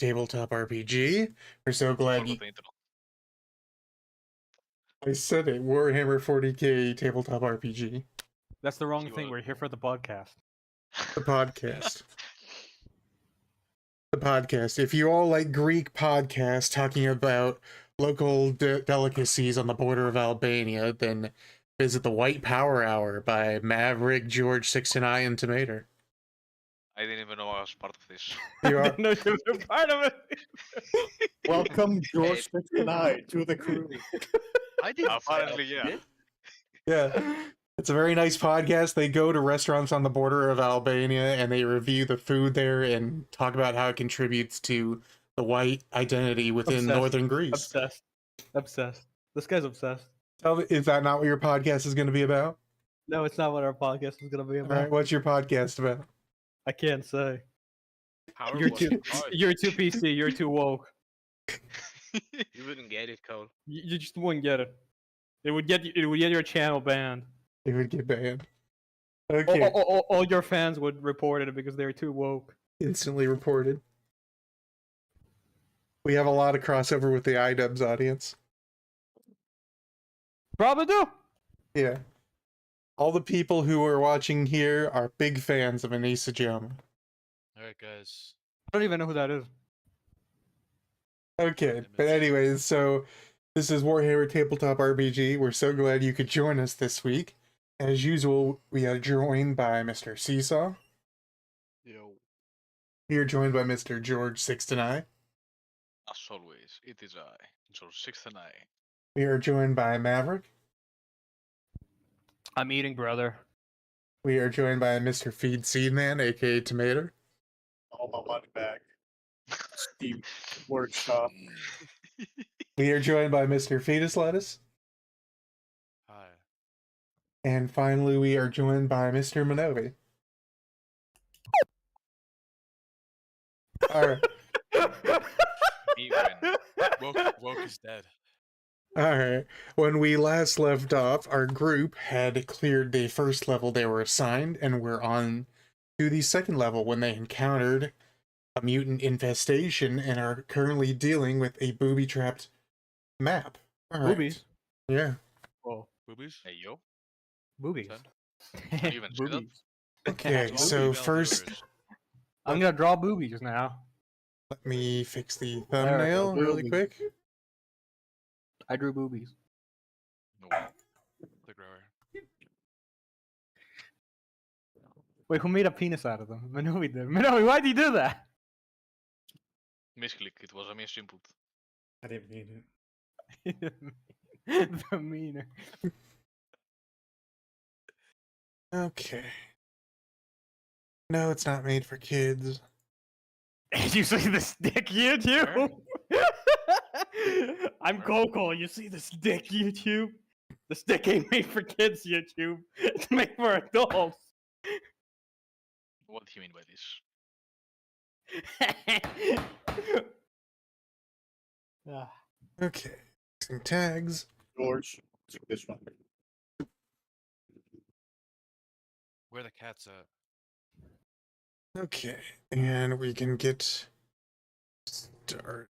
Tabletop RPG. We're so glad you... I said it, Warhammer 40k Tabletop RPG. That's the wrong thing, we're here for the podcast. The podcast. The podcast. If you all like Greek podcasts talking about local delicacies on the border of Albania, then visit the White Power Hour by Maverick, George, 69, and Tomato. I didn't even know I was part of this. You are... No, you were part of it. Welcome, George 69, to the crew. I did. Apparently, yeah. Yeah. It's a very nice podcast. They go to restaurants on the border of Albania and they review the food there and talk about how it contributes to the white identity within northern Greece. Obsessed. This guy's obsessed. Is that not what your podcast is going to be about? No, it's not what our podcast is going to be about. All right, what's your podcast about? I can't say. Howard You're wasn't right. You're too PC. You're too woke. You wouldn't get it, Cole. You just wouldn't get it. It would get your channel banned. It would get banned. Okay. All your fans would report it because they're too woke. Instantly reported. We have a lot of crossover with the iDubbbz audience. Probably do. Yeah. All the people who are watching here are big fans of Anissa Jama. Alright, guys. I don't even know who that is. Okay, but anyways, so this is Warhammer Tabletop RPG. We're so glad you could join us this week. As usual, we are joined by Mr. Seesaw. Yo. We are joined by Mr. George 69. As always, it is I, George 69. We are joined by Maverick. I'm eating, brother. We are joined by Mr. Feed Seedman, aka Tomato. All my money back. Steve Workshop. We are joined by Mr. Fetus Lettuce. Hi. And finally, we are joined by Mr. Minovi. Alright. Woke is dead. Alright. When we last left off, our group had cleared the first level they were assigned, and were on to the second level when they encountered a mutant infestation and are currently dealing with a booby-trapped map. All right. Boobies? Yeah. Oh, Boobies? Hey, yo. boobies. Can you even see that? Boobies. Okay, so first, I'm gonna draw boobies now. let me fix the thumbnail really quick. I drew boobies. No. The grower. Wait, who made a penis out of them? Minovi did. Minovi, why'd you do that? Misclick, it was a misinput. I didn't mean The meaner. Okay. No, it's not made for kids. You see this dick YouTube? I'm Coco. You see this dick YouTube? This dick ain't made for kids YouTube. It's made for adults. What do you mean by this? Ah. Okay. Some tags. George, this one. Where the cat's at? Okay. And we can get start.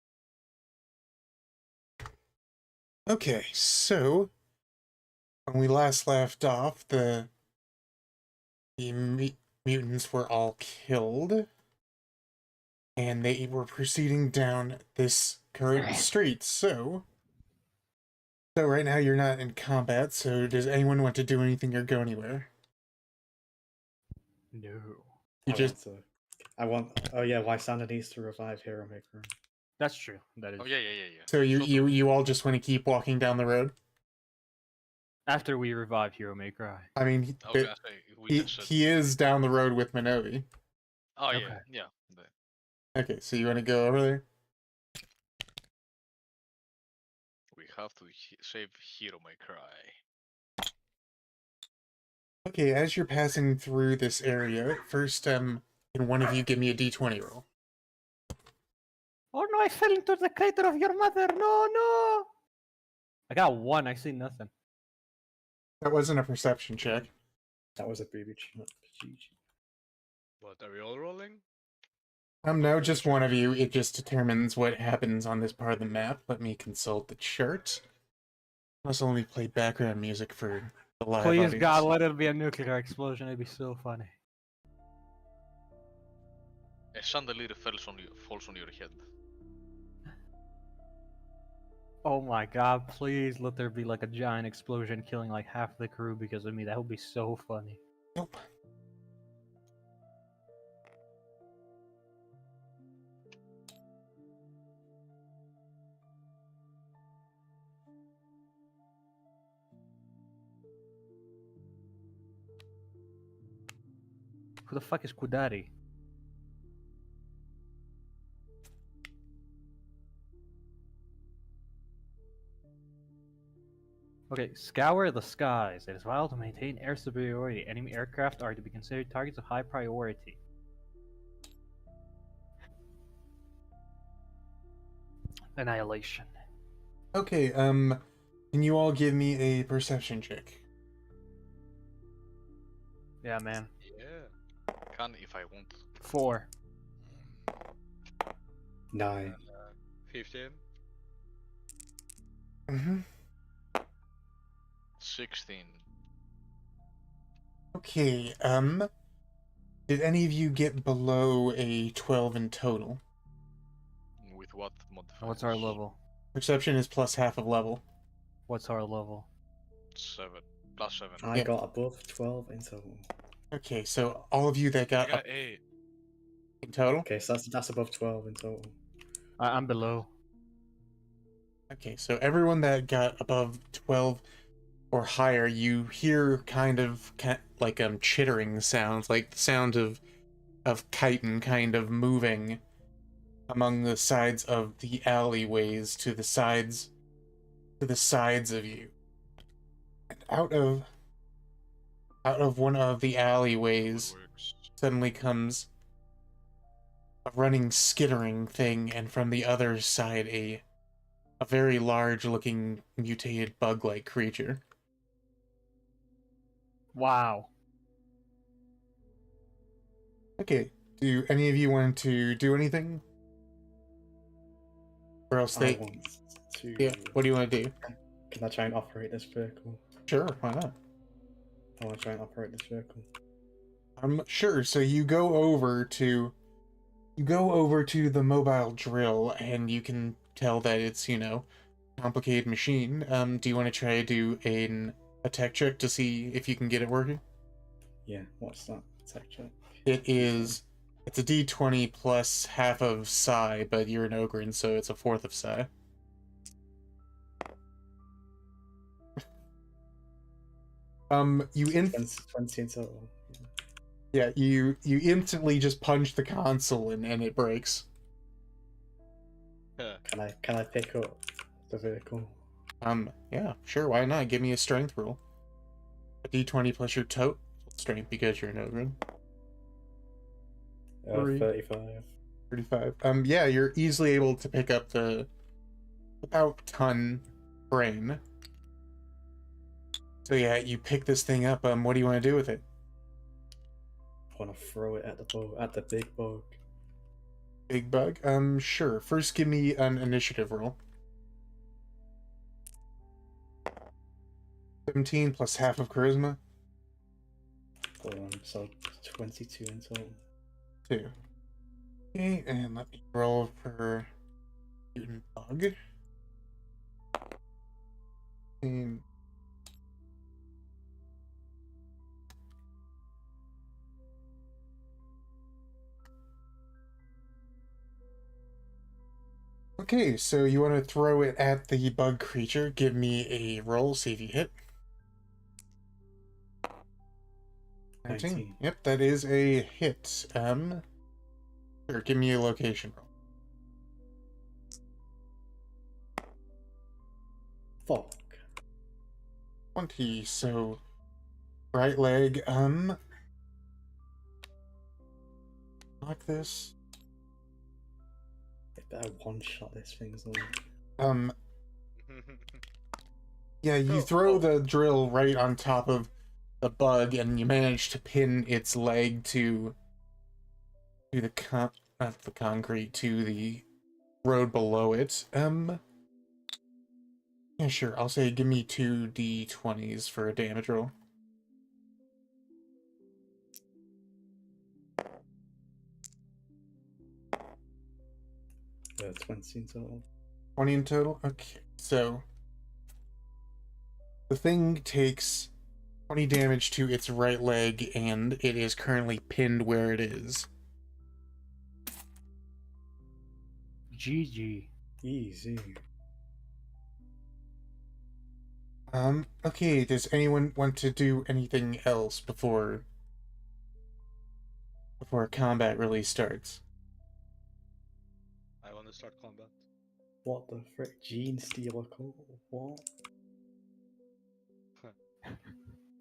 Okay, so when we last left off, the mutants were all killed, and they were proceeding down this current street. So right now you're not in combat. So does anyone want to do anything or go anywhere? No. You just I want. Oh yeah, Lysander needs to revive Hero Maker. That's true. That is. Oh, yeah. so you all just want to keep walking down the road. After we revive Hero Maker. I mean, I was gonna say, he is down the road with Minovi. Oh, Okay. yeah. Okay, so you want to go over there? We have to save Hero May Cry. Okay, as you're passing through this area, first, can one of you give me a d20 roll? Oh no, I fell into the crater of your mother. No. I got 1. I see nothing. That wasn't a perception check. That was a baby. What, are we all rolling? No, just one of you. It just determines what happens on this part of the map. Let me consult the chart. Must only play background music for the live Please, audience. God, let it be a nuclear explosion. It'd be so funny. A chandelier falls on your head. Oh my God! Please let there be like a giant explosion killing like half the crew because of me. That would be so funny. Nope. Who the fuck is Kudari? Okay, scour the skies. It is vital to maintain air superiority. Enemy aircraft are to be considered targets of high priority. Annihilation. Okay, can you all give me a perception check? Yeah, man. Yeah. Can if I want. 4. 9. 15. Mm-hmm. 16. Okay, did any of you get below a 12 in total? With what modifiers? What's our level? Perception is plus half of level. What's our level? 7. Plus 7. I Yeah. got above 12 in total. Okay, so all of you that I got got up 8. in total? Okay, so that's above 12 in total. I'm below. Okay, so everyone that got above 12 or higher, you hear kind of like chittering sounds, like the sound of chitin kind of moving among the sides of the alleyways to the sides of you. And out of one of the alleyways Woodworks. suddenly comes a running skittering thing, and from the other side a very large looking mutated bug-like creature. Wow. Okay, do any of you want to do anything? Or else I they... want to... Yeah, what do you want to do? Can I try and operate this vehicle? Sure, why not? I want to try and operate this vehicle. Sure, so you go over to the mobile drill, and you can tell that it's, complicated machine. Do you want to try to do a tech check to see if you can get it working? Yeah, what's that? Tech check. It's a D20 plus half of psi, but you're an Ogren, so it's a fourth of psi. You 20 in total. yeah, you instantly just punch the console and it breaks. Can I pick up the vehicle? Yeah, sure, why not? Give me a strength roll. A D20 plus your total strength because you're an Ogren. 35. 35. Yeah, you're easily able to pick up the about ton brain. So yeah, you pick this thing up. What do you want to do with it? I want to throw it at the big bug. Big bug? Sure. First, give me an initiative roll. 17 plus half of charisma. Hold on, so 22 in total. 2. Okay, and let me roll for mutant bug. And okay, so you want to throw it at the bug creature. Give me a roll, see if you hit. 19. Yep, that is a hit. Sure, give me a location roll. Fuck. 20, so right leg, like this. I better one-shot this thing as well. Yeah, you throw the drill right on top of the bug, and you manage to pin its leg to the not the concrete, to the road below it. Yeah, sure. I'll say give me 2d20s for a damage roll. Yeah, 20 in total. 20 in total? Okay, so the thing takes 20 damage to its right leg, and it is currently pinned where it is. GG. Easy. Okay, does anyone want to do anything else before combat really starts? I want to start combat. What the frick? Gene Stealer Call? What?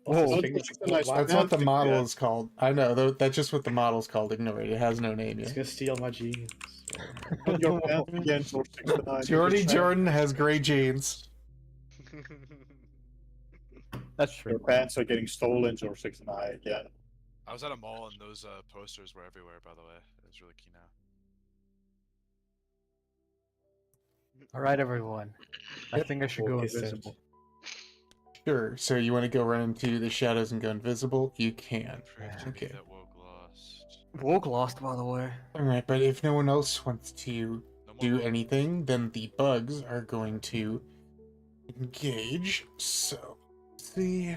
Whoa. What's this thing called? That's what the model is called. I know, that's just what the model's called. Ignore it. It has no name It's yet. gonna steal my genes. Put your pants again, George 69. Jordan has gray jeans. That's Your true. pants are getting stolen, George 69 again. I was at a mall and those posters were everywhere. By the way, it's really key now. All right, everyone. I Yep. think I should go Focus it. invisible. Sure. So you want to go run into the shadows and go invisible? You can. Pray to Okay. me that woke lost. Woke lost, by the way. All right, but if no one else wants to No more do woke. anything, then the bugs are going to engage. So, let's see.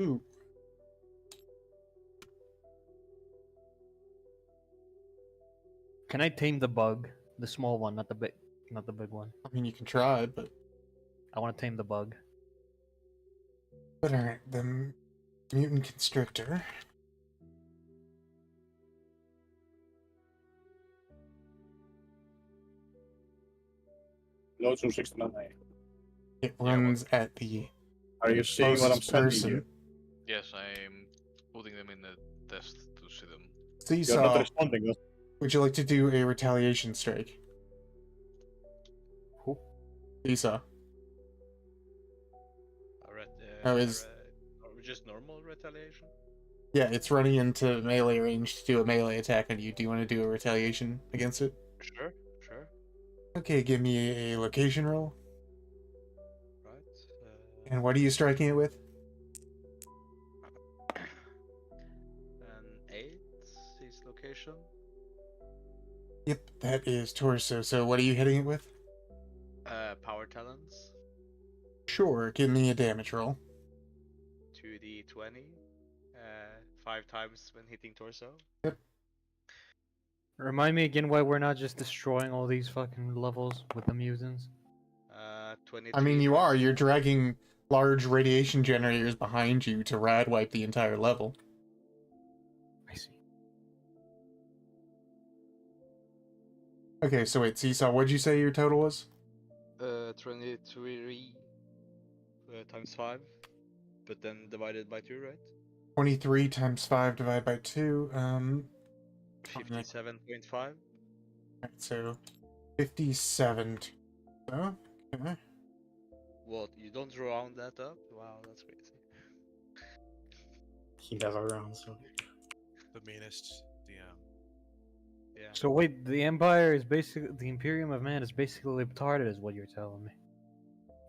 Ooh. Can I tame the bug? The small one, not the big one. I mean, you can try, but I want to tame the bug. all right. The mutant constrictor. Hello, George 69. It runs at the Are you seeing what I'm closest sending person. you? Yes, I'm putting them in the test to see them. You're not Seesaw, responding. would you like to do a retaliation strike? Who? Seesaw. Or just normal retaliation? Yeah, it's running into melee range to do a melee attack on you. Do you want to do a retaliation against it? Sure, sure. Okay, give me a location roll. Right. And what are you striking it with? An 8 is location. Yep, that is torso. So what are you hitting it with? Power talents. Sure, give me a damage roll. 2d20. 5 times when hitting torso. Remind me again why we're not just destroying all these fucking levels with the mutants. 23. I mean, you are. times- You're dragging large radiation generators behind you to rad wipe the entire level. I see. Okay, so wait, Seesaw, what'd you say your total was? 23 times 5. But then divided by 2, right? 23 times 5 divided by 2. 57.5. Alright, so 57. So, okay. What? You don't round that up? Wow, that's crazy. He never rounds up. The meanest DM. Yeah. So wait, the Empire is basically the Imperium of Man is basically retarded, is what you're telling me.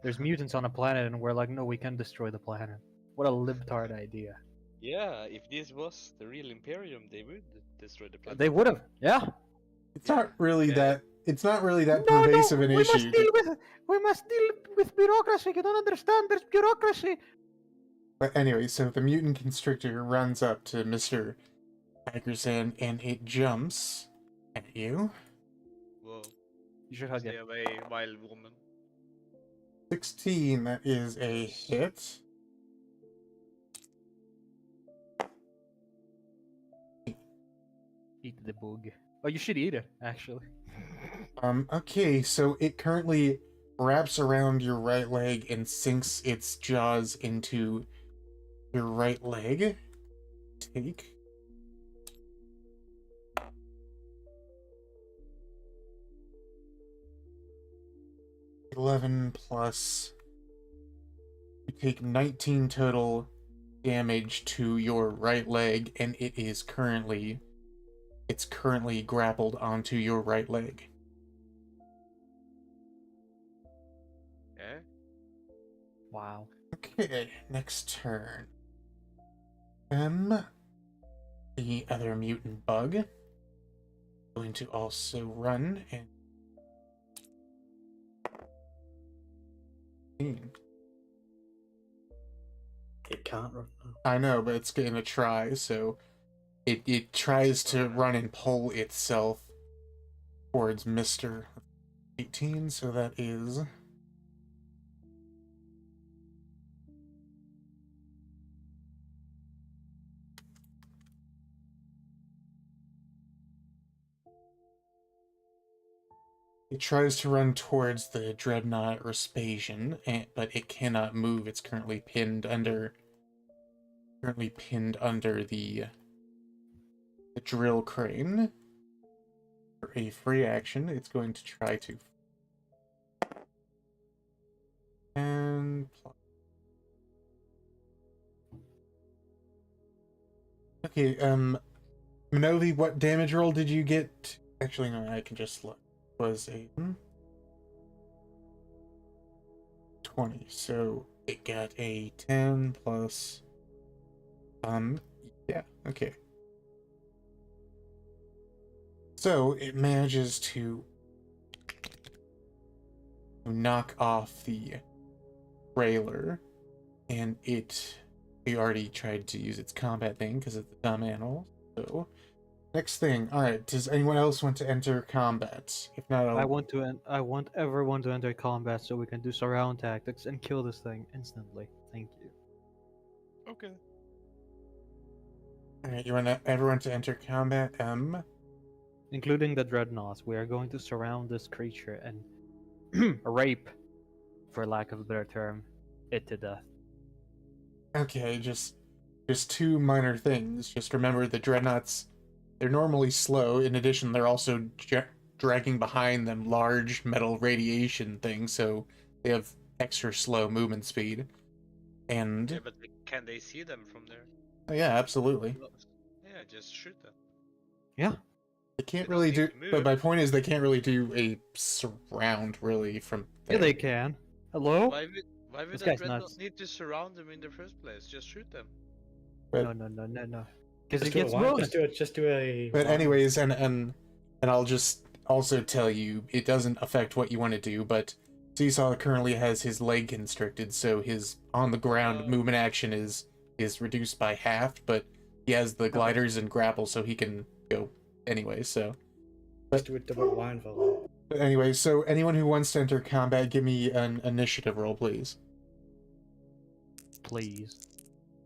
There's mutants on a planet, and we're like, no, we can't destroy the planet. What a libtard idea. Yeah, if this was the real Imperium, they would destroy the planet. They would have, yeah. It's not really Yeah. that. It's not really that pervasive an issue. We must deal with bureaucracy. You don't understand. There's bureaucracy. But anyway, so the mutant constrictor runs up to Mr. Tigersan and it jumps at you. Whoa. You should hug Stay it. away, wild woman. 16, that is a hit. Eat the bug. Oh, you should eat it, actually. Okay, so it currently wraps around your right leg and sinks its jaws into your right leg. Take. +11. You take 19 total damage to your right leg, and it's currently grappled onto your right leg. Yeah. Wow. Okay, next turn. The other mutant bug going to also run and It can't run now. I know, but it's gonna try, so it tries to run and pull itself towards Mr. 18, so that is it tries to run towards the Dreadnought Raspasian, but it cannot move. It's currently pinned under the drill crane. For a free action, it's going to try to and okay, Minovi, what damage roll did you get? Actually, no, I can just look. Was a 20, so it got a 10 plus yeah, okay. So it manages to knock off the trailer, and we already tried to use its combat thing because it's a dumb animal. So next thing, all right. Does anyone else want to enter combat? If not, I want everyone to enter combat so we can do surround tactics and kill this thing instantly. Thank you. Okay. All right. You want everyone to enter combat? Including the dreadnoughts. We are going to surround this creature and rape, for lack of a better term, it to death. Okay, just two minor things. Just remember the dreadnoughts. They're normally slow. In addition, they're also dragging behind them large metal radiation things, so they have extra slow movement speed. And Yeah, but can they see them from there? oh, yeah, absolutely. Yeah, just shoot them. Yeah. They can't They don't really need do. to move. But my point is, they can't really do a surround really from there. Yeah, they can. Hello? Why would This a guy's dreadnought nuts. need to surround them in the first place? Just shoot them. But, No. Because Just it do a gets one. bonus. Just do a. but one. anyways, and I'll just also tell you, it doesn't affect what you want to do. But Seesaw currently has his leg constricted, so his on the ground movement action is reduced by half. But he has the gliders and grapple, so he can go anyway. So. Just do a double wine for But anyway, so anyone who wants to enter combat, give me an initiative roll, please. Please.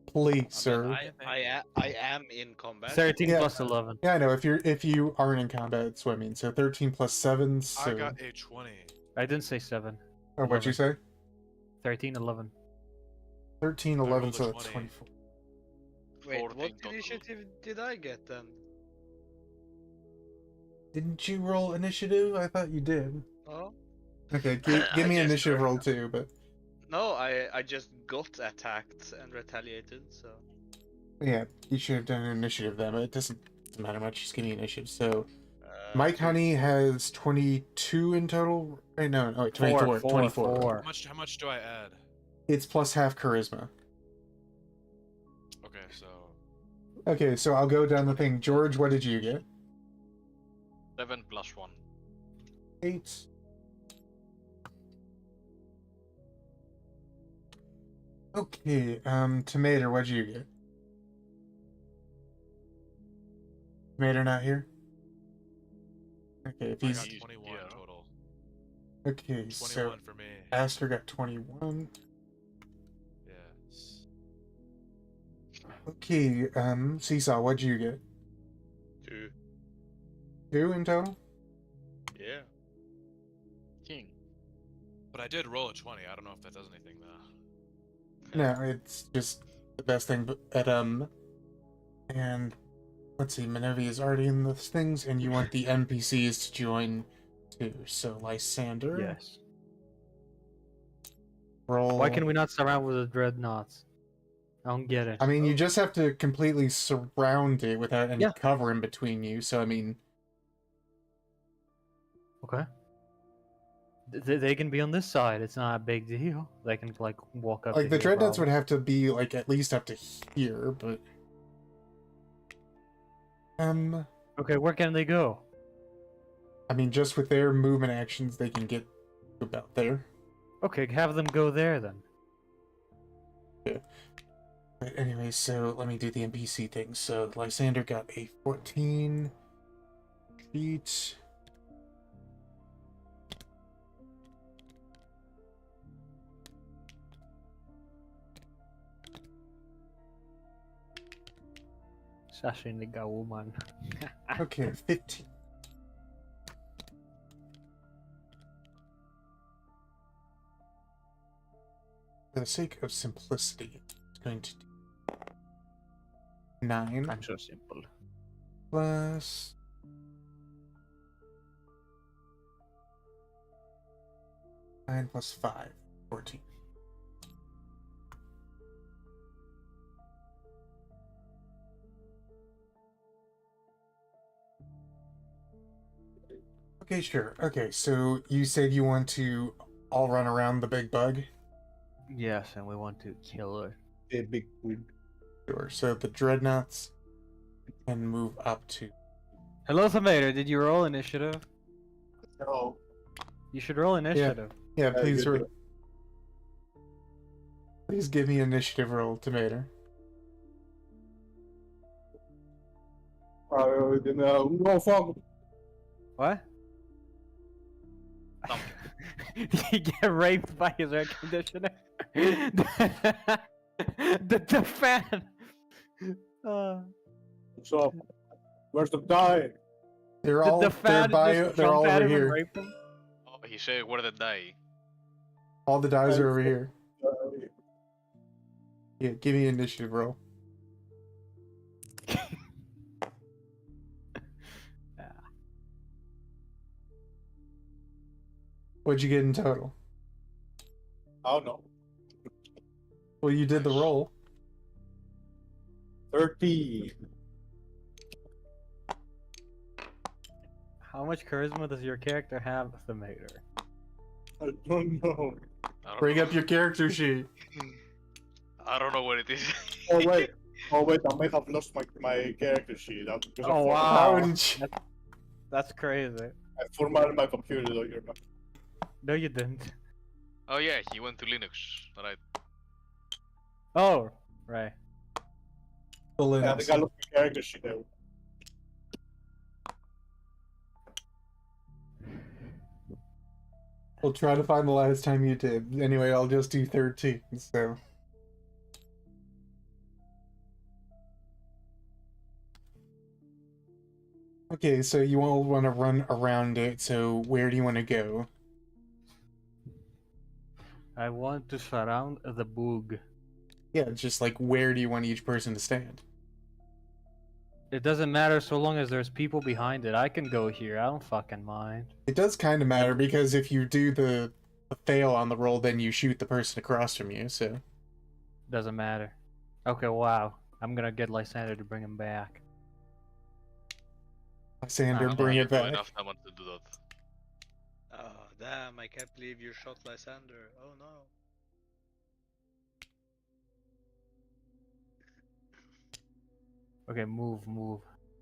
Please, sir. I am in combat. 13 Yeah. plus 11. Yeah, I know. If you aren't in combat, that's what I mean. So 13 plus 7. So... I got a 20. I didn't say 7. Oh, what'd you say? 13, 11. 13, I 11, rolled a so that's 20. 24. Wait, 14 what total. initiative did I get then? Didn't you roll initiative? I thought you did. Oh, Okay, give me I an just initiative heard roll them. too, but... no, I just got attacked and retaliated. So Yeah, you should have done an initiative then, but it doesn't matter much. Just give me initiative. So, uh, Mike Honey has 22 in total. Right, no, wait, 24. 24. How much do I add? It's plus half charisma. Okay, so Okay, so I'll go down the thing. George, what did you get? 7 plus 1. 8. Okay, Tomato, what'd you get? Tomato not here? Okay, if I he's... got 21 yeah. total. Okay, 21 so for me. Aster got 21. Yes. Okay, Seesaw, what'd you get? 2. 2 in total? Yeah. King. But I did roll a 20. I don't know if that does anything though. No, it's just the best thing, but and let's see, Minervi is already in those things, and you want the NPCs to join too. So Lysander, Yes. roll. Why can we not surround with the dreadnoughts? I don't get it. I mean, you just have to completely surround it without any Yeah. cover in between you. So I mean, Okay. They can be on this side. It's not a big deal. They can like walk up. like to the here, dreadnoughts would probably. have to be like at least up to here, but Okay, where can they go? I mean, just with their movement actions, they can get about there. Okay, have them go there then. But anyway, so let me do the NPC thing. So Lysander got a 14 feet. Sasha nigga woman. Okay, 15. For the sake of simplicity, it's going to do 9 I'm so simple. plus 9 plus 5, 14. Okay, sure. Okay, so you said you want to all run around the big bug? Yes, and we want to kill her. A big win. Sure. So the dreadnoughts can move up to. Hello, Tomato. Did you roll initiative? No. You should roll initiative. Yeah, please, good. please give me initiative roll, Tomato. No, fuck. What? You get raped by his air conditioner. the fan. What's up? Where's the die? They're all The fan just they're all jumped at over him and here. raped him. Oh, he said, "Where did die?" All the dies are over Okay. here. Yeah, give me initiative roll. What'd you get in total? I don't know. Well, you did the Nice. roll. 30. How much charisma does your character have, Tomato? I don't know. I don't Bring know. up your character sheet. I don't know what it is. Oh wait. Oh wait, I may have lost my character sheet. That's because Oh, I wow. How did you... That's crazy. I formatted my computer though. You're not. No, you didn't. Oh yeah, he went to Linux. Right. Oh, right. The Yeah, I Linux. think I lost my character sheet though. We'll try to find the last time you did. Anyway, I'll just do 13, so... Okay, so you all want to run around it, so where do you want to go? I want to surround the boog. Yeah, just like where do you want each person to stand? It doesn't matter so long as there's people behind it. I can go here. I don't fucking mind. It does kind of matter because if you do the fail on the roll, then you shoot the person across from you, so... Doesn't matter. Okay, wow. I'm gonna get Lysander to bring him back. Lysander, Ah, bring I it don't know back. enough time to do that. Oh, damn, I can't believe you shot Lysander. Oh no. Okay, move.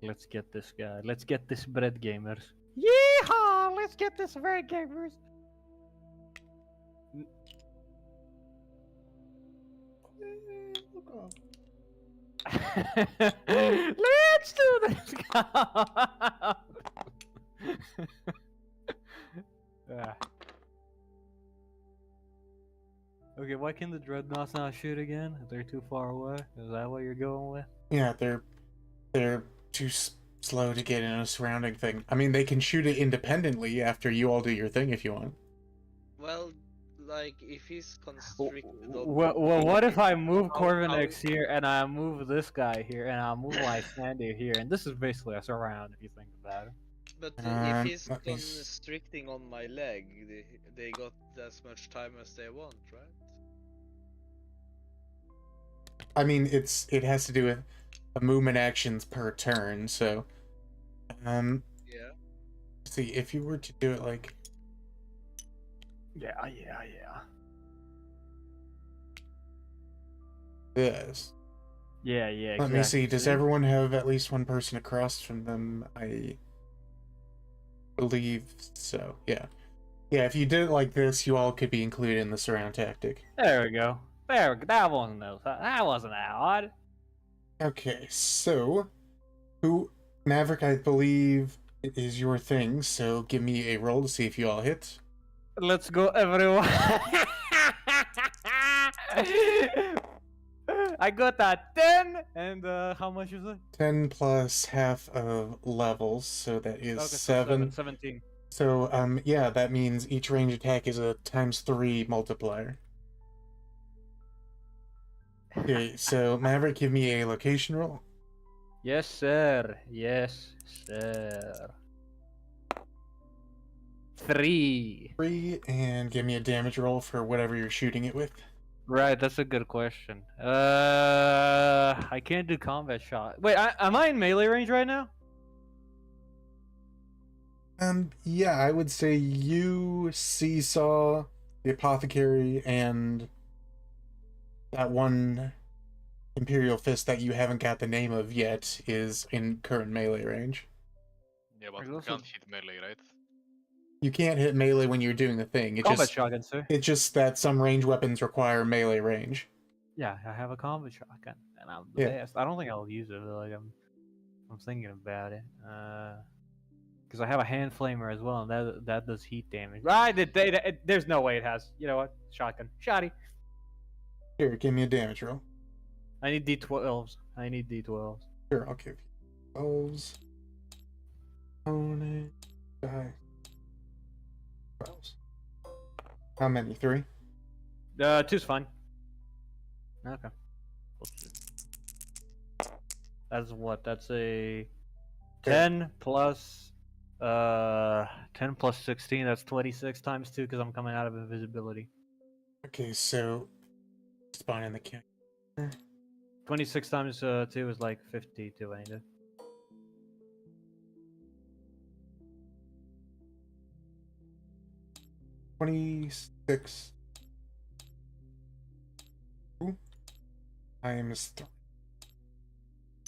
Let's get this guy. Let's get this bread gamers. Yeehaw! Let's get this bread gamers. Let's do this. Ah. Okay, why can the dreadnoughts not shoot again? They're too far away. Is that what you're going with? Yeah, they're too slow to get in a surrounding thing. I mean, they can shoot it independently after you all do your thing if you want. Well, like, if he's constricted... Well, what if I move How- Corvinex here, and I move this guy here, and I move Lysander here, and this is basically a surround if you think about it. But Um, if he's let me constricting on my leg, they got as much time as they want, right? I mean, it has to do with movement actions per turn. So, Yeah. see if you were to do it like Yeah. this. Yeah, exactly. Let me see. Does everyone have at least one person across from them? I believe so. Yeah. Yeah, if you did it like this, you all could be included in the surround tactic. There we go. That wasn't that hard. Okay, so who Maverick, I believe it is your thing, so give me a roll to see if you all hit. Let's go, everyone. I got that 10, and how much is it? 10 plus half of levels, so that is Okay, so 7. 17. So, yeah, that means each range attack is a ×3 multiplier. Okay, so Maverick, give me a location roll. Yes, sir. Yes, sir. 3. 3, and give me a damage roll for whatever you're shooting it with. Right, that's a good question. I can't do combat shot. Wait, am I in melee range right now? Yeah, I would say you, Seesaw, the Apothecary, and that one Imperial Fist that you haven't got the name of yet is in current melee range. Yeah, but There's we also- can't hit melee, right? You can't hit melee when you're doing the thing. Combat shotgun, sir. It's just that some range weapons require melee range. Yeah, I have a combat shotgun, and I'm the Yeah. best. I don't think I'll use it. But like I'm thinking about it. Because I have a hand flamer as well, and that does heat damage. Right? There's no way it has. You know what? Shotgun, shotty. Here, give me a damage roll. I need D12s. Sure, I'll give you those. Opponent die. 12s. How many? 3? 2's fine. Okay. That's what? That's a 10 plus 10 plus 16. That's 26 times 2 because I'm coming out of invisibility. Okay, so spawn in the camp. 26 times 2 is like 52, ain't it? $26 times 3.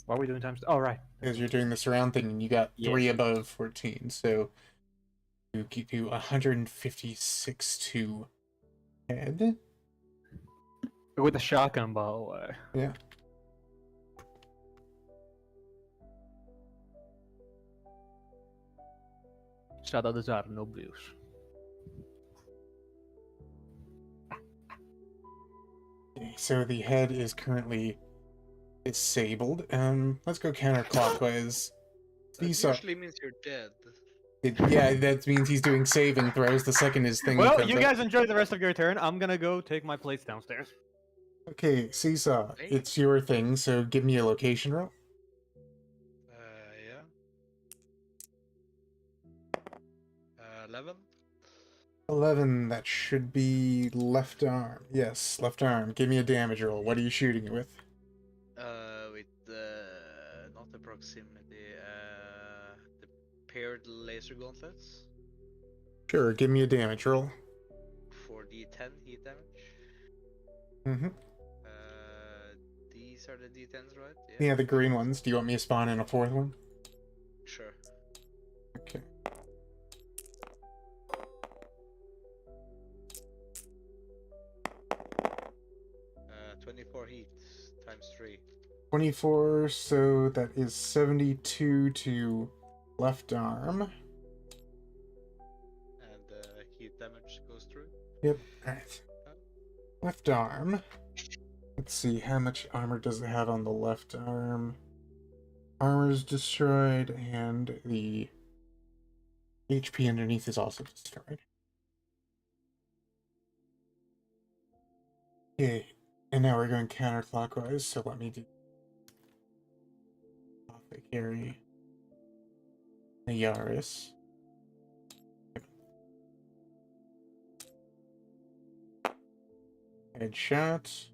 Why are we doing times? Oh, right. Because you're doing the surround thing and you got 3 Yes. above 14, so you do 156 to head. With the shotgun, by the way. Yeah. Shout out to Zara, no blues. Okay, so the head is currently disabled. Let's go counterclockwise. That Seesaw. usually means you're dead. Yeah, that means he's doing saving throws the second his thing Well, comes you up. guys enjoy the rest of your turn. I'm gonna go take my plates downstairs. Okay, Seesaw, Hey. it's your thing, so give me a location roll. Yeah. 11. 11, that should be left arm. Yes, left arm. Give me a damage roll. What are you shooting it with? With not the proximity, the paired laser gauntlets. Sure, give me a damage roll. 4d10 heat damage. Mm-hmm. These are the d10s, right? Yeah, the green ones. Do you want me to spawn in a 4th one? Sure. Okay. Uh, 24 heat times 3. 24, so that is 72 to left arm. And heat damage goes through. Yep, alright. Left arm. Let's see, how much armor does it have on the left arm? Armor is destroyed, and the HP underneath is also destroyed. Okay, and now we're going counterclockwise, so let me do Apothecary, the Yaris. Headshot.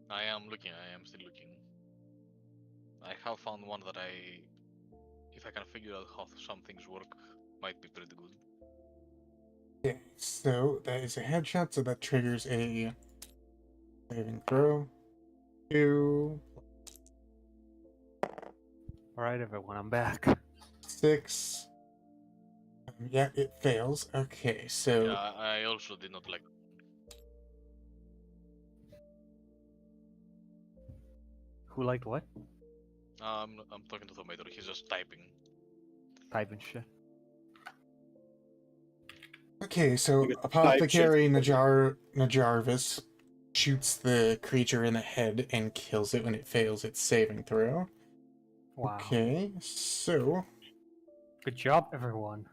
I am looking. I am still looking. I have found one that if I can figure out how some things work, might be pretty good. Okay, so that is a headshot, so that triggers a saving throw. 2, Alright, everyone, I'm back. 6. Yeah, it fails. Okay, so Yeah, I also did not like. Who liked what? I'm talking to Tomato. He's just typing. Typing shit. okay, so You get Apothecary type shit. Najarvis shoots the creature in the head and kills it when it fails its saving throw. Wow. Okay, so Good job, everyone.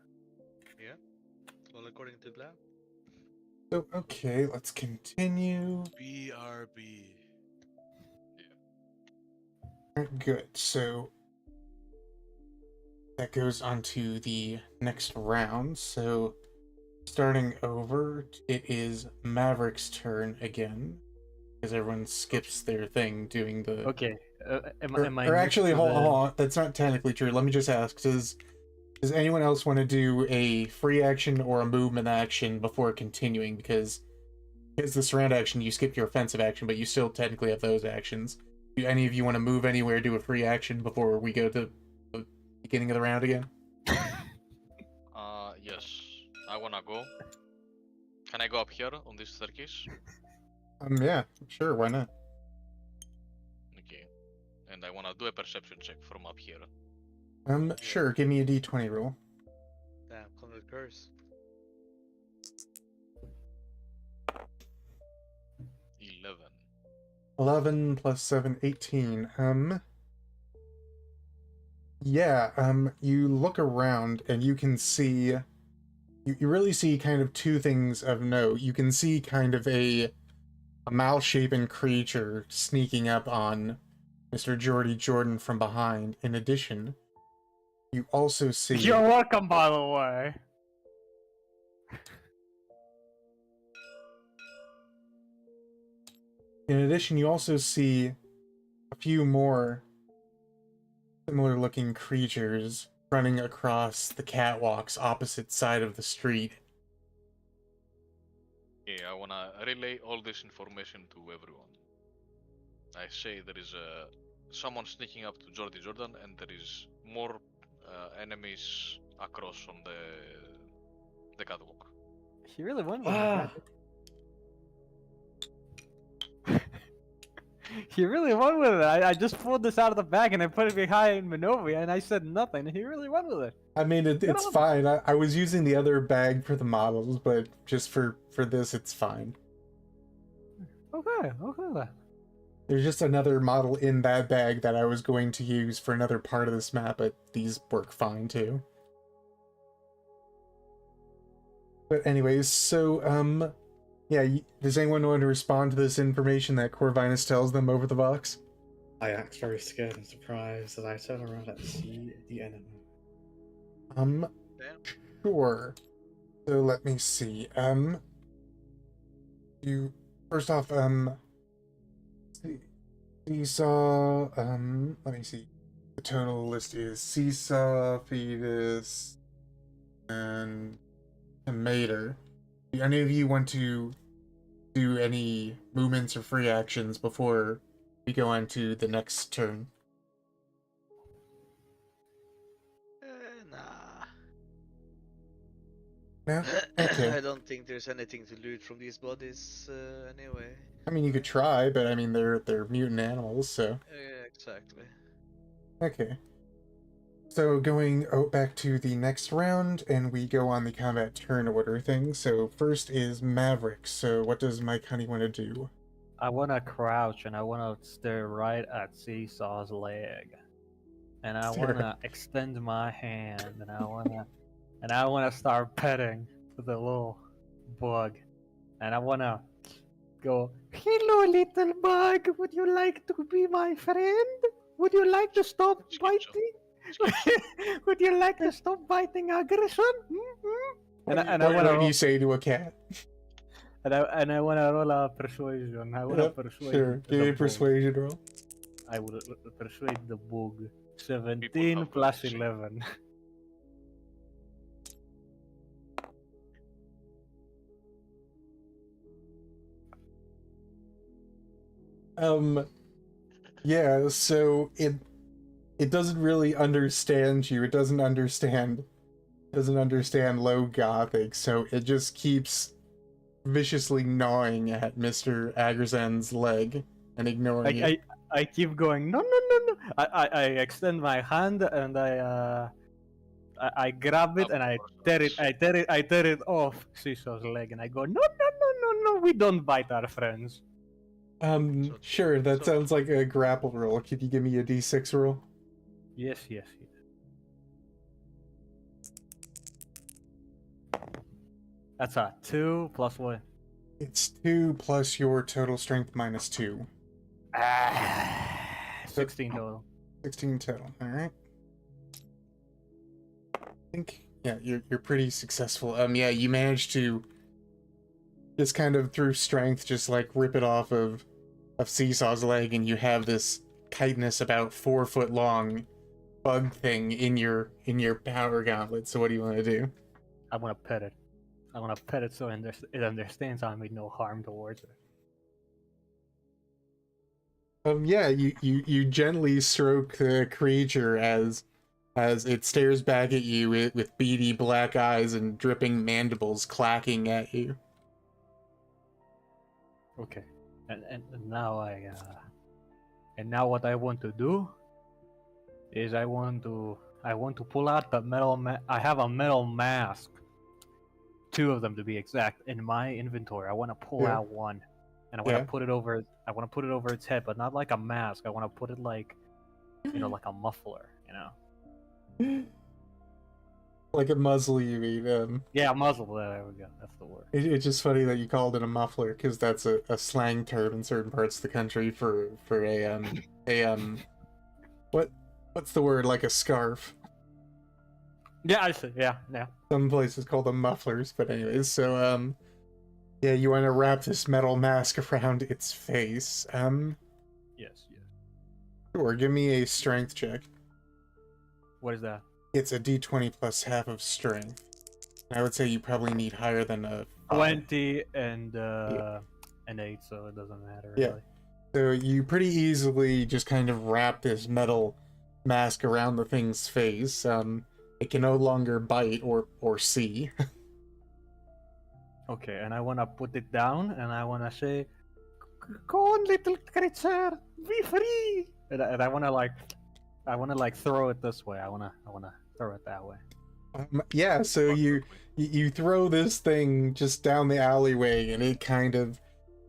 All according to plan. okay, let's continue. BRB. Good. So that goes on to the next round. So starting over, it is Maverick's turn again, because everyone skips their thing doing the. Okay. Am I Or next actually, to hold the- on. That's not technically true. Let me just ask: does anyone else want to do a free action or a movement action before continuing? Because the surround action, you skip your offensive action, but you still technically have those actions. Do any of you want to move anywhere, do a free action before we go to the beginning of the round again? Yes. I wanna go. Can I go up here on this staircase? Yeah, sure, why not? Okay. And I wanna do a perception check from up here. Sure, give me a d20 roll. Damn, convert curse. 11. 11 plus 7, 18. Yeah, you look around and you can see, you really see kind of two things of note. You can see kind of a mouth-shapen creature sneaking up on Mr. Jordan from behind. In addition, you also see... You're welcome, by the way. In addition, you also see a few more similar-looking creatures running across the catwalks opposite side of the street. Okay, I wanna relay all this information to everyone. I say there is someone sneaking up to Jordan, and there is more enemies across on the catwalk. He really went with Ah. it. He really went with it. I just pulled this out of the bag and I put it behind Manovia and I said nothing. He really went with it. I mean, it's on. fine. I was using the other bag for the models, but just for this, it's fine. Okay then. There's just another model in that bag that I was going to use for another part of this map, but these work fine too. But anyways, so, yeah, does anyone want to respond to this information that Corvinus tells them over the box? I act very scared and surprised as I turn around and see the enemy. Damn. Sure. So let me see. You first off, Seesaw, let me see. The total list is Seesaw, Fetus, and Mater. Do any of you want to do any movements or free actions before we go on to the next turn? Nah. No? Okay. I don't think there's anything to loot from these bodies anyway. I mean, you could try, but I mean, they're mutant animals, so... Yeah, exactly. Okay. So going back to the next round, and we go on the combat turn order thing. So first is Maverick. So what does Mike Honey want to do? I want to crouch and I want to stare right at Seesaw's leg. And I want to extend my hand and I want to start petting the little bug. And I want to go, "Hello, little bug. Would you like to be my friend? Would you like to stop biting? Would you like to stop biting aggression?" And I What want do you to say to a cat? I wanna roll a persuasion. I wanna Yep, persuade sure. Give me the a bug. persuasion roll. I will persuade the bug. People 17 have plus the same. 11. Yeah, so it doesn't really understand you. It doesn't understand low gothic, so it just keeps viciously gnawing at Mr. Agrazan's leg and ignoring it. I keep going. No, no, no, no. I extend my hand and I grab it and I tear it. I tear it off Cecil's leg and I go. No, no, no, no, no. We don't bite our friends. Sure, that so- sounds like a grapple roll. Could you give me a d6 roll? Yes, yes, yes. That's a 2 plus what? It's 2 plus your total strength minus 2. 16 total. 16 total, alright. I think, yeah, you're pretty successful. Yeah, you managed to just kind of through strength, just like rip it off of Seesaw's leg, and you have this chitinous about 4 foot long bug thing in your power gauntlet. So what do you want to do? I want to pet it. I want to pet it so it understands I made no harm towards it. Yeah, you gently stroke the creature as it stares back at you with beady black eyes and dripping mandibles clacking at you. Okay, and now now what I want to do is I want to pull out the metal. I have a metal mask, 2 of them to be exact, in my inventory. I want to pull Yeah. out one, and I want to Yeah. put it over. I want to put it over its head, but not like a mask. I want to put it like, like a muffler. Like a muzzle, you mean? Yeah, a muzzle. There we go. That's the word. It's just funny that you called it a muffler, because that's a slang term in certain parts of the country for what's the word, like a scarf. Yeah, I see. Yeah, yeah. Some places call them mufflers, but anyways, so yeah, you want to wrap this metal mask around its face. Yes, yes. Sure, give me a strength check. What is that? It's a d20 plus half of strength. I would say you probably need higher than a 20 and an 8, so it doesn't matter Yeah. really. So you pretty easily just kind of wrap this metal mask around the thing's face. It can no longer bite or see. Okay, and I wanna put it down, and I wanna say, "Go on, little creature, be free!" And I wanna like throw it this way. I wanna throw it that way. Yeah, so you throw this thing just down the alleyway, and it kind of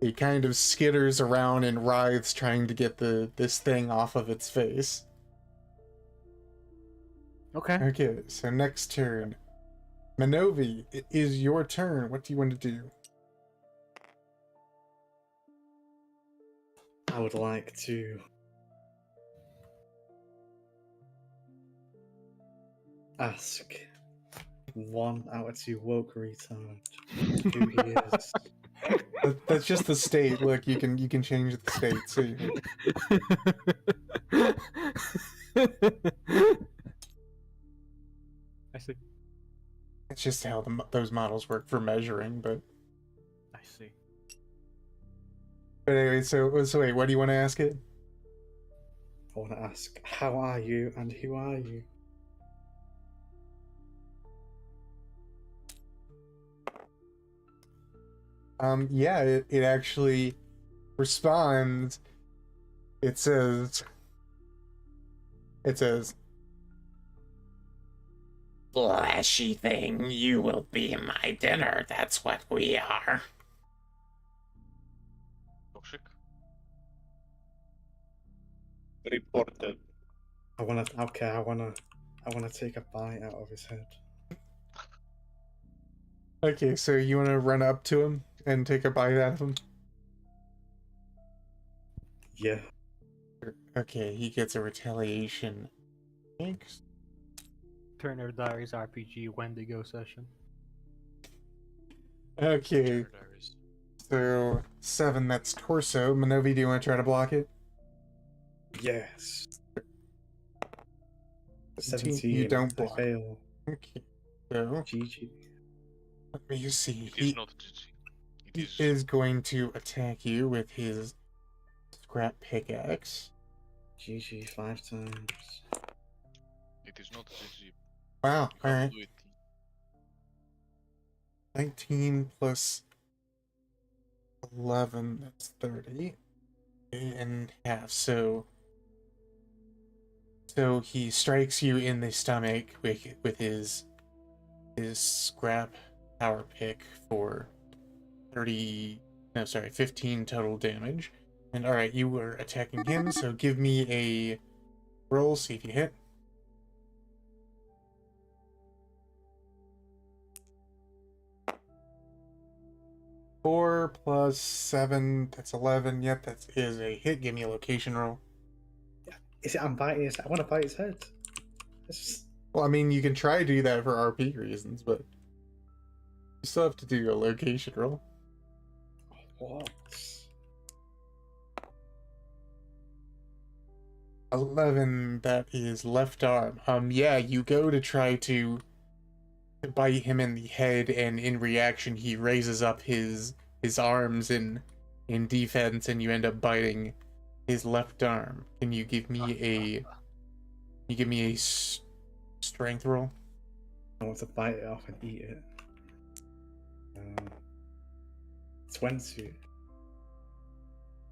skitters around and writhes trying to get this thing off of its face. Okay. Okay, so next turn. Manovi, it is your turn. What do you want to do? I would like to ask 1 out of 2 woke retard who he is. That's just the state. Look, you can change the state. So I see. it's just how those models work for measuring. But I see. anyway, so wait, what do you want to ask it? I want to ask, how are you and who are you? Yeah, it actually responds. It says, "Flashy thing, you will be my dinner. That's what we are." Toxic. Reported. I want to take a bite out of his head. Okay, so you want to run up to him and take a bite out of him? Yeah. Okay, he gets a retaliation. Thanks. Turner Diaries RPG Wendigo session. Okay, Diaries. So 7, that's torso. Minovi, do you want to try to block it? Yes. 17, 17. you don't I block. fail. Okay. So GG. let me see. It is not GG. It He is. is going to attack you with his scrap pickaxe. GG 5 times. It is not GG. Wow. You have Alright. to do it. 19 plus 11, that's 30. And half. So he strikes you in the stomach with his scrap power pick for 15 total damage. And alright, you were attacking him, so give me a roll, see if you hit. Four plus 7, that's 11. Yep, that is a hit. Give me a location roll. Is it? I'm biting his. I want to bite his head. It's just. Well, I mean, you can try to do that for RP reasons, but you still have to do a location roll. What? 11, that is left arm. Yeah, you go to try to bite him in the head, and in reaction, he raises up his arms in defense, and you end up biting his left arm. Can you give me a strength roll? I want to bite it off and eat it. 20.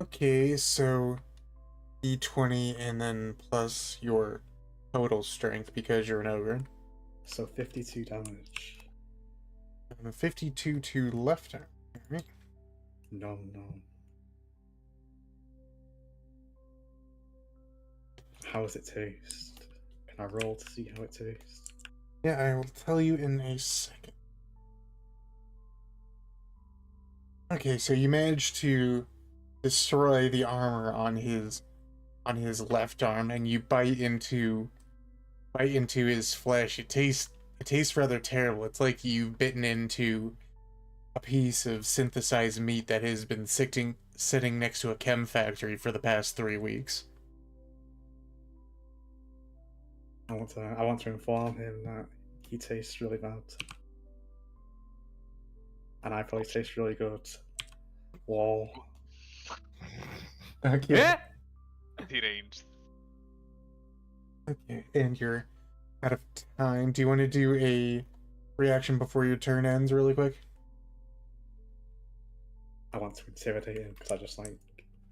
Okay, so D20 and then plus your total strength because you're an ogre. So 52 damage. 52 to left arm. Alright. No. How does it taste? Can I roll to see how it tastes? Yeah, I will tell you in a second. Okay, so you managed to destroy the armor on his left arm, and you bite into his flesh. It tastes rather terrible. It's like you've bitten into a piece of synthesized meat that has been sitting next to a chem factory for the past 3 weeks. I want to inform him that he tastes really bad. And I probably taste really good. Whoa. Okay. Yeah. Deranged. Okay, and you're out of time. Do you want to do a reaction before your turn ends really quick? I want to intimidate him because I just like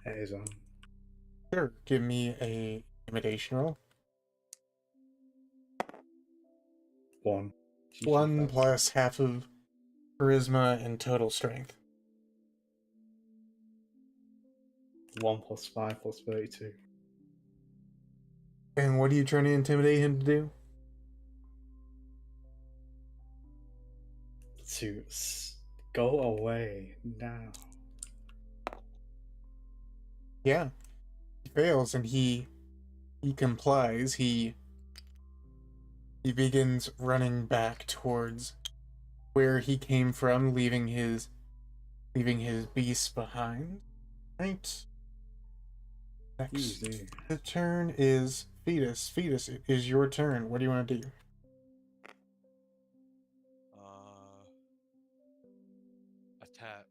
at his own. Sure. Give me a intimidation roll. 1. 1 plus half of charisma and total strength. 1 plus 5 plus 32. And what are you trying to intimidate him to do? To go away now. Yeah. He fails and he complies. He begins running back towards where he came from, leaving his beast behind. Right. Next. Easy. The turn is Fetus. Fetus, it is your turn. What do you want to do? Attack.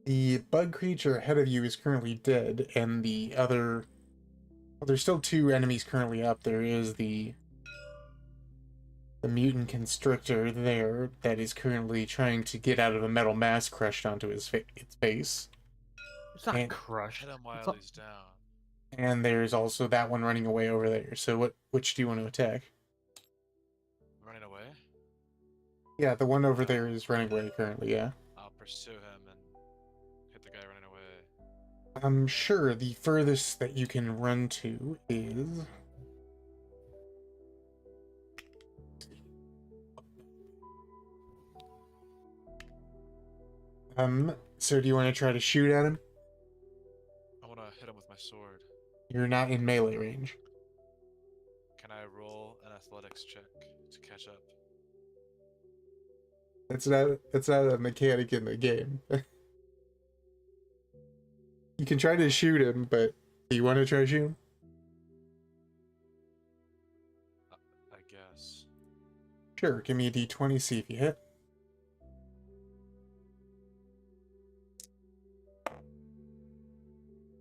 The bug creature ahead of you is currently dead, and the other... Well, there's still 2 enemies currently up. There is the mutant constrictor there that is currently trying to get out of a metal mass crushed onto its face. It's not And- crushed. Hit him It's while he's down. And there's also that one running away over there. So which do you want to attack? Running away? Yeah, the one over there is running away currently, yeah. I'll pursue him and hit the guy running away. I'm sure the furthest that you can run to is... So do you want to try to shoot at him? I want to hit him with my sword. You're not in melee range. Can I roll an athletics check to catch up? That's not a mechanic in the game. You can try to shoot him, but do you want to try to shoot him? I guess. Sure, give me a d20, see if you hit.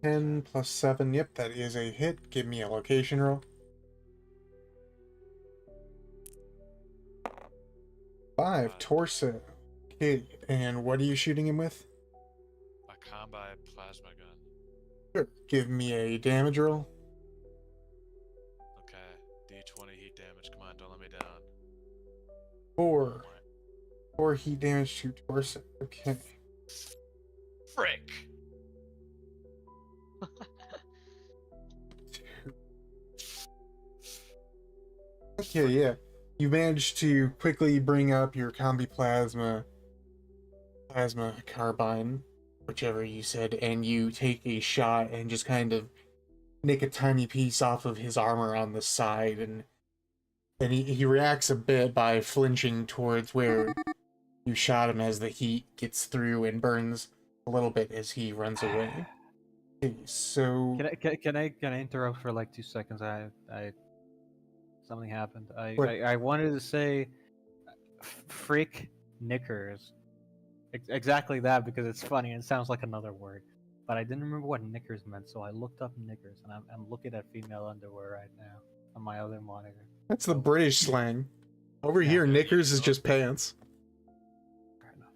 Ten plus 7, yep, that is a hit. Give me a location roll. 5, torso. Okay, and what are you shooting him with? A combi plasma gun. Sure, give me a damage roll. Okay. D20 heat damage. Come on, don't let me down. 4. 4 heat damage to torso. Okay. Frick! Okay, yeah. You managed to quickly bring up your combi plasma carbine, whichever you said, and you take a shot and just kind of nick a tiny piece off of his armor on the side, and he reacts a bit by flinching towards where you shot him as the heat gets through and burns a little bit as he runs away. Okay, so Can I interrupt for like 2 seconds? I something happened. What? I wanted to say frick knickers. Exactly that, because it's funny and it sounds like another word. But I didn't remember what knickers meant, so I looked up knickers, and I'm looking at female underwear right now on my other monitor. that's the British slang. Over Yeah. here, knickers is just pants. Fair enough.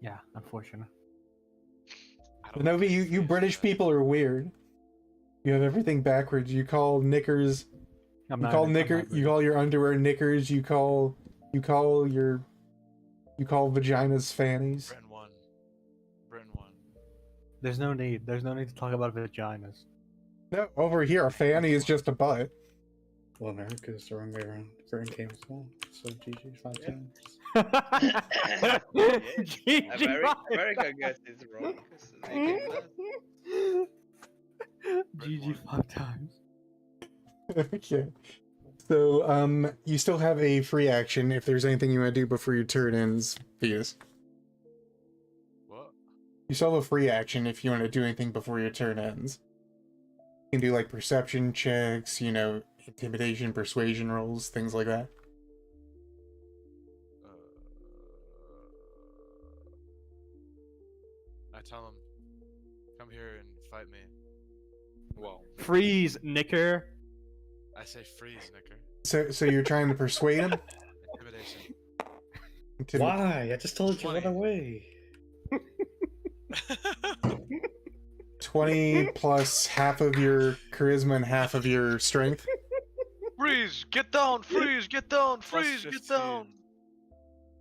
Yeah, unfortunate. I don't Novi, like you these British guys. people are weird. You have everything backwards. You call knickers. I'm You not call I'm knicker. not You call your underwear knickers. You call vaginas fannies. Britain 1. Britain 1. There's no need. There's no need to talk about vaginas. No, over here, a fanny is just a butt. Well, America's the wrong way around. Britain came as well. So GG 5 Yeah. times. America gets it wrong. So they came last. GG 5 times. Okay. So, you still have a free action if there's anything you want to do before your turn ends, Venus. What? You still have a free action if you want to do anything before your turn ends. You can do like perception checks, intimidation, persuasion rolls, things like that. I tell him, come here and fight me. Wow. Freeze, knicker. I say freeze, Nicker. So you're trying to persuade him? Intimidation. Why? I just told you 20. run away. 20 plus half of your charisma and half of your strength. Freeze! Get down! Freeze! Get down! Plus Freeze! Get 15. down!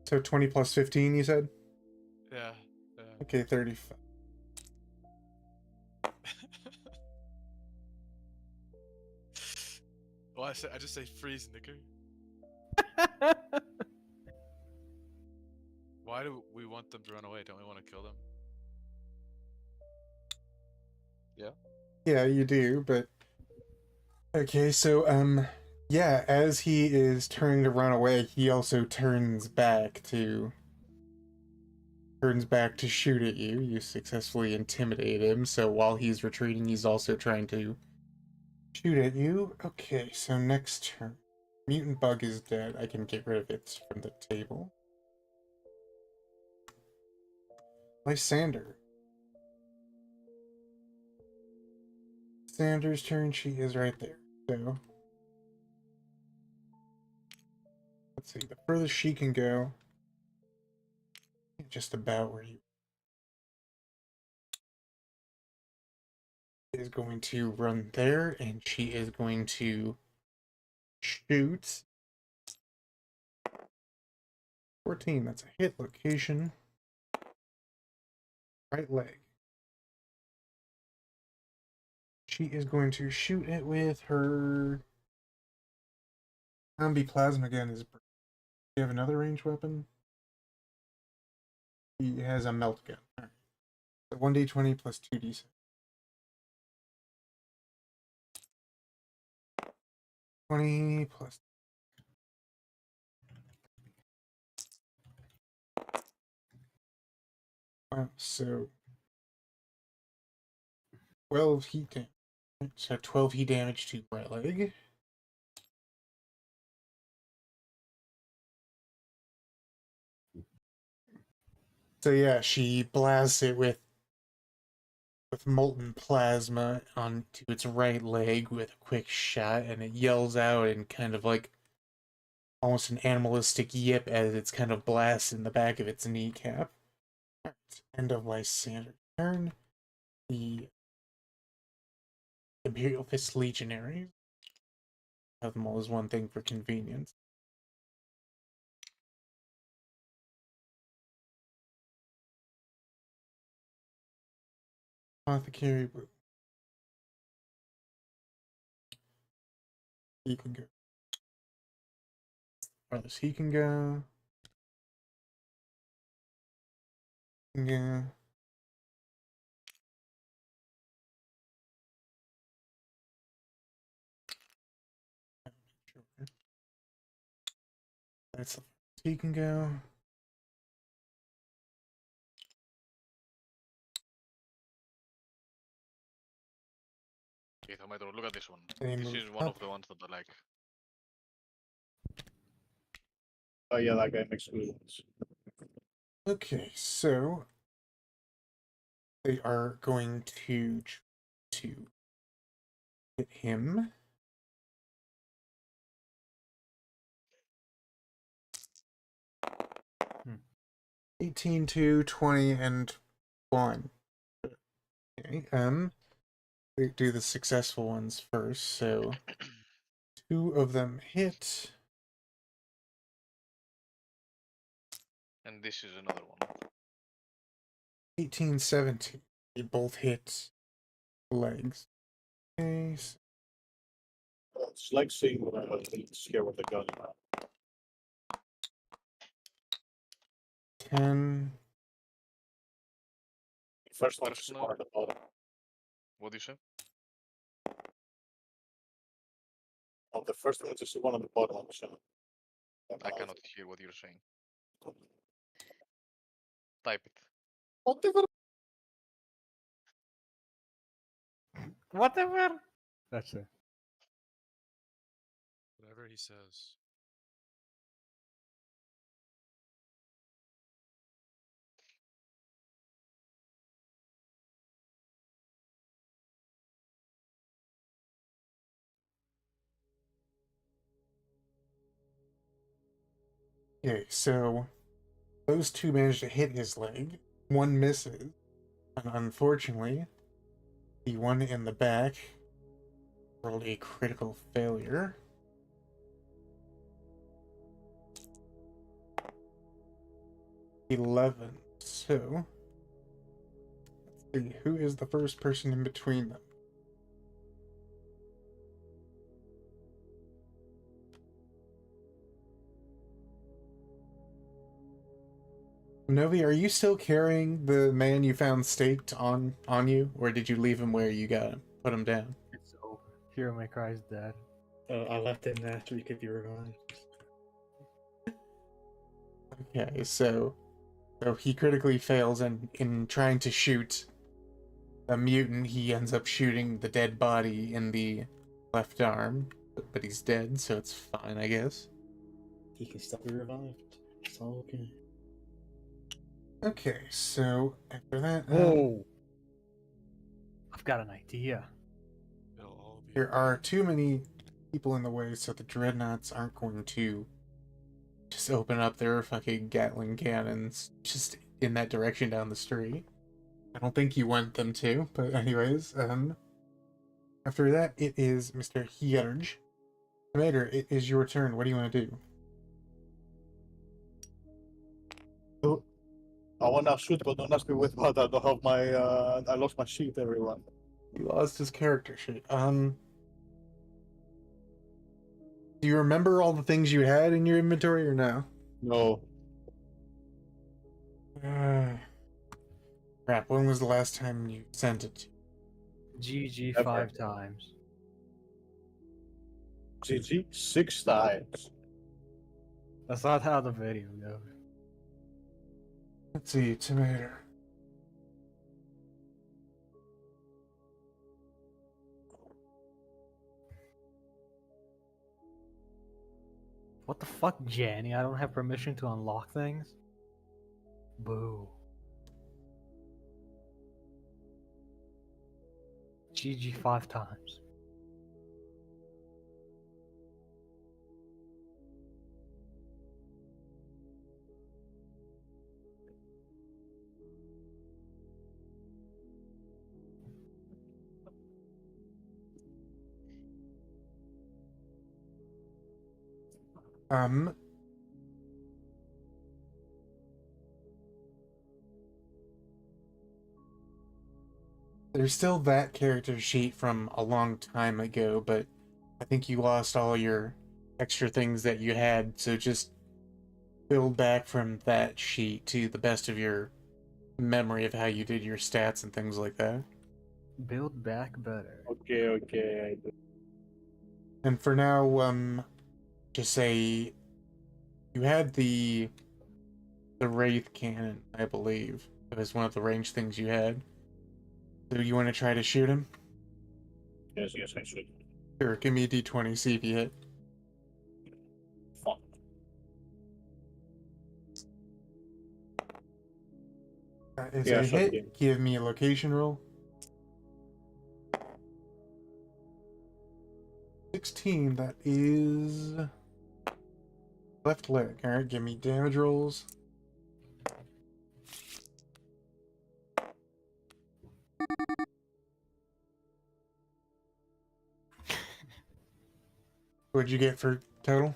So 20 plus 15, you said? Yeah. Okay, 35. Well, I just say freeze, Nicker. Why do we want them to run away? Don't we want to kill them? Yeah, you do, but... Okay, so, yeah, as he is turning to run away, he also turns back to shoot at you. You successfully intimidate him, so while he's retreating, he's also trying to shoot at you. Okay, so next turn. Mutant bug is dead. I can get rid of it from the table. Lysander. Sander's turn. She is right there. So let's see. The furthest she can go, just about where you is going to run there, and she is going to shoot 14. That's a hit location. Right leg. She is going to shoot it with her Zombie Plasma gun. Do you have another ranged weapon? He has a melt gun. Alright. So 1d20 plus 2d6. 20 plus So 12 heat damage. So 12 heat damage to right leg. So yeah, she blasts it with molten plasma onto its right leg with a quick shot, and it yells out in kind of like almost an animalistic yip as it's kind of blasts in the back of its kneecap. Alright, end of Lysander's turn. The Imperial Fist Legionaries. Have them all as one thing for convenience. Apothecary, he can go. Brothers, he can go. Yeah. Sure. That's he can go. Okay, Tomato, look at this one. They This move is one up. of the ones that I like. Oh yeah, that game exclusions. Okay, so they are going to hit him. Hmm. 18, 2, 20, and 1. Okay, we do the successful ones first, so 2 of them hit. And this is another one. 18, 17. They both hit legs. Okay, so It's like seeing scare with the gun. 10. First one is Personal- one at the bottom. What do you say? Oh, the first one is just one on the bottom of the channel. I cannot hear what you're saying. Type it. Whatever. That's it. Whatever he says. Okay, so those 2 managed to hit his leg. 1 misses. And unfortunately, the one in the back rolled a critical failure. $11. So, let's see, who is the first person in between them? Novi, are you still carrying the man you found staked on you, or did you leave him where you got him? Put him down. It's over. Hero May Cry is dead. I left him there so he could be revived. Okay, so he critically fails, and in trying to shoot a mutant, he ends up shooting the dead body in the left arm, but he's dead, so it's fine, I guess. He can still be revived. It's all okay. Okay, so after that, Oh. I've got an idea. It'll all be. there are too many people in the way, so the dreadnoughts aren't going to just open up their fucking Gatling cannons just in that direction down the street. I don't think you want them to, but anyways, after that, it is Mr. Hierge. Tomater, it is your turn. What do you want to do? I wanna shoot, but don't ask me with what. I don't have my. I lost my sheet, everyone. He lost his character sheet. Do you remember all the things you had in your inventory or no? No. Crap, when was the last time you sent it? GG Ever. 5 times. GG 6 times. That's not how the video goes. Let's see, Tomater. What the fuck, Jenny? I don't have permission to unlock things? Boo. GG 5 times. Um, there's still that character sheet from a long time ago, but I think you lost all your extra things that you had, so just build back from that sheet to the best of your memory of how you did your stats and things like that. Build back better. Okay, okay. I do. And for now, just say you had the Wraith Cannon, I believe. It was one of the range things you had. So you want to try to shoot him? Yes, yes, I should. Sure, give me a d20, see if you hit. Fuck. That is Yeah, a sure, hit. yeah. Give me a location roll. 16, that is left leg. Alright, give me damage rolls. What'd you get for total?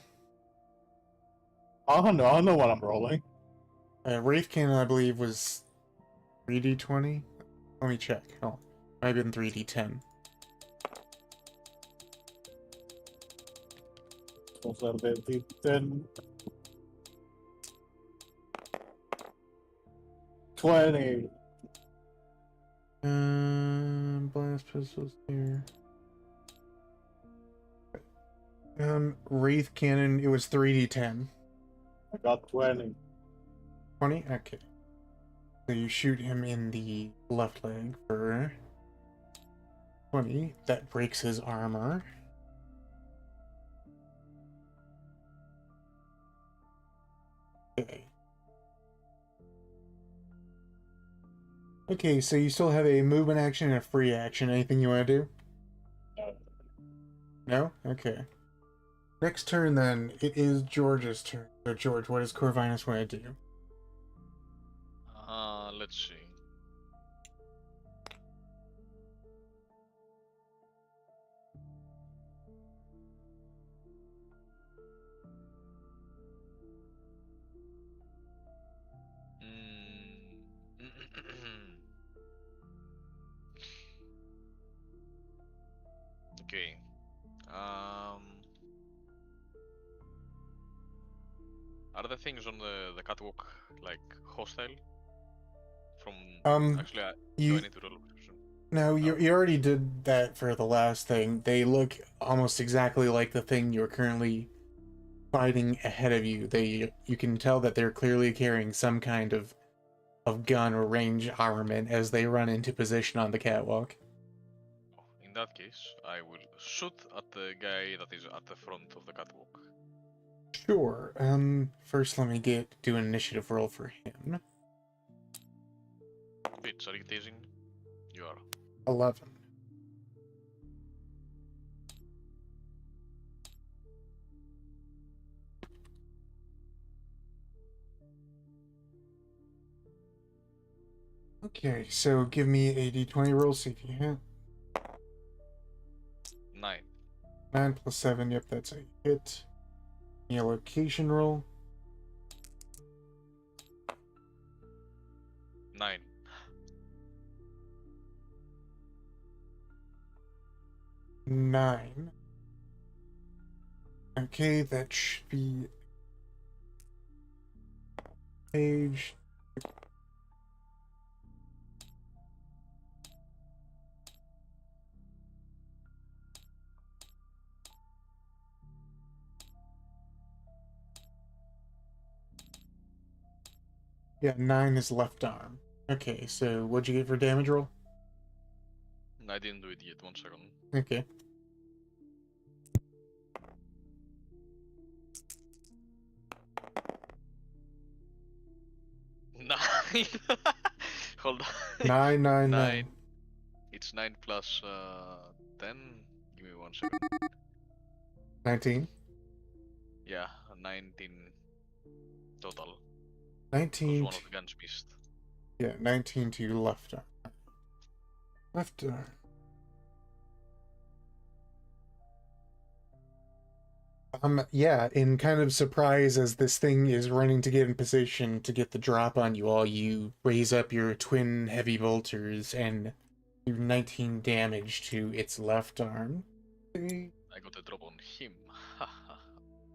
I don't know what I'm rolling. Wraith Cannon, I believe, was 3d20. Let me check. Oh, might have been 3d10. Also, then 20. Blast pistols here. Wraith Cannon, it was 3d10. I got 20. 20? Okay. So you shoot him in the left leg for 20. That breaks his armor. Okay. Okay, so you still have a movement action and a free action. Anything you want to do? No? Okay. Next turn, then, it is George's turn. So, George, what does Corvinus want to do? Let's see. Okay. Are the things on the catwalk like hostile? Actually, do I need to roll a perception? No, you already did that for the last thing. They look almost exactly like the thing you're currently fighting ahead of you. You can tell that they're clearly carrying some kind of gun or range armament as they run into position on the catwalk. In that case, I will shoot at the guy that is at the front of the catwalk. Sure. First let me do an initiative roll for him. Bitch, are you teasing? You are. 11. Okay, so give me a d20 roll, see if you hit. 9. 9 plus 7, yep, that's a hit. Give me a location roll. 9. 9. Okay, that should be page. Yeah, 9 is left arm. Okay, so what'd you get for damage roll? I didn't do it yet, 1 second. Okay. 9. Hold on. 9, 9, 9. 9. It's 9 plus 10. Give me 1 second. 19. Yeah, 19 total. 19. Because one of the guns missed. Yeah, 19 to your left arm. Left arm. Yeah, in kind of surprise as this thing is running to get in position to get the drop on you all, you raise up your twin heavy bolters and do 19 damage to its left arm. I got a drop on him.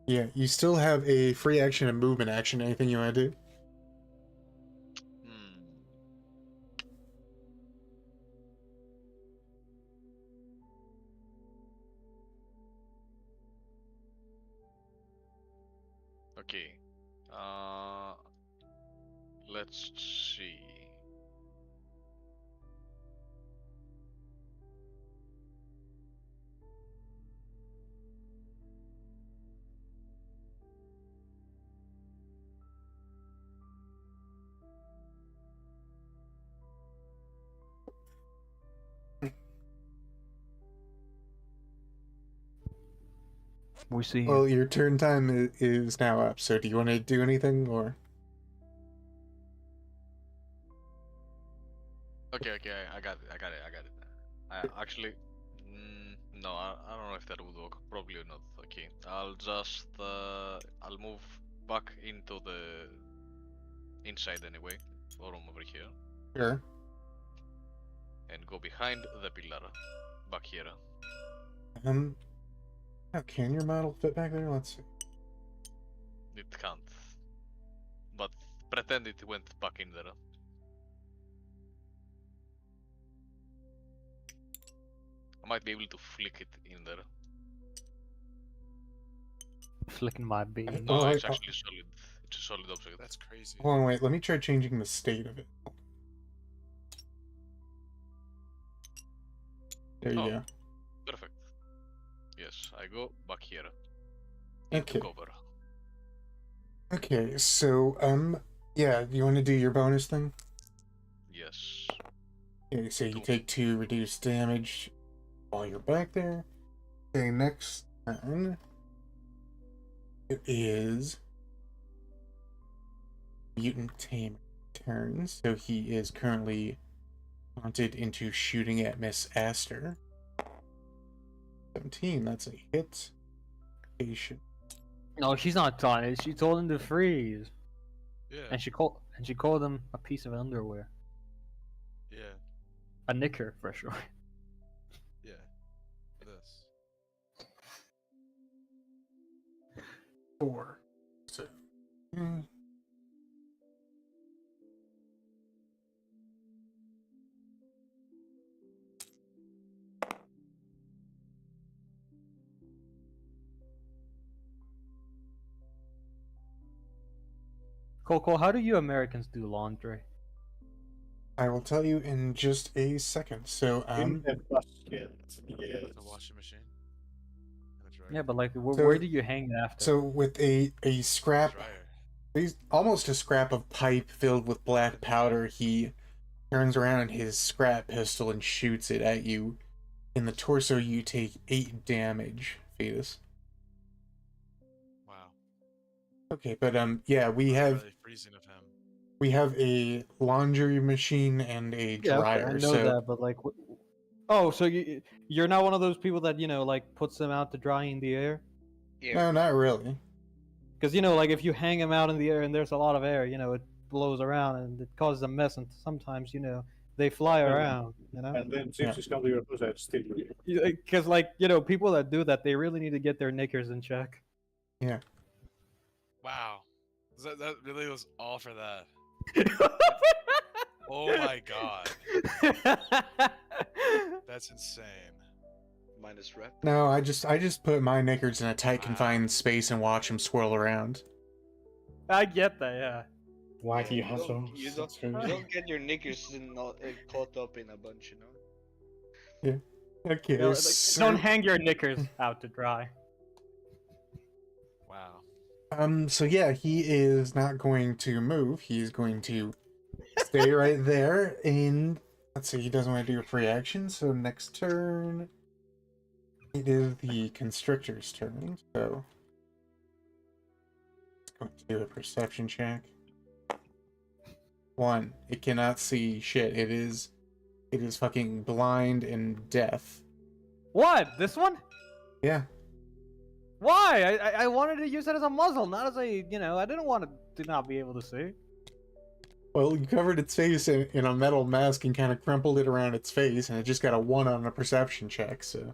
Yeah, you still have a free action and movement action. Anything you want to do? Hmm. Okay. Let's see. We see. Well, your turn time is now up, so do you want to do anything, or? Okay, I got it. I actually, no, I don't know if that would work. Probably not. Okay, I'll just, I'll move back into the inside anyway, or room over here, Sure. and go behind the pillar, back here. Oh, can your model fit back there? Let's see. It can't, but pretend it went back in there. I might be able to flick it in there. Flicking my bean. Oh, No, it's I- actually solid. It's a solid object. That's crazy. Hold on, wait. Let me try changing the state of it. There you Oh. go. Perfect. Yes, I go back here. Okay. Into cover. Okay, so, yeah, you want to do your bonus thing? Yes. Okay, so you Two. take 2 reduced damage while you're back there. Okay, next turn. It is Mutant Tame turn, so he is currently taunted into shooting at Miss Aster. 17, that's a hit. Patient. No, she's not taunted. She told him to freeze, Yeah. and she called him a piece of underwear, Yeah. a knicker for sure. Yeah. This. 4. So, Coco, how do you Americans do laundry? I will tell you in just a second. So, In the basket. Yes. The washing machine. And a dryer. Yeah, but like, So- where do you hang it after? so with a scrap, Dryer. almost a scrap of pipe filled with black powder, he turns around his scrap pistol and shoots it at you. In the torso, you take 8 damage, Fetus. Wow. Okay, but yeah, we That's have really freezing of him. a laundry machine and a yeah, okay, dryer. I know so that, but like, oh, so you're not one of those people that like puts them out to dry in the air? no, not really. Because like if you hang them out in the air and there's a lot of air, it blows around and it causes a mess, and sometimes they fly around, And then since it's come to your house, it's still Because people that do that, they really need to get their knickers in check. Wow. That really was all for that. Oh my god. That's insane. Minus rep. No, I just put my knickers in a tight confined space and watch them swirl around. I get that, yeah. Why do you You have don't, those? you That's don't, you crazy. don't get your knickers caught up in a bunch, you know? Okay, Like, so, don't hang your knickers out to dry. Wow. so yeah, he is not going to move. He is going to stay right there. And let's see, he doesn't want to do a free action, so next turn it is the constrictor's turn. So it's going to do a perception check. 1. It cannot see shit. It is fucking blind and deaf. What? This one? Yeah. Why? I wanted to use it as a muzzle, not as a, I didn't want to not be able to see. Well, you covered its face in a metal mask and kind of crumpled it around its face, and it just got a 1 on a perception check, so.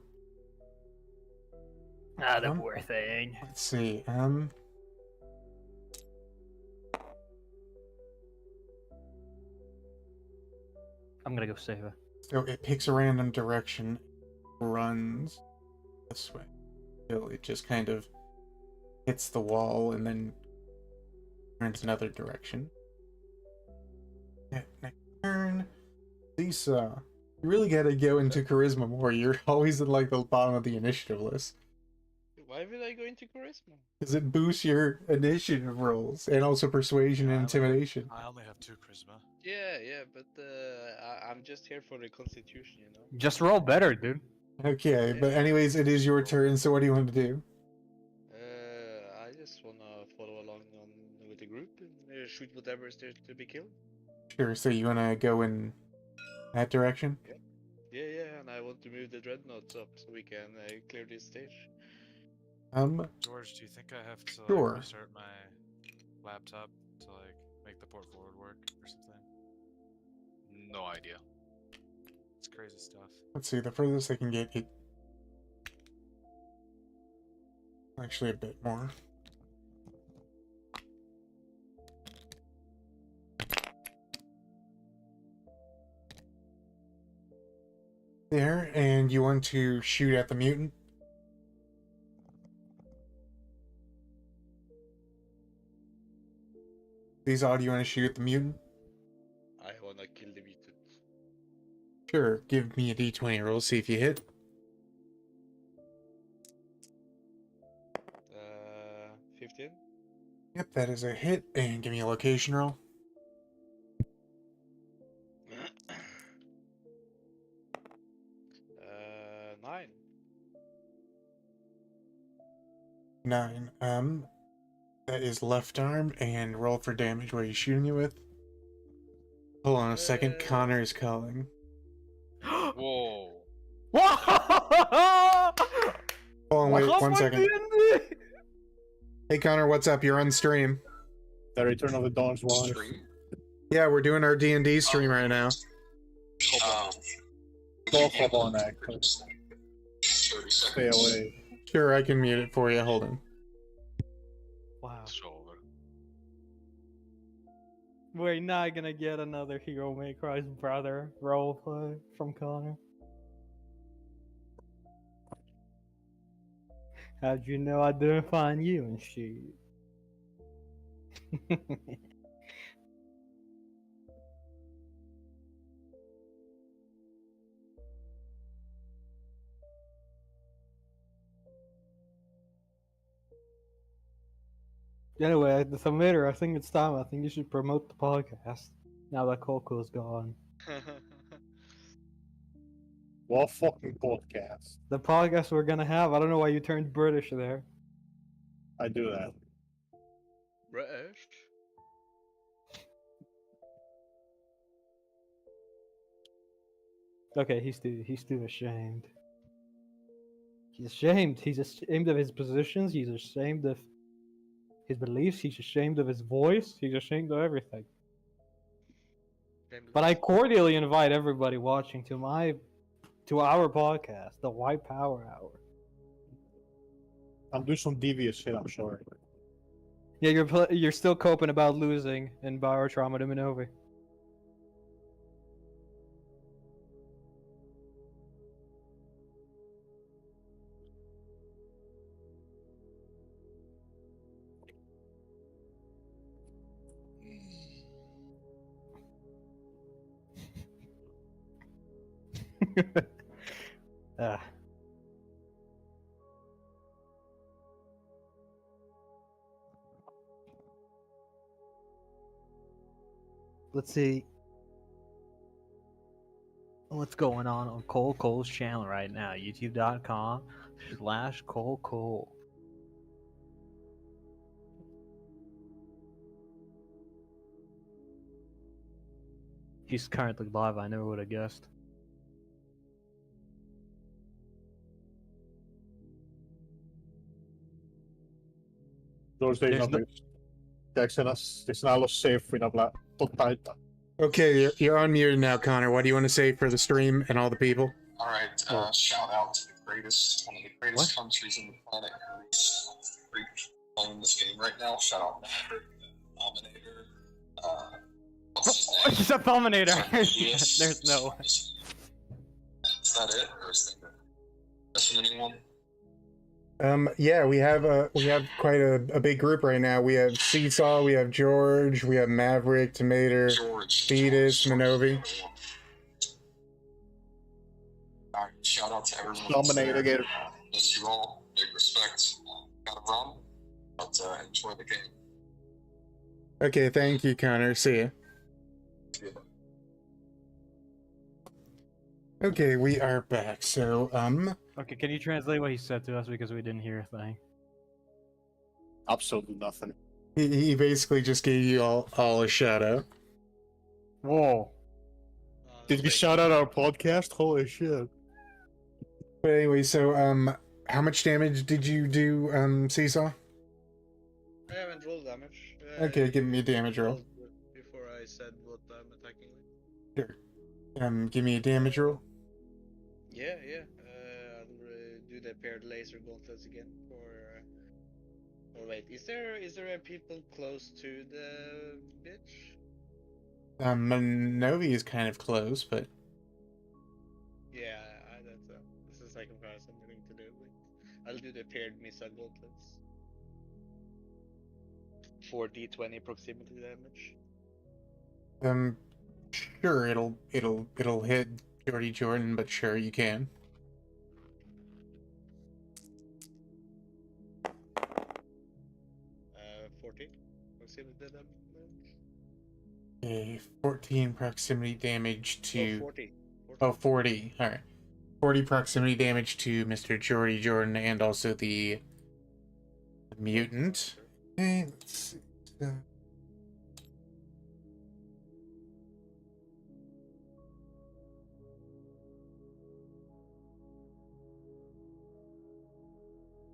Ah, the poor thing. Let's see, I'm gonna go save her. so it picks a random direction, runs this way. So it just kind of hits the wall and then turns another direction. Yeah, next turn. Seesaw. You really gotta go into charisma more. You're always at like the bottom of the initiative list. Why would I go into charisma? Because it boosts your initiative rolls and also persuasion and intimidation. I only have 2 charisma. Yeah, but I'm just here for the constitution, you know. Just roll better, dude. Okay, but anyways, it is your turn, so what do you want to do? I just wanna follow along with the group and shoot whatever is there to be killed. Sure, so you want to go in that direction? Yeah, and I want to move the dreadnoughts up so we can clear this stage. George, do you think I have to Sure. restart my laptop to make the port forward work or something? No idea. It's crazy stuff. Let's see, the furthest I can get it. Actually, a bit more. There, and you want to shoot at the mutant? These all, do you want to shoot at the mutant? I wanna kill the mutant. Sure, give me a d20 roll, see if you hit. 15. Yep, that is a hit, and give me a location roll. 9. 9. That is left arm, and roll for damage. What are you shooting it with? Hold on a second, Connor is calling. Whoa. Whoa! Hold on, wait 1 second. Hey Connor, what's up? You're on stream. The Return of the Dawn's Wife. Yeah, we're doing our D&D stream right now. Don't hop on that. Stay away. Sure, I can mute it for you. Hold on. Wow. It's over. We're not gonna get another Hero May Cry's brother roleplay from Connor. How'd you know I didn't find you and shit? Anyway, the submitter, I think it's time. I think you should promote the podcast. Now that Coco's gone. What fucking podcast? The podcast we're gonna have, I don't know why you turned British there. I do that. British. Okay, he's too ashamed. He's ashamed. He's ashamed of his positions. He's ashamed of his beliefs. He's ashamed of his voice. He's ashamed of everything. But I cordially invite everybody watching to our podcast, the White Power Hour. I'm doing some devious shit, I'm sure. Yeah, you're still coping about losing in Biotrauma to Minovi. Ah. Let's see. What's going on Cole Cole's channel right now? YouTube.com/Cole Cole. He's currently live. I never would have guessed. Those days There's on no- this. Det är snälla safe in a totta. Okay, you're unmuted now, Connor. What do you want to say for the stream and all the people? All right, shout out to the greatest, one of the greatest countries on the planet, Greece. Greece playing this game right now. Shout out Maverick, Dominator. What's his name? He's a Fulminator. Yes. There's no. Is that it, or is there missing anyone? Yeah, we have quite a big group right now. We have Seesaw, we have George, we have Maverick, Tomater, Fetus, Minovi. All right, shout out to everyone. Dominator, Gator. Miss you all. Big respect. Gotta run, but enjoy the game. Okay, thank you, Connor. See ya. Okay, we are back. So, Okay, can you translate what he said to us because we didn't hear a thing? Absolutely nothing. he basically just gave you all a shout out. Whoa. Did we shout out our podcast? Holy shit. But anyway, so how much damage did you do, Seesaw? I haven't rolled damage. Okay, give me a damage roll. rolled before I said what I'm attacking with. Sure. Give me a damage roll. Yeah. I'll do the paired laser gauntlets again. Or wait, is there a people close to the bitch? Minovi is kind of close, but Yeah, this is like a comparison I'm willing to do. I'll do the paired missile gauntlets. 4d20 proximity damage. sure, it'll hit Jordy Jordan, but sure you can. 14 proximity damage. Okay, 14 proximity damage to... 40. 40. Alright. 40 proximity damage to Mr. Jordy Jordan and also the mutant. Okay, let's see.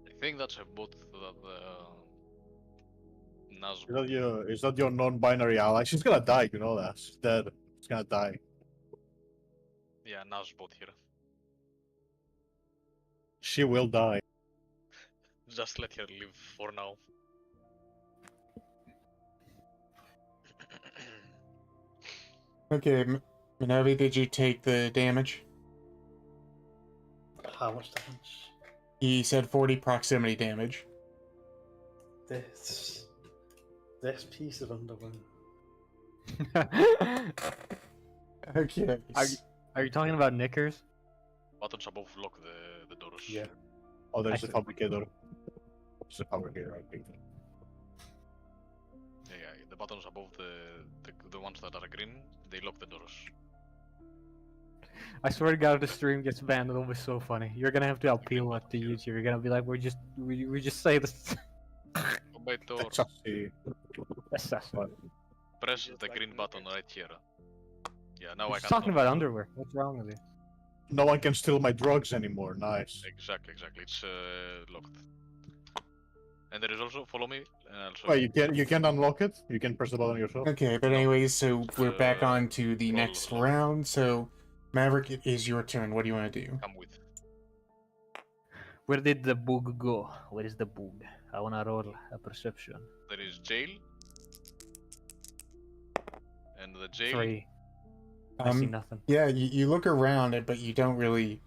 I think that's a bot that Naz. Is that your non-binary ally? She's gonna die, you know that. She's dead. She's gonna die. Yeah, Naz bot here. She will die. Just let her live for now. Okay, Minovi, did you take the damage? How much damage? He said 40 proximity damage. This piece of underwear. Okay. Are you talking about knickers? Buttons above lock the doors. Yeah. Oh, there's I a fabricator. There's a fabricator, I think. Yeah, the buttons above the ones that are green, they lock the doors. I swear to God, if the stream gets banned, it'll be so funny. You're gonna have to appeal it to YouTube. You're gonna be like, we just say this. Tomato, Exactly. press the green button right here. Yeah, now I He's can. talking about underwear. What's wrong with you? No one can steal my drugs anymore. Nice. Exactly. It's locked. And there is also follow me. And also. Wait, you can unlock it. You can press the button yourself. Okay, but anyways, so we're back on to the roll. next round. So, Maverick, it is your turn. What do you want to do? Come with. Where did the bug go? Where is the bug? I wanna roll a perception. There is jail. And the jail. 3. I see Um, nothing. yeah, you look around it, but you don't really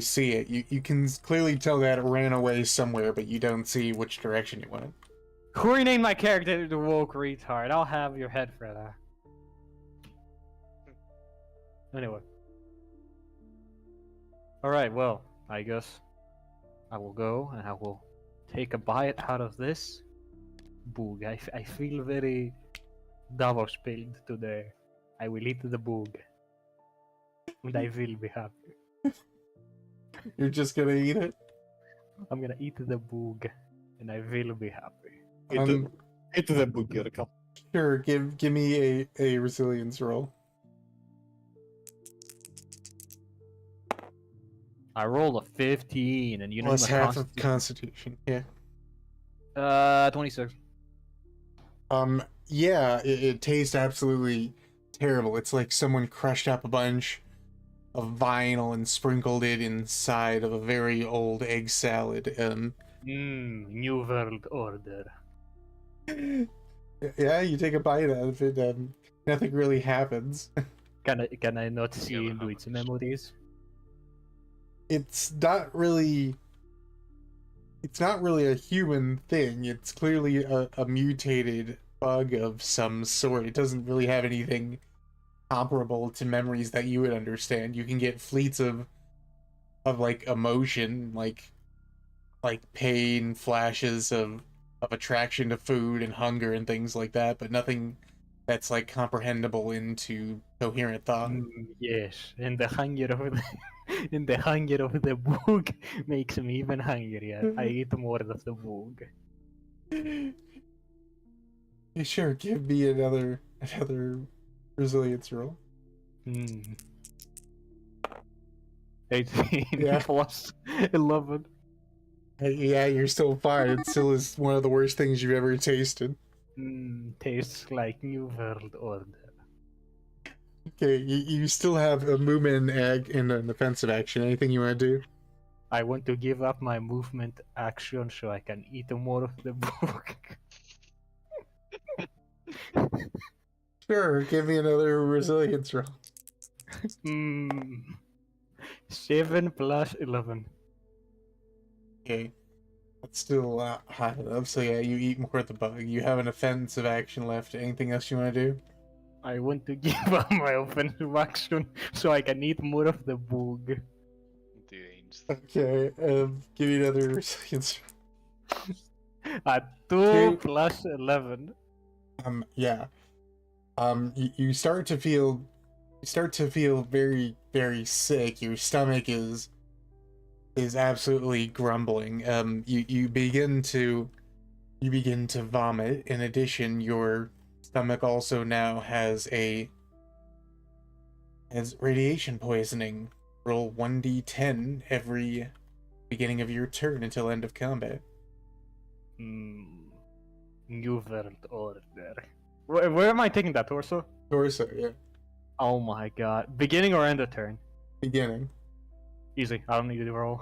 see it. You can clearly tell that it ran away somewhere, but you don't see which direction it went. Who renamed my character the woke retard? I'll have your head for that. Anyway. Alright, well, I guess I will go and I will take a bite out of this bug. I feel very double-spilled today. I will eat the bug. And I will be happy. You're just gonna eat it? I'm gonna eat the boog, and I will be happy. Hit the book, Yurka. Sure, give me a resilience roll. I rolled a 15, and you know Plus my half of constitution. constitution. Yeah. 26. Yeah, it tastes absolutely terrible. It's like someone crushed up a bunch of vinyl and sprinkled it inside of a very old egg salad. New world order. Yeah, you take a bite out of it, nothing really happens. Can I not see Never into its happens. memories? It's not really a human thing. It's clearly a mutated bug of some sort. It doesn't really have anything comparable to memories that you would understand. You can get fleets of like emotion, like pain, flashes of attraction to food and hunger and things like that, but nothing that's like comprehensible into coherent thought. Yes, and the hunger of the and the hunger of the boog makes me even hungrier. I eat more of the boog. Yeah, sure, give me another resilience roll. 18 Yeah. plus 11. Yeah, you're still fine. It still is one of the worst things you've ever tasted. Tastes like New World Order. Okay, you still have a movement and an offensive action. Anything you want to do? I want to give up my movement action so I can eat more of the boog. Sure, give me another resilience roll. 7 plus 11. Okay, that's still high enough. So yeah, you eat more of the bug. You have an offensive action left. Anything else you want to do? I want to give up my offensive action so I can eat more of the boog. Deranged. Okay, give me another resilience. At 2 Okay. plus 11. Yeah. You start to feel very, very sick. Your stomach is absolutely grumbling. You begin to vomit. In addition, your stomach also now has radiation poisoning. Roll 1d10 every beginning of your turn until end of combat. New World Order. Where am I taking that, Torso? Torso, yeah. Oh my god. Beginning or end of turn? Beginning. Easy. I don't need to roll.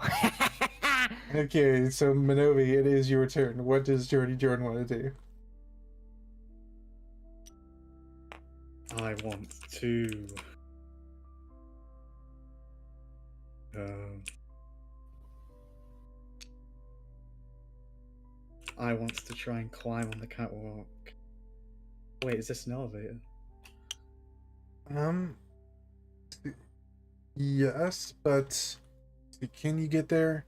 Okay, so Minovi, it is your turn. What does Jordan want to do? I want to. I want to try and climb on the catwalk. Wait, is this an elevator? Yes, but can you get there?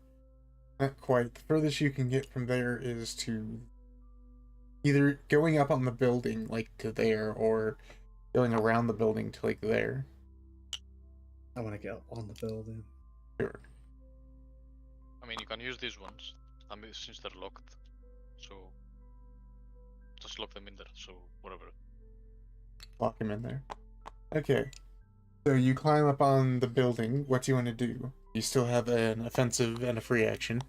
Not quite. The furthest you can get from there is to either going up on the building, like to there, or going around the building to like there. I want to get up on the building. Sure. I mean, you can use these ones. I mean, since they're locked, so just lock them in there. So whatever. Lock him in there. Okay. So you climb up on the building. What do you want to do? You still have an offensive and a free action.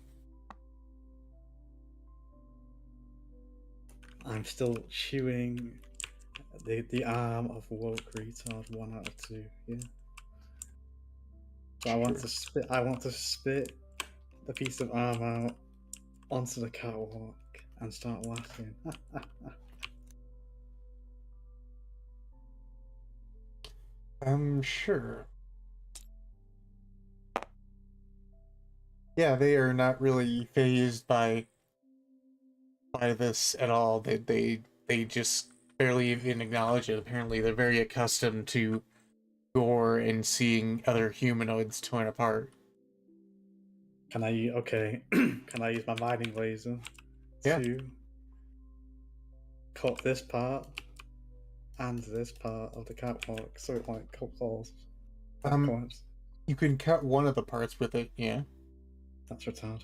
I'm still chewing the arm of woke retard. 1 out of 2. Yeah. So I want to spit the piece of arm out onto the catwalk and start laughing. Sure. Yeah, they are not really phased by this at all. They just barely even acknowledge it. Apparently, they're very accustomed to gore and seeing other humanoids torn apart. Can I? Okay. Can I use my mining laser to cut this part and this part of the catwalk so it like cuts off? Backwards. You can cut one of the parts with it, yeah. That's retarded.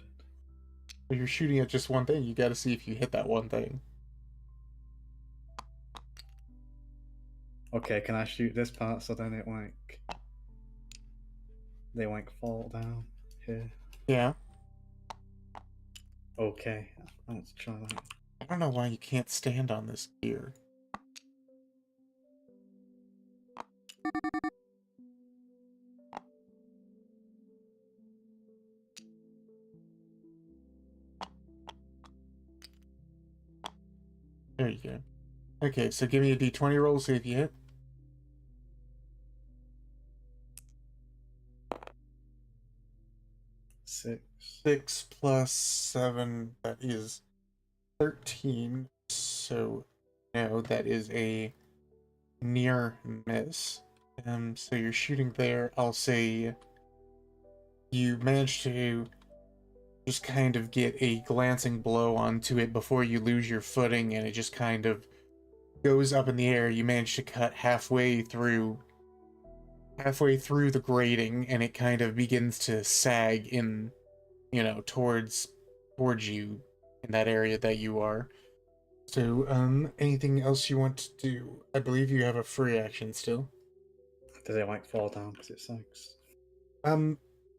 But you're shooting at just one thing. You got to see if you hit that one thing. Okay, can I shoot this part so then it they fall down here? Yeah. Okay, let's try that. I don't know why you can't stand on this gear. There you go. Okay, so give me a d20 roll, see if you hit. Six. 6 plus 7, that is 13. So, no, that is a near miss. So you're shooting there. I'll say you managed to just kind of get a glancing blow onto it before you lose your footing, and it just kind of goes up in the air. You manage to cut halfway through the grating, and it kind of begins to sag in, towards you in that area that you are. So, anything else you want to do? I believe you have a free action still. Does it fall down because it sags?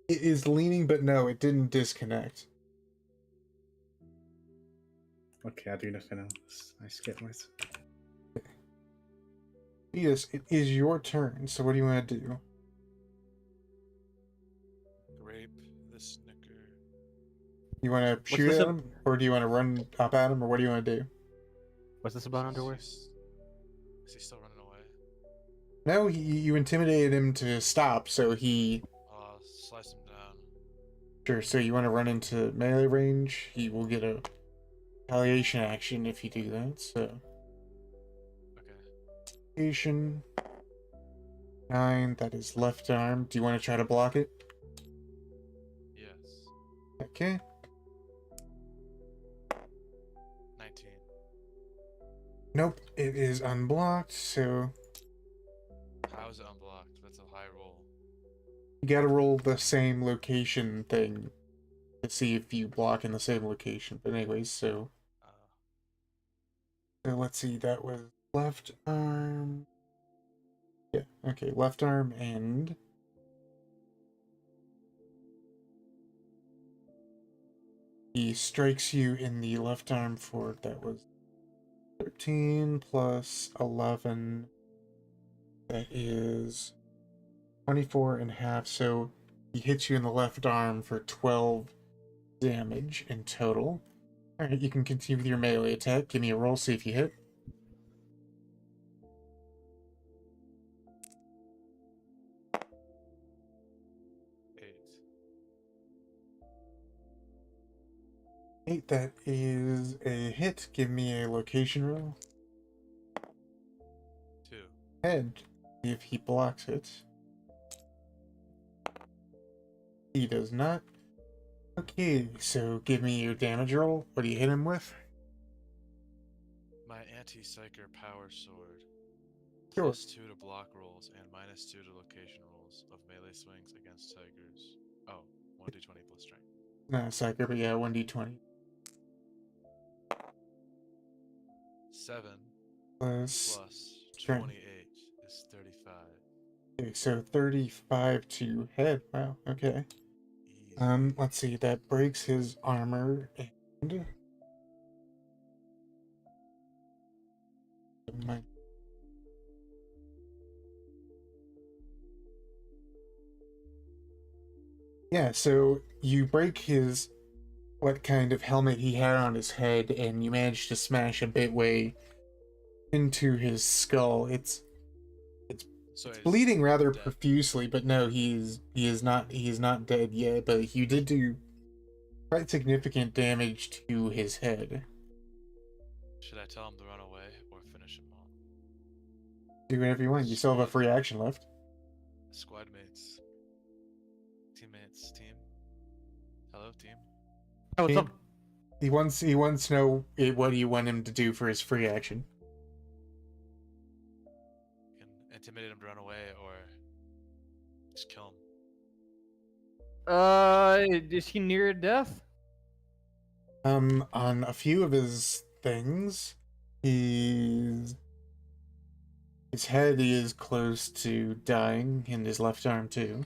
It is leaning, but no, it didn't disconnect. Okay, I do nothing else. I skip my. Yes, it is your turn. So, what do you want to do? Grape the Snicker. You want to shoot this at a- him, or do you want to run up at him, or what do you want to do? What's this about underwear? Is he still running away? No, you intimidated him to stop, so he. Slice him down. Sure. So you want to run into melee range? He will get a retaliation action if you do that. So. Okay. Retaliation. 9. That is left arm. Do you want to try to block it? Yes. Okay. 19. Nope. It is unblocked. So How is it unblocked? That's a high roll. you gotta roll the same location thing to see if you block in the same location. But anyways, so let's see. That was left arm. Yeah. Okay. Left arm and. He strikes you in the left arm for, that was 13 plus 11. That is 24 and a half. So he hits you in the left arm for 12 damage in total. Alright, you can continue with your melee attack. Give me a roll, see if you hit. Eight, that is a hit. Give me a location roll. 2. Head, see if he blocks it. He does not. Okay, so give me your damage roll. What do you hit him with? My anti-psyker power sword. Sure. Plus 2 to block rolls and minus 2 to location rolls of melee swings against tigers. Oh, 1d20 plus strength. Not a psyker, but yeah, 1d20. 7 Plus plus strength. 28 is 35. Okay, so 35 to head. Wow, okay. Easy. Let's see, that breaks his armor and yeah, so you break his what kind of helmet he had on his head, and you manage to smash a bit way into his skull. It's So he's bleeding rather dead. profusely, but no, he is not dead yet. But you did do quite significant damage to his head. Should I tell him to run away or finish him off? Do whatever you want. You still have a free action left. Squad mates. Teammates. Team. Hello, team. Oh, what's Team. up? He wants to know what do you want him to do for his free action. You can intimidate him to run away or Just kill him. Is he near death? On a few of his things, his head is close to dying, and his left arm too.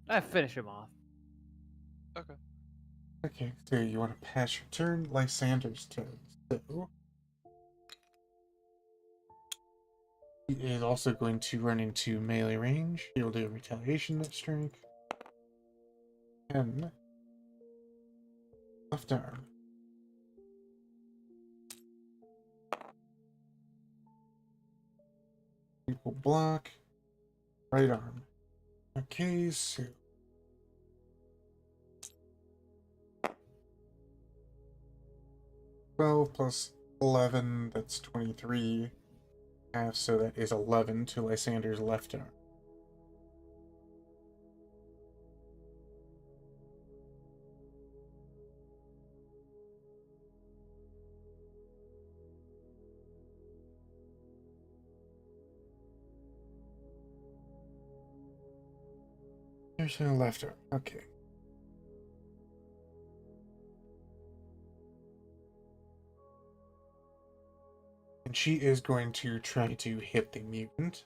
I finish him off. Okay. Okay, so you want to pass your turn, Lysander's turn. So he is also going to run into melee range. He'll do a retaliation strike. 10. Left arm. People block. Right arm. Okay, so 12 plus 11, that's 23. Half, so that is 11 to Lysander's left arm. Here's her left arm. Okay. And she is going to try to hit the mutant.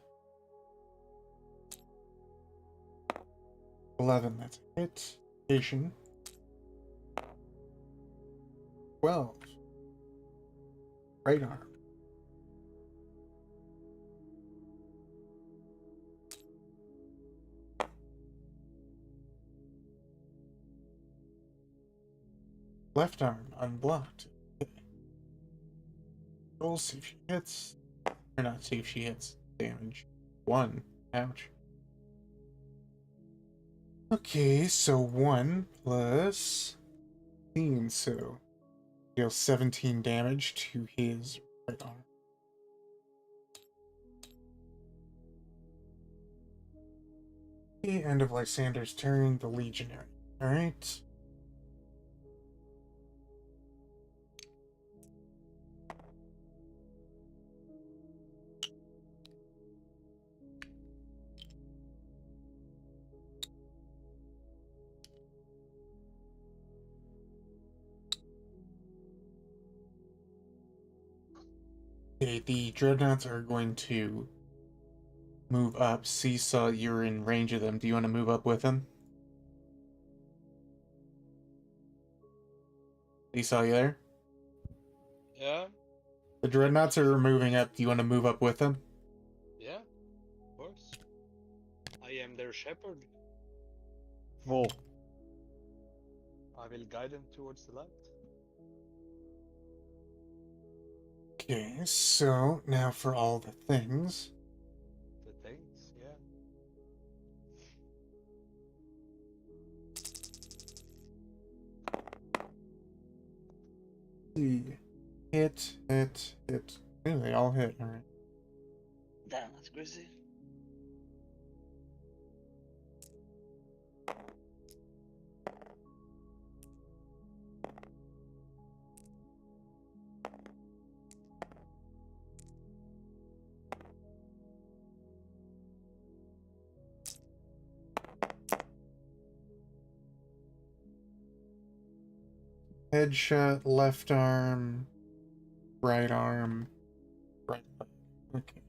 11, that's a hit. Patient. 12. Right arm. Left arm, unblocked. Roll, see if she hits. Or not see if she hits. Damage. 1. Ouch. Okay, so 1 plus 15, so deals 17 damage to his right arm. The end of Lysander's turn, the Legionary. Alright. Okay, the Dreadnoughts are going to move up. Seesaw, you're in range of them. Do you want to move up with them? Seesaw, you there? Yeah, The Dreadnoughts are moving up. Do you want to move up with them? yeah, of course. I am their shepherd. Whoa. I will guide them towards the light. Okay, so now for all the things. The things, yeah. See. Hit. Ooh, they all hit, alright. Damn, that's crazy. Headshot, left arm, right arm, right leg. Okay.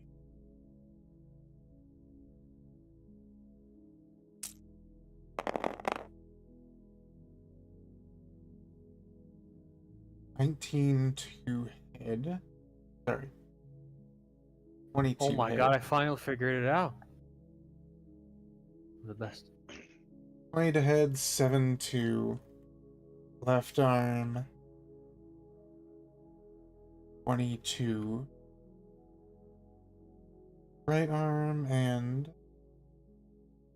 (19) to head. Sorry. 22 Oh my head. god, I finally figured it out. The best. 20 to head, 7 to left arm, 22 right arm, and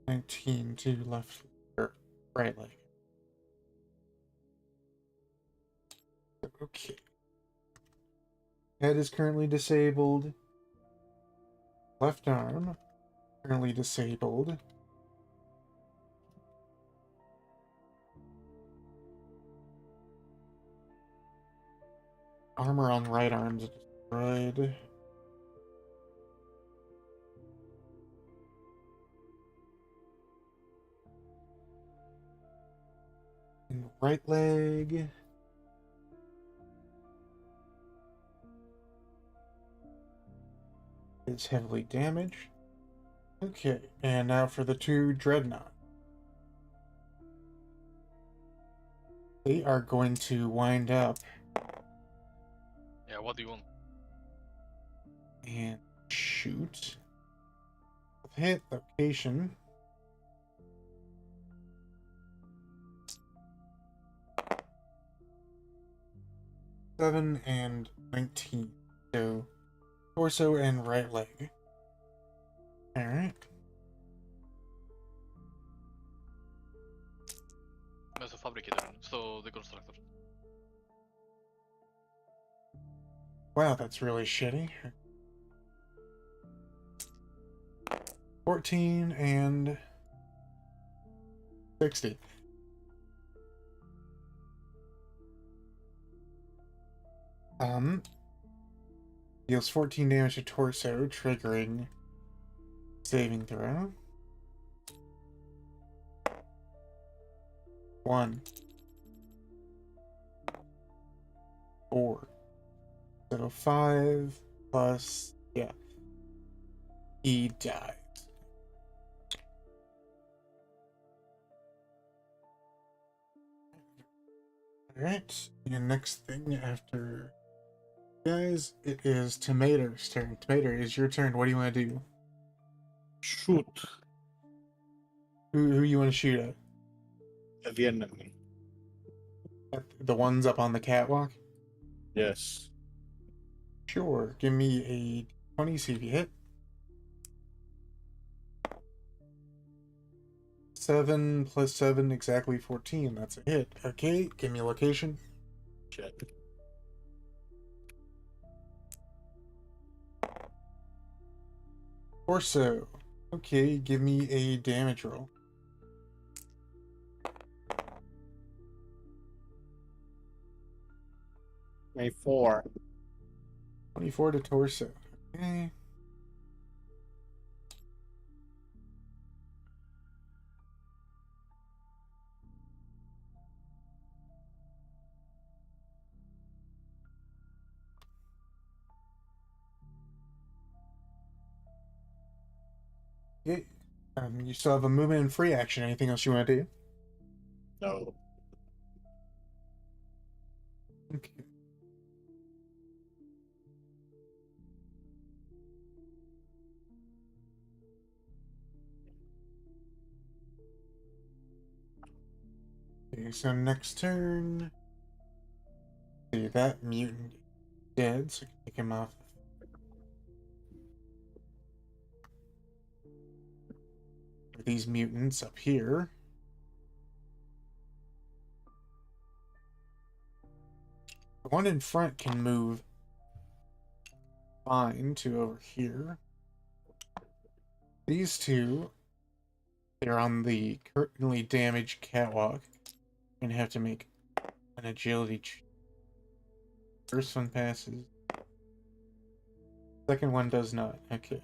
19 to left or right leg. Okay. Head is currently disabled. Left arm currently disabled. Armor on right arm's destroyed. And right leg. Is heavily damaged. Okay, and now for the two dreadnought. They are going to wind up Yeah, what do you want? and shoot. Hit location. Seven and 19. So torso and right leg. Alright. Med fabricator, so the constructor. Wow, that's really shitty. 14 and 60. Deals 14 damage to torso, triggering saving throw. 1. 4. So 5 plus, yeah. He died. Alright, and next thing after guys, it is Tomato's turn. Tomato, it's your turn. What do you want to do? Shoot Who you want to shoot at? at the enemy. At the ones up on the catwalk? Yes. Sure. Give me a 20, see if you hit. 7 plus 7, exactly 14. That's a hit. Okay, give me a location. Check. Torso. Okay, give me a damage roll. A 4. 24 to torso. Okay. Okay. You still have a movement and free action. Anything else you want to do? No. Okay. Okay, so next turn. See, that mutant dead, so I can take him off. These mutants up here. The one in front can move fine to over here. These two, they're on the currently damaged catwalk. Gonna have to make an agility check. First one passes. Second one does not. Okay.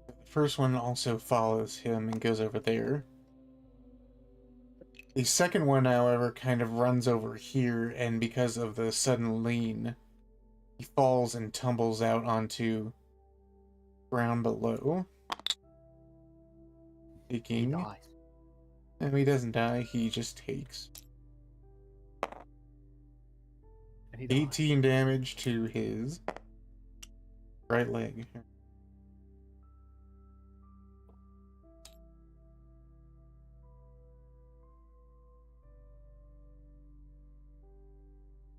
The first one also follows him and goes over there. The second one, however, kind of runs over here, and because of the sudden lean, he falls and tumbles out onto ground below. He Taking. dies. And he doesn't die, he just takes And he dies. 18 damage to his right leg.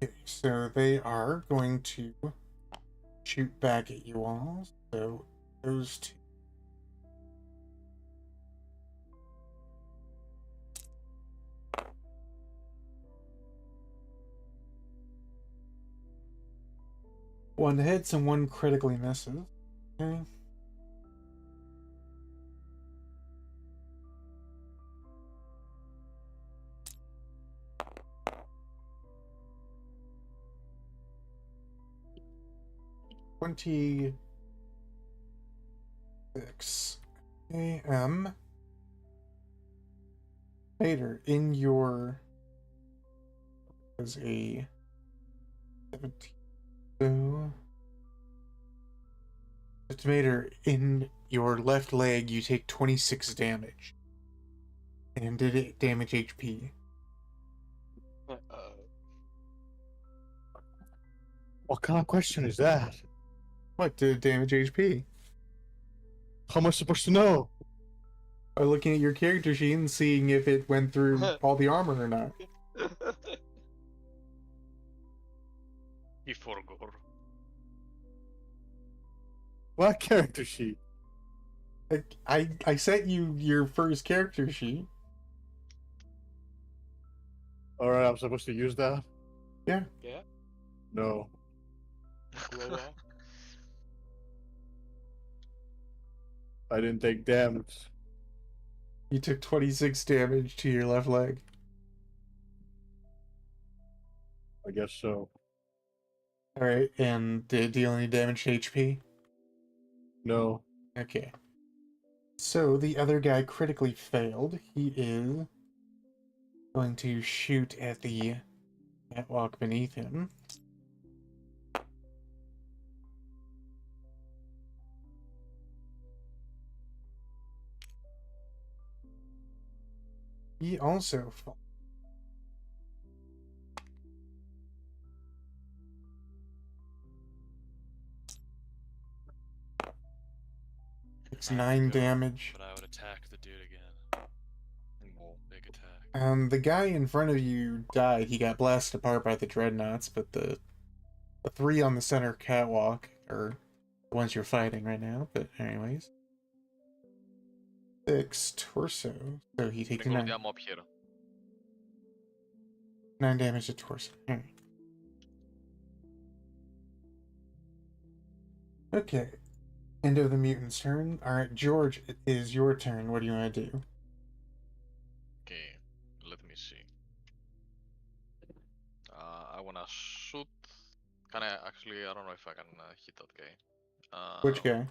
Okay, so they are going to shoot back at you all. So those two. One hits and one critically misses. Okay. $26. Okay, Later, in your was a 17. So, Tomato, in your left leg, you take 26 damage. And did it damage HP? What kind of question is that? What did it damage HP? How am I supposed to know? By looking at your character sheet and seeing if it went through all the armor or not. He forgot. What character sheet? I sent you your first character sheet. Alright, I'm supposed to use that? Yeah. Yeah. No. Yeah. I didn't take damage. You took 26 damage to your left leg. I guess so. Alright, and did it deal any damage to HP? No. Okay. So the other guy critically failed. He is going to shoot at the catwalk beneath him. He also falls. It's 9 damage. But I would attack the dude again. Big attack. The guy in front of you died. He got blasted apart by the dreadnoughts, but the 3 on the center catwalk are the ones you're fighting right now. But anyways, 6 torso. So he takes Bring all 9, the ammo up here. 9 damage to torso. Alright. Okay. End of the mutant's turn. Alright, George, it is your turn. What do you want to do? Okay, let me see. I wanna shoot. Can I actually? I don't know if I can hit that guy. Which guy?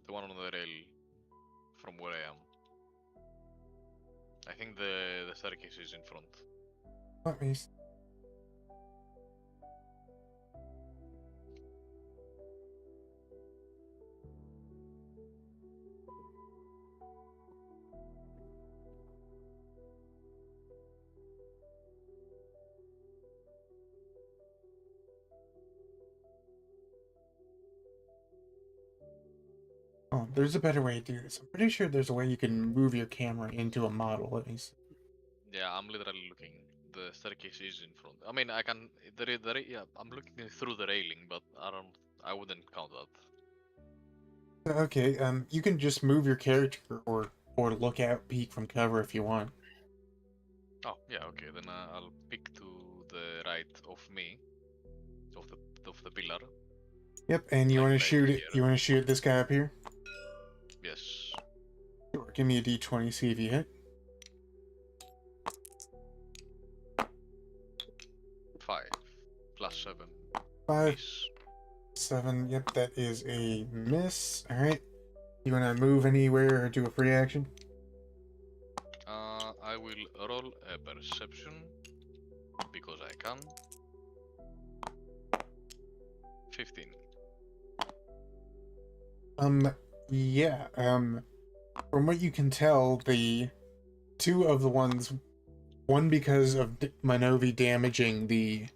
The one on the rail from where I am. I think the staircase is in front. Let me see. Oh, there's a better way to do this. I'm pretty sure there's a way you can move your camera into a model. Let me see. Yeah, I'm literally looking. The staircase is in front. I mean, I can. Yeah, I'm looking through the railing, but I wouldn't count that. Okay, you can just move your character or look out, peek from cover if you want. Oh, yeah. Okay, then I'll pick to the right of me, of the pillar. Yep, and you Like want to right shoot it. here. You want to shoot this guy up here? Yes. Sure. Give me a d20. See if you hit. 5 plus 7. 5, Miss. 7. Yep, that is a miss. All right. You want to move anywhere or do a free action? I will roll a perception because I can. 15. Yeah. From what you can tell, the 2 of the ones, one because of Minovi damaging the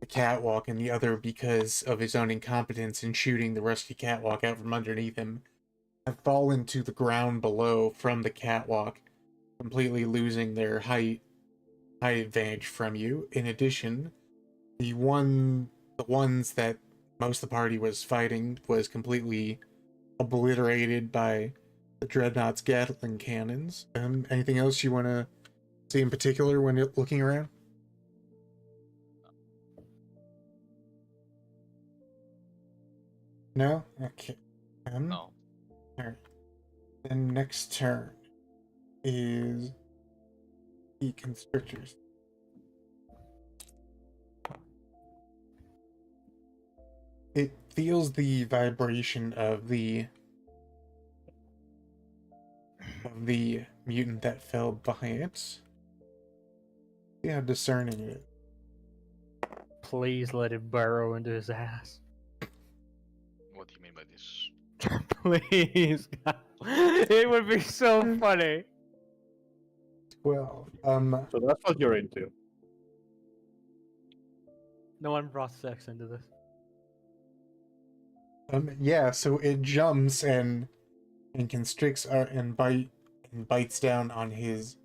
catwalk, and the other because of his own incompetence in shooting the rusty catwalk out from underneath him, have fallen to the ground below from the catwalk, completely losing their height advantage from you. In addition, the ones that most of the party was fighting was completely obliterated by the Dreadnought's Gatling cannons. Anything else you want to see in particular when you're looking around? No? Okay. No. Alright. Then next turn is the constrictors. It feels the vibration of the of the mutant that fell by it. See how discerning it is. Please let it burrow into his ass. What do you mean by this? Please. It would be so funny. 12. So that's what you're into. No one brought sex into this. Yeah, so it jumps and constricts and bites down on his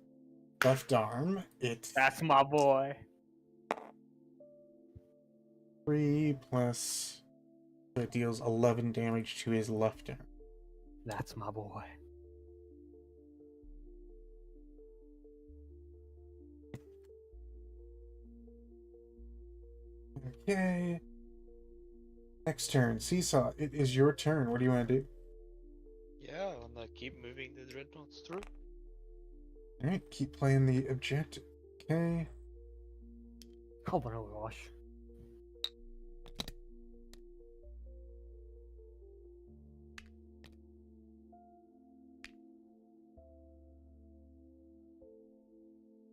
left arm. It That's my boy. 3 plus, so it deals 11 damage to his left arm. That's my boy. Okay. Next turn, Seesaw. It is your turn. What do you want to do? Yeah, I'm gonna keep moving the dreadnoughts through. All right, keep playing the objective. Okay. Oh my gosh.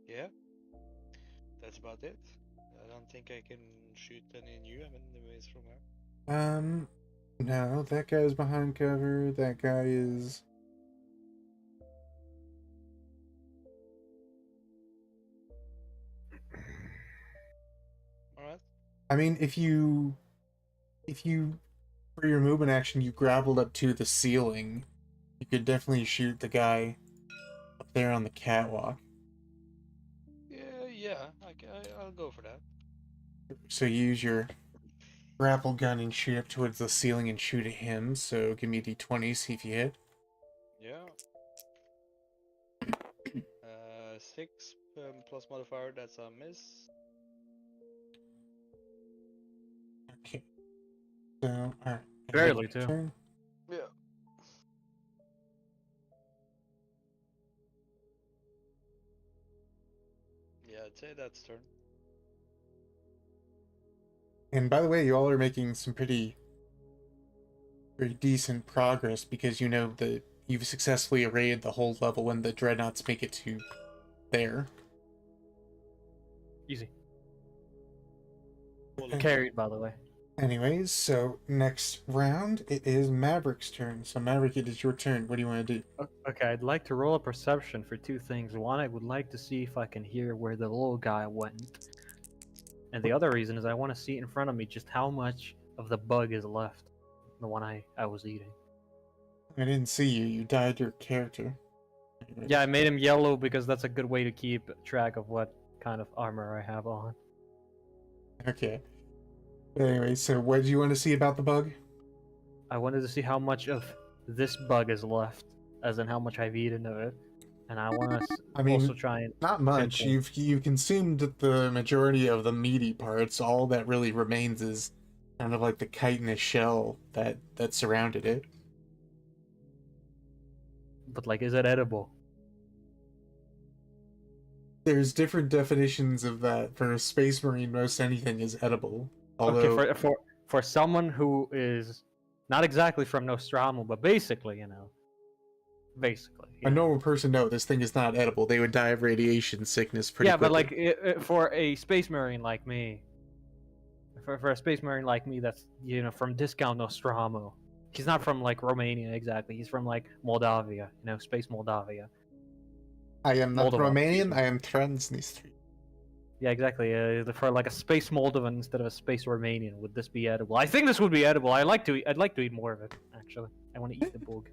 Yeah, that's about it. I don't think I can shoot any new enemies from here. No, that guy's behind cover. That guy is. Alright. I mean, if you, for your movement action, you grappled up to the ceiling, you could definitely shoot the guy up there on the catwalk. Yeah, I'll go for that. So you use your grapple gun and shoot up towards the ceiling and shoot at him. So give me a d20, see if you hit. Yeah. 6 plus modifier, that's a miss. Okay. So, alright. Barely, too. Turn. Yeah. Yeah, I'd say that's turn. And by the way, you all are making some pretty decent progress because you know that you've successfully raided the whole level when the dreadnoughts make it to there. Easy. Okay. Carried, by the way. Anyways, so next round it is Maverick's turn. So Maverick, it is your turn. What do you want to do? Okay, I'd like to roll a perception for 2 things. One, I would like to see if I can hear where the little guy went. And the other reason is I want to see in front of me just how much of the bug is left. The one I was eating. I didn't see you. You died your character. Yeah, I made him yellow because that's a good way to keep track of what kind of armor I have on. Okay. Anyway, so what do you want to see about the bug? I wanted to see how much of this bug is left, as in how much I've eaten of it. And I want to I mean, also try and... Not much. pinpoint- You've consumed the majority of the meaty parts. All that really remains is kind of like the chitinous shell that surrounded it. But, like, is it edible? There's different definitions of that. For a space marine, most anything is edible. Although, Okay, for someone who is not exactly from Nostromo, but basically, basically. a normal person, no, this thing is not edible. They would die of radiation sickness pretty Yeah, quickly. but like for a space marine like me, for a space marine like me, that's from Discount Nostromo. He's not from like Romania exactly. He's from like Moldavia, Space Moldavia. I am not Moldova, Romanian, excuse me. I am Transnistrian. Yeah, exactly. For like a space Moldovan instead of a space Romanian, would this be edible? I think this would be edible. I'd like to eat more of it. Actually, I want to eat the bug.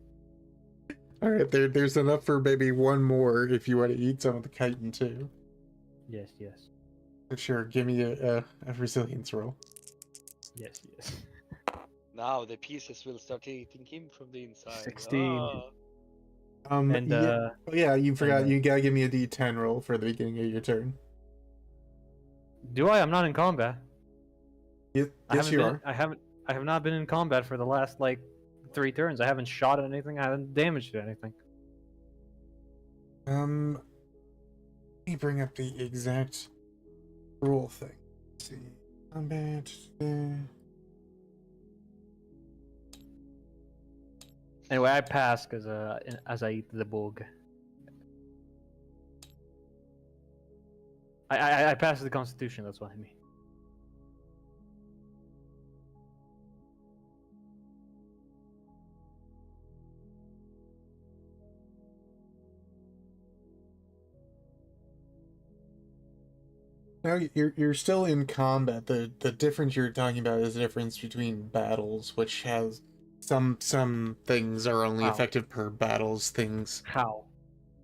All right, there's enough for maybe one more if you want to eat some of the chitin too. Yes. For sure, give me a resilience roll. Yes. Now the pieces will start eating him from the inside. 16. Ah. And yeah, you forgot. and, You gotta give me a D10 roll for the beginning of your turn. do I? I'm not in combat. Yes, I you are. I have not been in combat for the last like 3 turns. I haven't shot at anything. I haven't damaged anything. Let me bring up the exact rule thing. Let's see, combat. Anyway, I pass because as I eat the bug. I passed the Constitution. That's what I mean. No, you're still in combat. The difference you're talking about is the difference between battles, which has some things are only Wow. effective per battles things. How?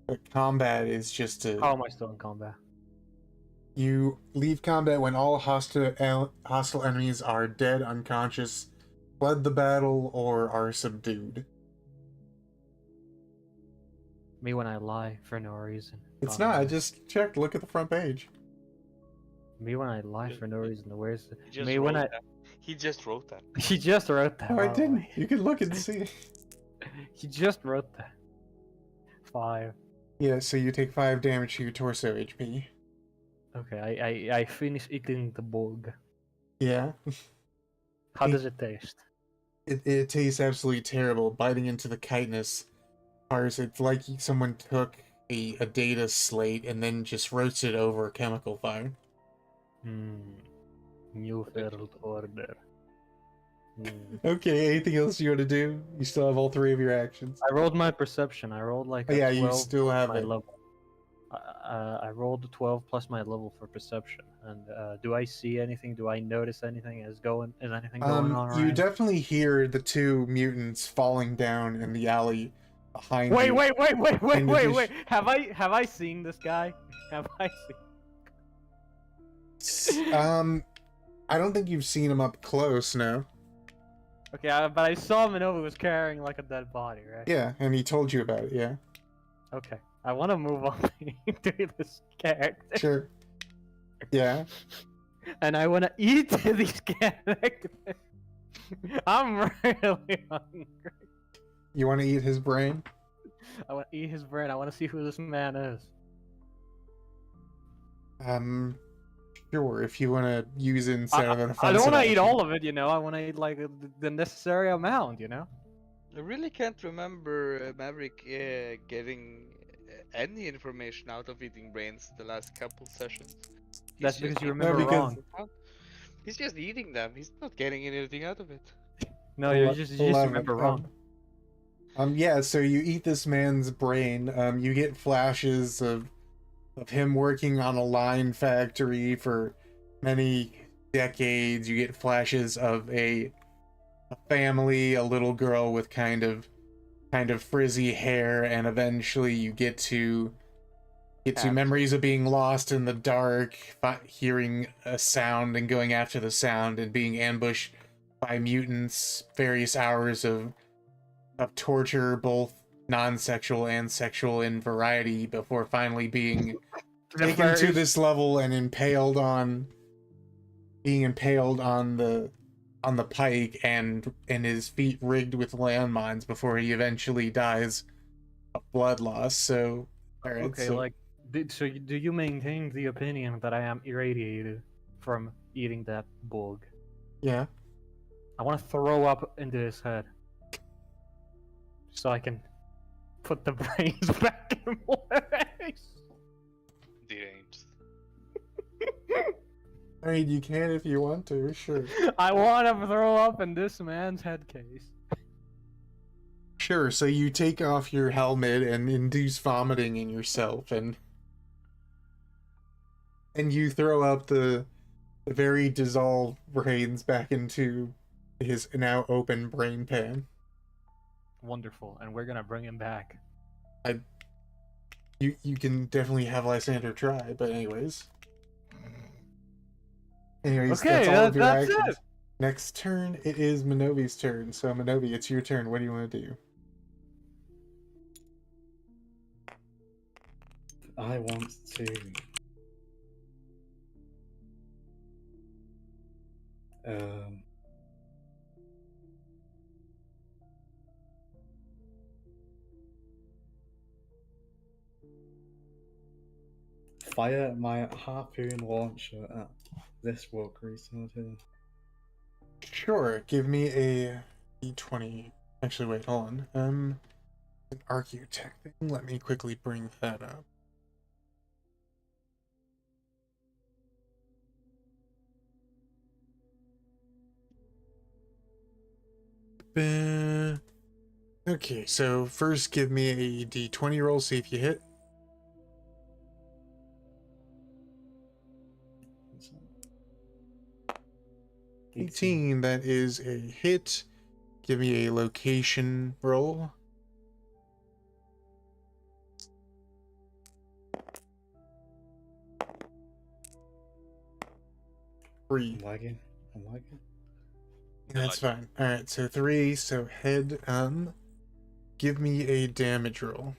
But combat is just How am I still in combat? you leave combat when all hostile enemies are dead, unconscious, fled the battle, or are subdued. Me when I lie for no reason. It's God not. I knows. just checked. Look at the front page. Me when I lie for no reason. Where's He just me when wrote I? that. He just wrote that. He just wrote that. No, I by the didn't. way. You can look and see. He just wrote that. 5. Yeah, so you take 5 damage to your torso HP. Okay, I finished eating the bug. Yeah. How does it taste? It tastes absolutely terrible. Biting into the chitinous parts, it's like someone took a data slate and then just roasted over a chemical fire. New World Order. Okay, anything else you want to do? You still have all 3 of your actions. I rolled my perception. I rolled like Oh, a yeah, 12 you still have my it. level. I rolled a 12 plus my level for perception. And do I see anything? Do I notice anything? Is anything going on You around? definitely hear the 2 mutants falling down in the alley behind Wait, you. wait. In addition- Have I seen this guy? Have I seen? I don't think you've seen him up close, no. Okay, but I saw Minobu was carrying like a dead body, right? Yeah, and he told you about it, yeah. Okay, I want to move on to this character, Sure. Yeah. and I want to eat these characters. I'm really hungry. You want to eat his brain? I want to eat his brain. I want to see who this man is. Sure, if you want to use it instead of an I offensive don't want to eat action. all of it, you know. I want to eat like the necessary amount, you know. I really can't remember Maverick getting any information out of eating brains the last couple sessions. That's He's because just you eating remember because- wrong. He's just eating them. He's not getting anything out of it. No, you just 11. remember wrong. Yeah, so you eat this man's brain. You get flashes of him working on a line factory for many decades. You get flashes of a family, a little girl with kind of frizzy hair, and eventually you get to memories of being lost in the dark, hearing a sound and going after the sound and being ambushed by mutants, various hours of torture, both non-sexual and sexual in variety, before finally being taken to this level and being impaled on the pike and his feet rigged with landmines before he eventually dies of blood loss. So, alright. Okay, So, like, do you maintain the opinion that I am irradiated from eating that bug? yeah. I want to throw up into his head, so I can put the brains back in place. Deranged. I mean, you can if you want to, sure. I want to throw up in this man's head case. Sure, so you take off your helmet and induce vomiting in yourself, and you throw up the very dissolved brains back into his now open brain pan. Wonderful, and we're gonna bring him back. You can definitely have Lysander try, but anyways. Anyways, Okay, that's all of your that's actions. it. Next turn, it is Minobi's turn. So Minobi, it's your turn. What do you want to do? I want to. Fire my harpoon launcher at this walk retard here. Sure, give me a d20. Actually, wait, hold on. An archaeotech thing. Let me quickly bring that up. Okay, so first give me a d20 roll, see if you hit. 18, that is a hit. Give me a location roll. Three. I'm lagging. I'm lagging. That's fine. Alright, so 3, so head, give me a damage roll.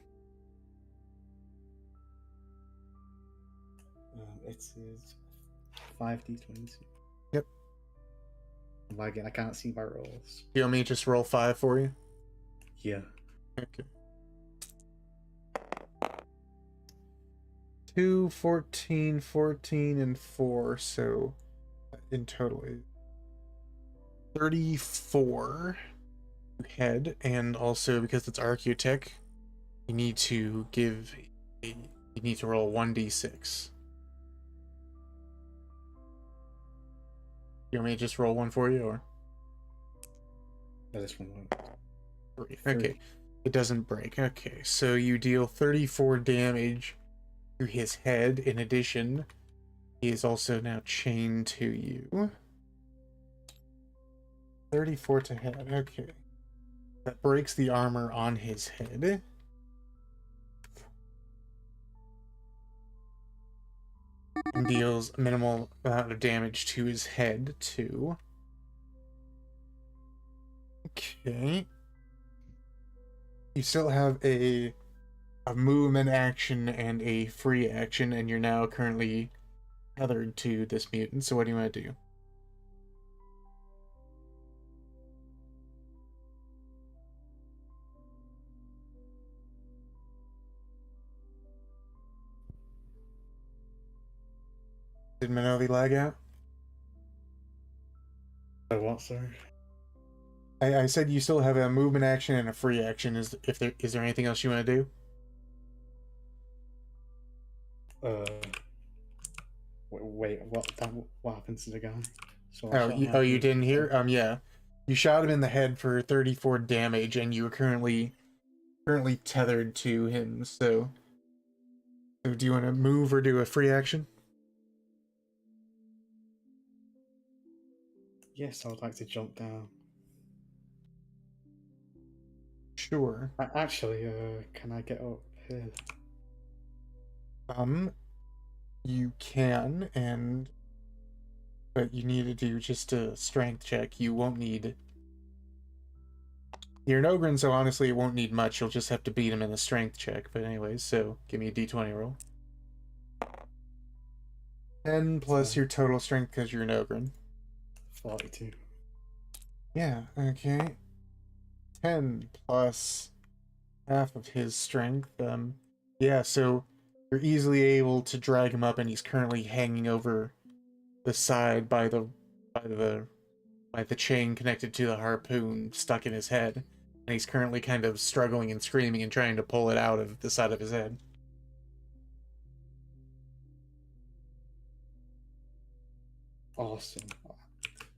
It is 5d22. Yep. I'm lagging. I can't see my rolls. You want me to just roll 5 for you? Yeah. Okay. 2, 14, 14, and 4, so in total 34 head, and also because it's Archaeotech, you need to roll 1d6. You want me to just roll one for you, or? No, this one won't. 3. Okay, it doesn't break. Okay, so you deal 34 damage to his head. In addition, he is also now chained to you. 34 to head. Okay, that breaks the armor on his head. And deals a minimal amount of damage to his head too. Okay. You still have a movement action and a free action, and you're now currently tethered to this mutant. So what do you want to do? Did Minovi lag out? What, sir? I said you still have a movement action and a free action. Is there anything else you want to do? Wait, what happens to the guy? So You didn't hear? Yeah. You shot him in the head for 34 damage, and you are currently tethered to him. So do you want to move or do a free action? Yes, I would like to jump down. Sure. Actually, can I get up here? You can, but you need to do just a strength check. You won't need. You're an Ogren, so honestly, it won't need much. You'll just have to beat him in a strength check. But anyways, so give me a d20 roll. 10 plus your total strength because you're an Ogren. 42. Yeah, okay. 10 plus half of his strength. Yeah, so you're easily able to drag him up, and he's currently hanging over the side by the chain connected to the harpoon stuck in his head. And he's currently kind of struggling and screaming and trying to pull it out of the side of his head. Awesome.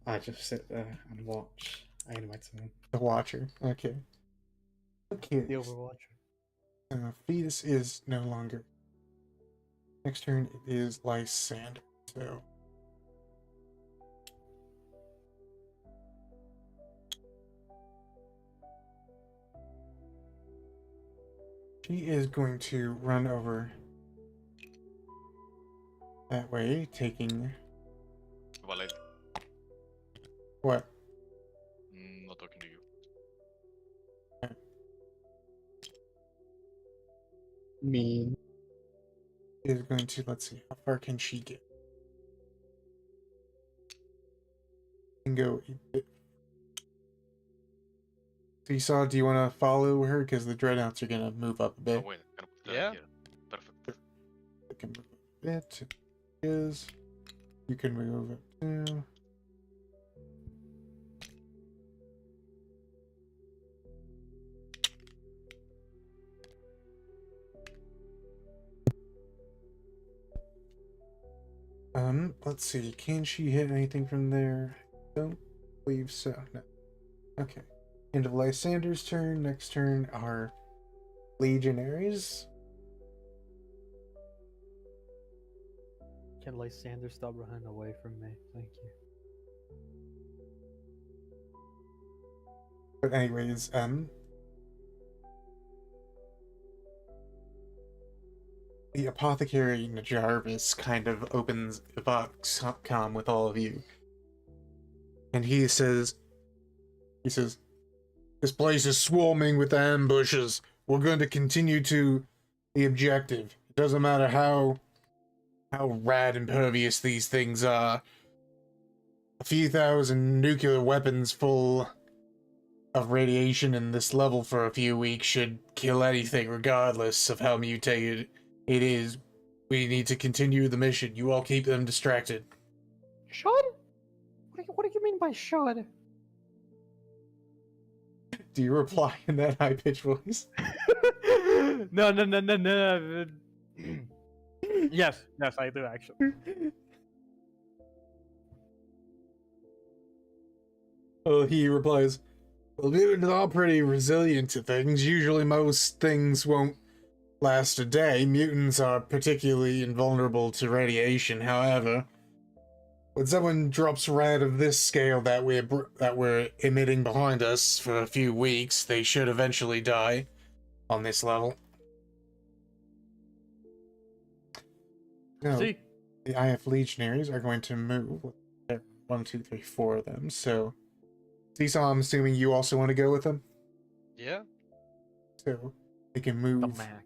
I just sit there and watch. I end my turn. The Watcher. Okay. Okay. The Overwatcher. Fetus is no longer. Next turn it is Lysander. So. She is going to run over that way, taking. Valid. What? Not talking to you. Mean. Is going to, let's see, how far can she get? Can go a bit. So you saw, do you want to follow her? Because the Dreadnoughts are going to move up a bit. Oh, wait, can I put that Yeah. here? Perfect. They can move up a bit. Is you can move up too. Let's see. Can she hit anything from there? Don't believe so. No. Okay. End of Lysander's turn. Next turn are Legionaries. Can Lysander stop running away from me? Thank you. But anyways, the apothecary Najarvis kind of opens the box com with all of you. And he says, this place is swarming with ambushes. We're going to continue to the objective. It doesn't matter how rad impervious these things are. A few thousand nuclear weapons full of radiation in this level for a few weeks should kill anything regardless of how mutated it is. We need to continue the mission. You all keep them distracted. Should? What do you mean by should? Do you reply in that high-pitched voice? No. Yes, I do actually. Well, he replies, well, mutants are pretty resilient to things. Usually most things won't last a day. Mutants are particularly invulnerable to radiation, however. When someone drops rad of this scale that we're emitting behind us for a few weeks, they should eventually die on this level. No, See? the IF Legionaries are going to move. There are 1, 2, 3, 4 of them, so... Seesaw, I'm assuming you also want to go with them? Yeah. So, they can The move Mac.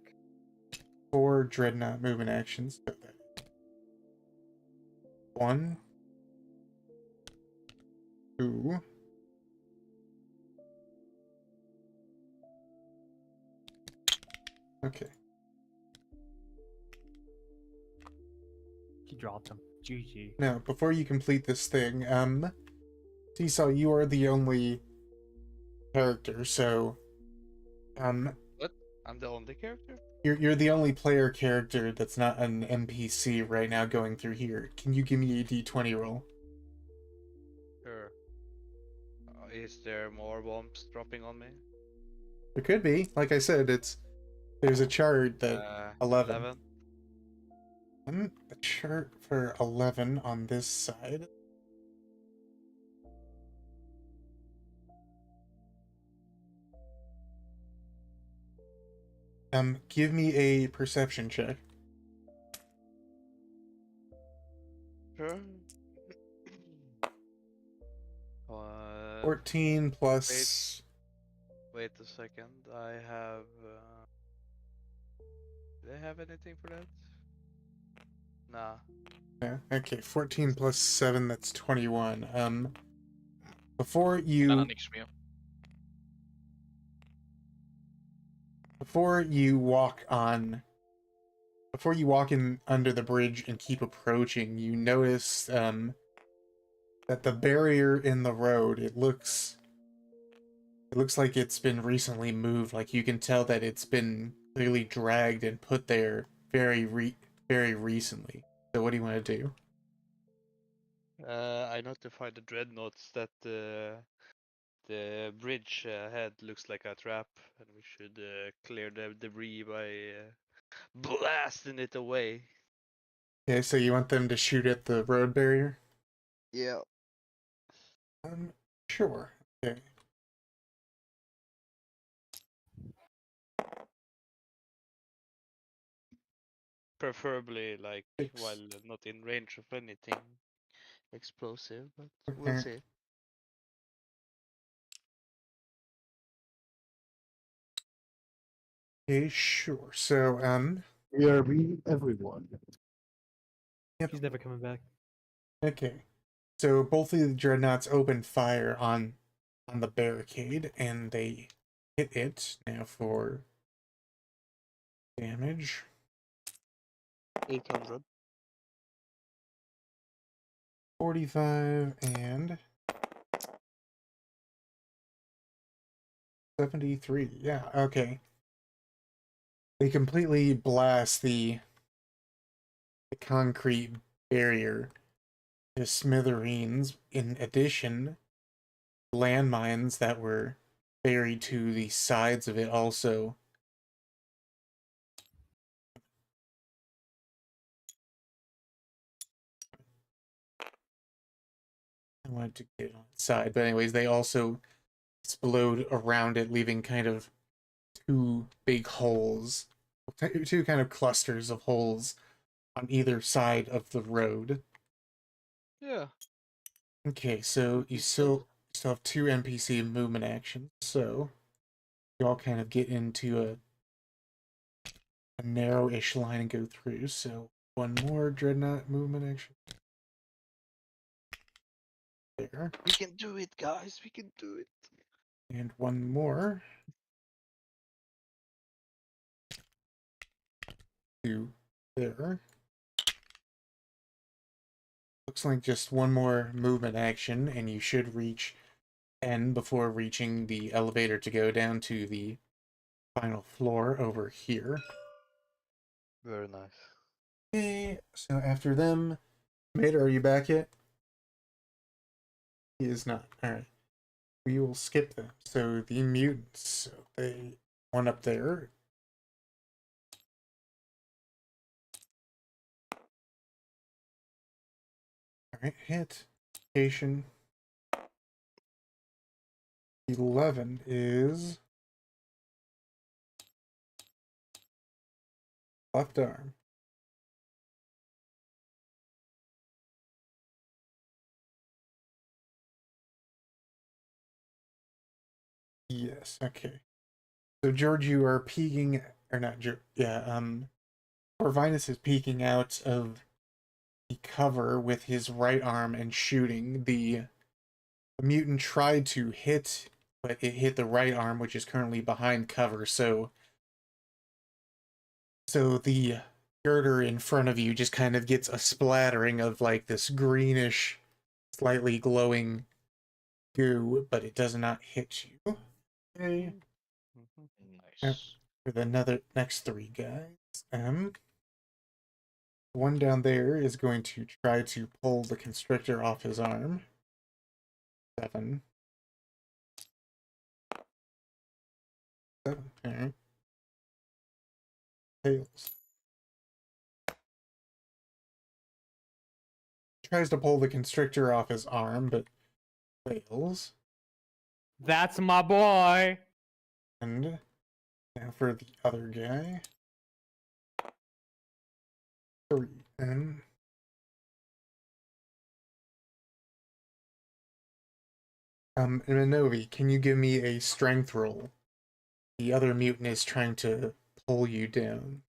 4 Dreadnought movement actions. 1, 2, okay. He dropped him. GG. Now, before you complete this thing, Seesaw, you are the only character, so, What? I'm the only character? you're the only player character that's not an NPC right now going through here. Can you give me a D20 roll? Sure. Is there more bombs dropping on me? There could be. Like I said, there's a chart that 11. A chart for 11 on this side. Give me a perception check. Sure. 14 plus... Wait a second. I have. Do I have anything for that? Nah. Yeah, okay, 14 plus 7, that's 21. Before you... Before you walk in under the bridge and keep approaching, you notice that the barrier in the road, it looks like it's been recently moved. Like you can tell that it's been clearly dragged and put there very recently. So what do you want to do? I notified the dreadnoughts that the bridge ahead looks like a trap, and we should clear the debris by blasting it away. Okay, so you want them to shoot at the road barrier? Yeah. Sure. Okay. Preferably, like, Six. while not in range of anything explosive, but Okay. we'll see. Okay, sure. So, We are beating everyone. Yep. He's never coming back. Okay. So both of the dreadnoughts open fire on the barricade, and they hit it. Now for damage. 800. 45 and 73. Yeah, okay. They completely blast the concrete barrier to smithereens. In addition, landmines that were buried to the sides of it also. I wanted to get on its side, but anyways, they also explode around it, leaving kind of two big holes, two kind of clusters of holes on either side of the road. Yeah. Okay, so you still have two NPC movement actions, so you all kind of get into a narrow-ish line and go through. So one more Dreadnought movement action. There. We can do it, guys. We can do it. And one more. Two there. Looks like just one more movement action, and you should reach N before reaching the elevator to go down to the final floor over here. Very nice. Okay, so after them, Mater, are you back yet? He is not. Alright. We will skip them. So the mutants, so they one up there. Alright, hit. Location. 11 is left arm. Yes, okay. So George, you are peeking, or not George, yeah, Corvinus is peeking out of the cover with his right arm and shooting. The mutant tried to hit, but it hit the right arm, which is currently behind cover, so the girder in front of you just kind of gets a splattering of like this greenish, slightly glowing goo, but it does not hit you. Okay. Nice. With another next three guys. One down there is going to try to pull the constrictor off his arm. 7. 7. Okay. Fails. Tries to pull the constrictor off his arm, but fails. That's my boy. And now for the other guy. 3. And Minovi, can you give me a strength roll? The other mutant is trying to pull you down.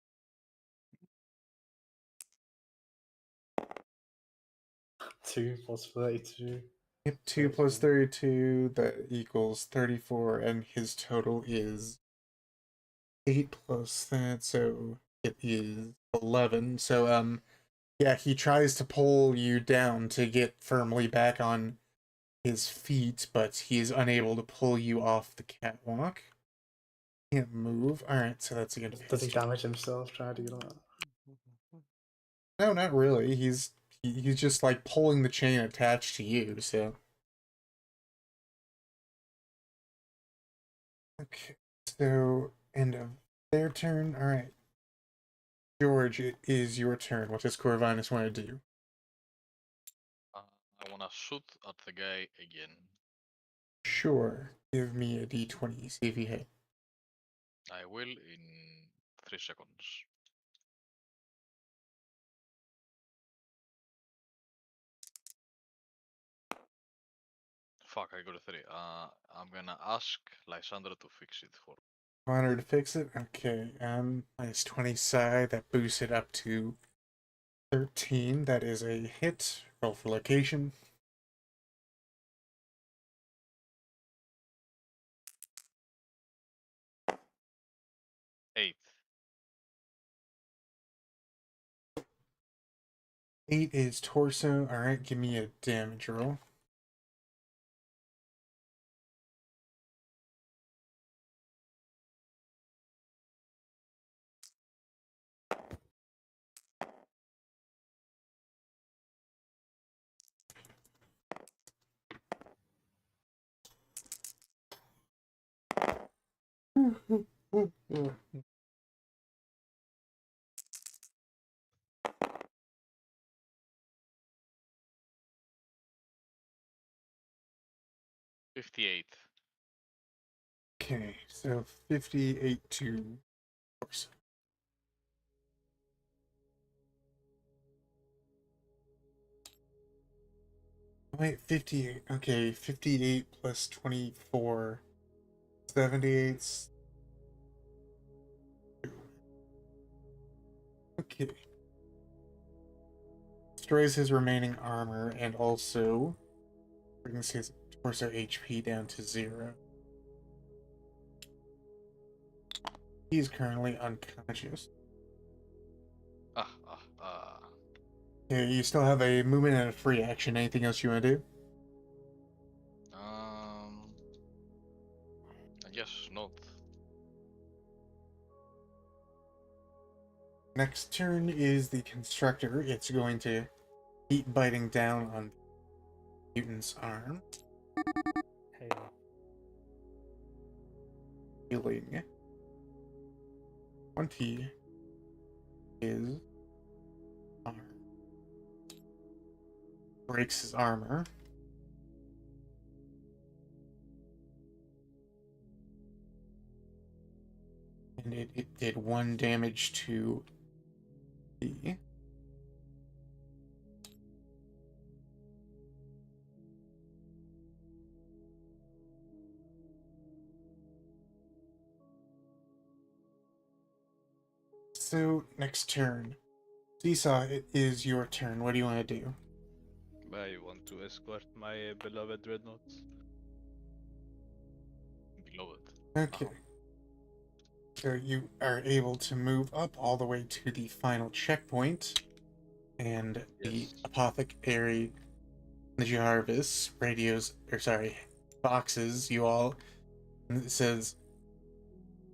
2 plus 32. Yep, 2 plus 32, that equals 34, and his total is 8 plus that, so it is 11. So, yeah, he tries to pull you down to get firmly back on his feet, but he is unable to pull you off the catwalk. Can't move. Alright, so that's the end of Does he his. damage himself trying to do that? No, not really. He's just like pulling the chain attached to you, so. Okay, so end of their turn. Alright. George, it is your turn. What does Corvinus want to do? I wanna shoot at the guy again. Sure. Give me a d20, see if he hit. I will in 3 seconds. Fuck, I got a 3. I'm gonna ask Lysandra to fix it for me. Honor to fix it? Okay, minus 20 side, that boosts it up to 13. That is a hit. Roll for location. Eight. 8 is torso. Alright, give me a damage roll. $58. Okay, so 58 to course. Wait, 58. Okay, 58 plus 24. 78. Okay. Destroys his remaining armor and also brings his torso HP down to 0. He's currently unconscious. Okay, you still have a movement and a free action. Anything else you want to do? I guess not. Next turn is the constructor. It's going to keep biting down on the mutant's arm. Hey. Healing 20 his arm. Breaks his armor. And it did 1 damage to the... So, next turn. Seesaw, it is your turn. What do you want to do? I want to escort my beloved dreadnoughts. Beloved. Okay. So you are able to move up all the way to the final checkpoint. And the Yes. apothecary, the Jarvis, radios, or sorry, boxes, you all, and it says,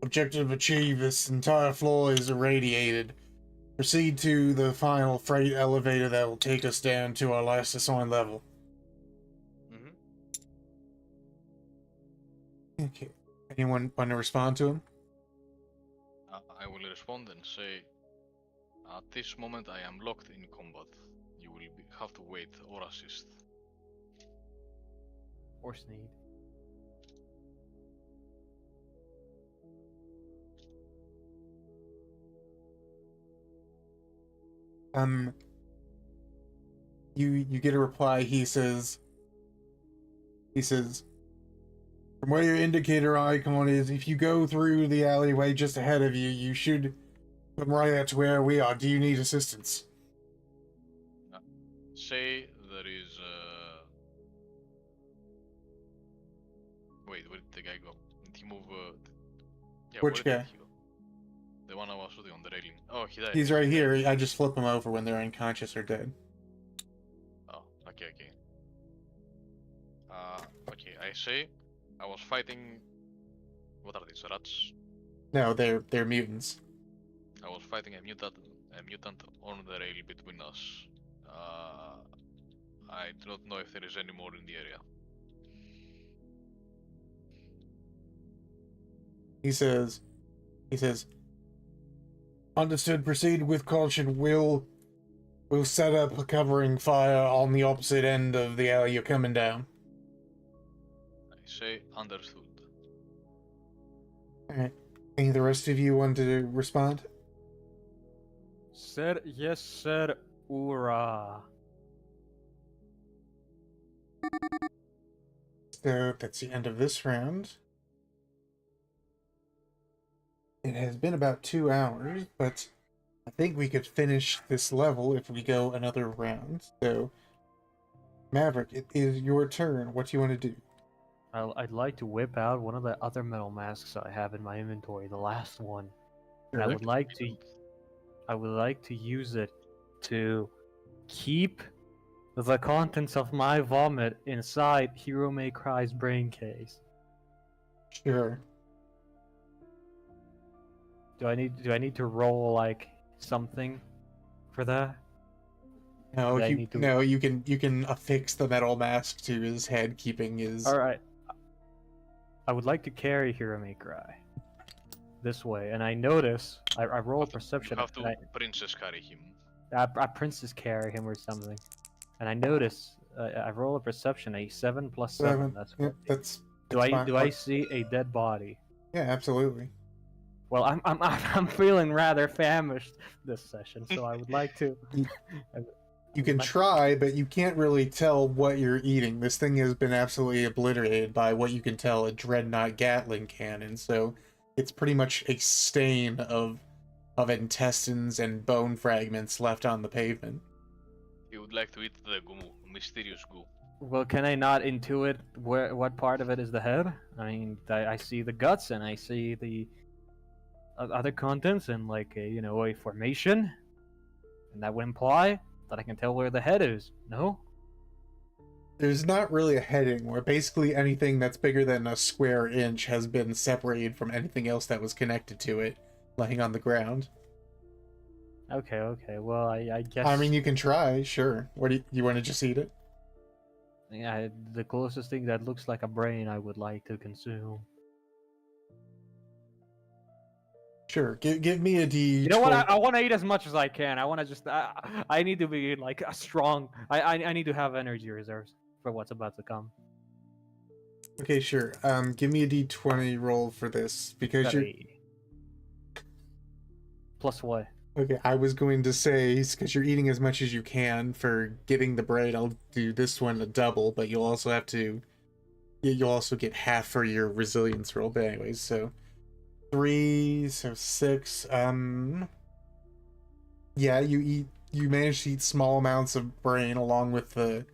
objective achieved, this entire floor is irradiated. Proceed to the final freight elevator that will take us down to our last assigned level. Mm-hmm. Okay. Anyone want to respond to him? I will respond and say, at this moment I am locked in combat. You will have to wait or assist. Or Sneed. You get a reply. He says, from where your indicator icon is, if you go through the alleyway just ahead of you, you should come right out to where we are. Do you need assistance? Say there is wait, where did the guy go? Did he move yeah, Which where guy? did he go? The one I was shooting on the railing. Oh, he died. He's right He here. died. I just flip him over when they're unconscious or dead. Oh, okay. Okay, I say I was fighting. What are these, rats? No, they're mutants. I was fighting a mutant on the rail between us. I do not know if there is any more in the area. He says, understood. Proceed with caution. We'll set up a covering fire on the opposite end of the alley you're coming down. I say understood. Alright. Any of the rest of you want to respond? Sir, yes, sir. Hoorah. So that's the end of this round. It has been about 2 hours, but I think we could finish this level if we go another round. So, Maverick, it is your turn. What do you want to do? I'd like to whip out one of the other metal masks I have in my inventory, the last one. And I Sure. would like to use it to keep the contents of my vomit inside Hero May Cry's brain case. Sure. Do I need to roll like something for that? No, Do I need to- no, you can affix the metal mask to his head, keeping his. All right. I would like to carry Hero May Cry. this way, and I notice I roll a perception. You have to and princess carry him. I princess carry him or something, and I notice I roll a perception. A 7 plus 7. That's Yep, 14. that's Do I fine. see a dead body? Yeah, absolutely. Well, I'm feeling rather famished this session, so I would like to. You can try, but you can't really tell what you're eating. This thing has been absolutely obliterated by what you can tell a Dreadnought Gatling cannon, so it's pretty much a stain of intestines and bone fragments left on the pavement. You would like to eat the goo, mysterious goo. Well, can I not intuit what part of it is the head? I mean, I see the guts and I see the other contents and like a formation, and that would imply that I can tell where the head is. No? There's not really a head anymore. Basically, anything that's bigger than a square inch has been separated from anything else that was connected to it, laying on the ground. Okay. Well, I guess. I mean, you can try, sure. What do you want to just eat it? Yeah, the closest thing that looks like a brain I would like to consume. Sure. Give me a D. You know what? I want to eat as much as I can. I want to just. I need to be like a strong. I need to have energy reserves for what's about to come. Okay, sure. Give me a D20 roll for this because you're. Plus what? Okay, I was going to say because you're eating as much as you can for getting the brain. I'll do this one a double, but you'll also have to. You'll also get half for your resilience roll. But anyways, so 3, so 6. Yeah, you manage to eat small amounts of brain along with the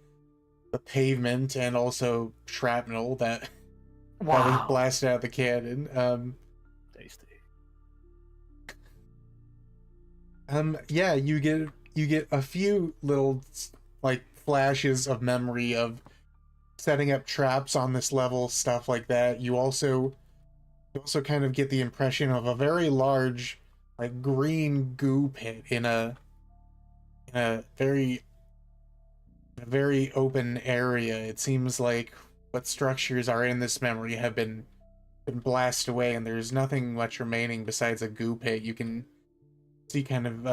pavement and also shrapnel that was blasted out of the cannon. Tasty. Yeah, you get a few little like flashes of memory of setting up traps on this level, stuff like that. You also kind of get the impression of a very large like green goo pit in a very open area. It seems like what structures are in this memory have been blasted away, and there's nothing much remaining besides a goo pit. You can see kind of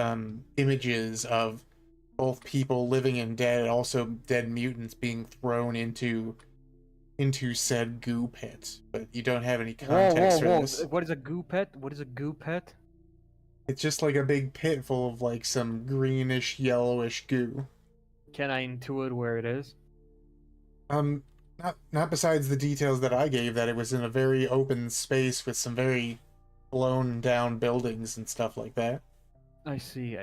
images of both people living and dead, also dead mutants being thrown into said goo pit, but you don't have any context for this. What is a goo pit? What is a goo pit? It's just like a big pit full of like some greenish, yellowish goo. Can I intuit where it is? Not besides the details that I gave, that it was in a very open space with some very blown down buildings and stuff like that. I see.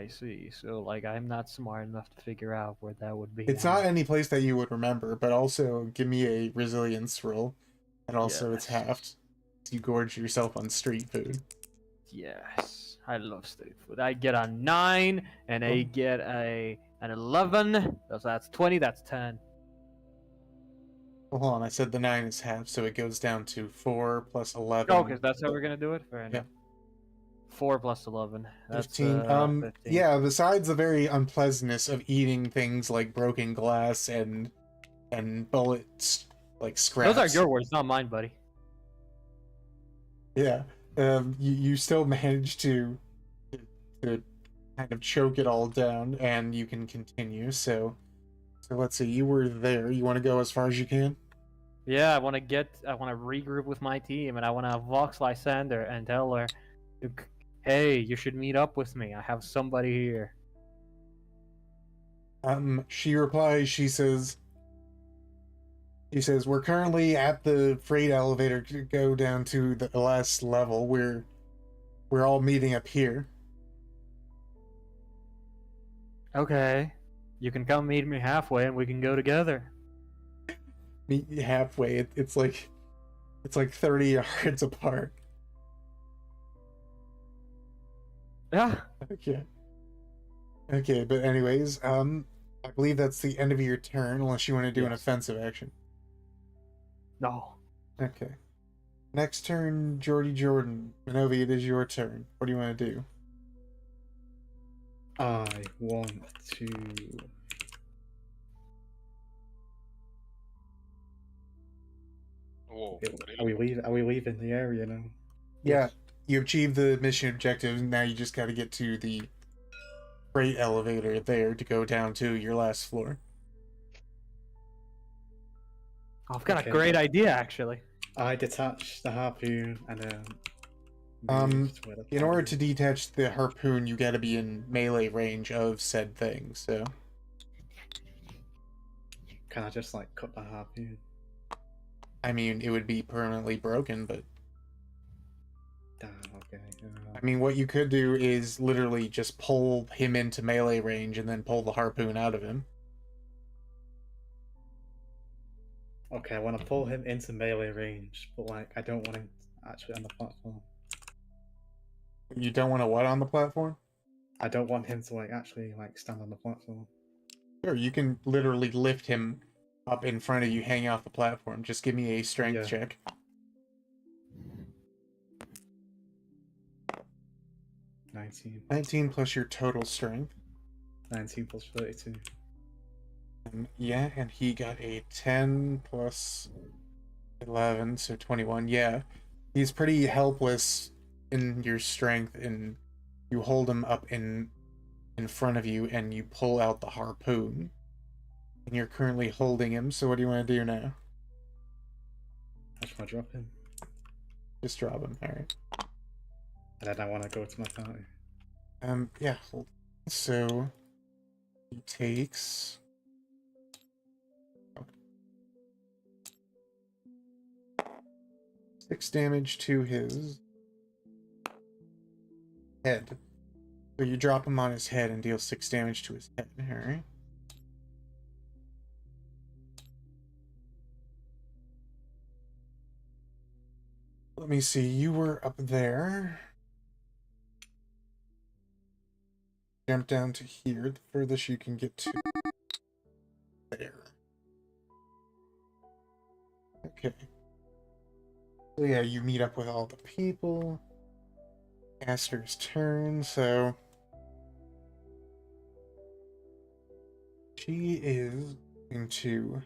So, like, I'm not smart enough to figure out where that would be. It's not any place that you would remember, but also give me a resilience roll. And also it's halved. You gorge yourself on street food. Yes. I love street food. I get a 9, and I get an 11. So that's 20, that's 10. Well, hold on, I said the 9 is half, so it goes down to 4 plus 11. Oh, because that's how we're going to do it? Fair enough. Yeah. 4 plus 11. That's 15. 15. Yeah, besides the very unpleasantness of eating things like broken glass and bullets, like scraps. Those are your words, not mine, buddy. Yeah. You still manage to kind of choke it all down, and you can continue. So let's see. You were there. You want to go as far as you can? Yeah, I want to regroup with my team, and I want to Vox Lysander and tell her, hey, you should meet up with me. I have somebody here. She replies. She says, we're currently at the freight elevator to go down to the last level. We're all meeting up here. Okay. You can come meet me halfway and we can go together. Meet you halfway. It's like 30 yards apart. Yeah. Okay, but anyways, I believe that's the end of your turn, unless you want to do an offensive action. No. Okay. Next turn, Jordan. Minovi, it is your turn. What do you want to do? I want to... Whoa, Are we leaving the area now? Yeah, you achieved the mission objective. Now you just got to get to the freight elevator there to go down to your last floor. I've got Okay. a great idea, actually. I detach the harpoon and then Um, move to where the In fire order is. to detach the harpoon, you got to be in melee range of said thing. So Can I just like cut the harpoon? I mean, it would be permanently broken, but Damn, okay. I mean, what you could do is literally just pull him into melee range and then pull the harpoon out of him. Okay, I want to pull him into melee range, but like I don't want him actually on the platform. You don't want to what on the platform? I don't want him to like actually like stand on the platform. Sure, you can literally lift him up in front of you, hanging off the platform. Just give me a strength Yeah. check. 19 plus your total strength. 19 plus 32. Yeah, and he got a 10 plus 11, so 21. Yeah, he's pretty helpless in your strength, and you hold him up in front of you, and you pull out the harpoon. And you're currently holding him, so what do you want to do now? I just want to drop him. Just drop him, alright. And then I want to go to my party. Yeah, hold. So, he takes... 6 damage to his head. So you drop him on his head and deal 6 damage to his head. Alright. Let me see. You were up there. Jump down to here. The furthest you can get to there. Okay. So yeah, you meet up with all the people. Aster's turn, so she is going to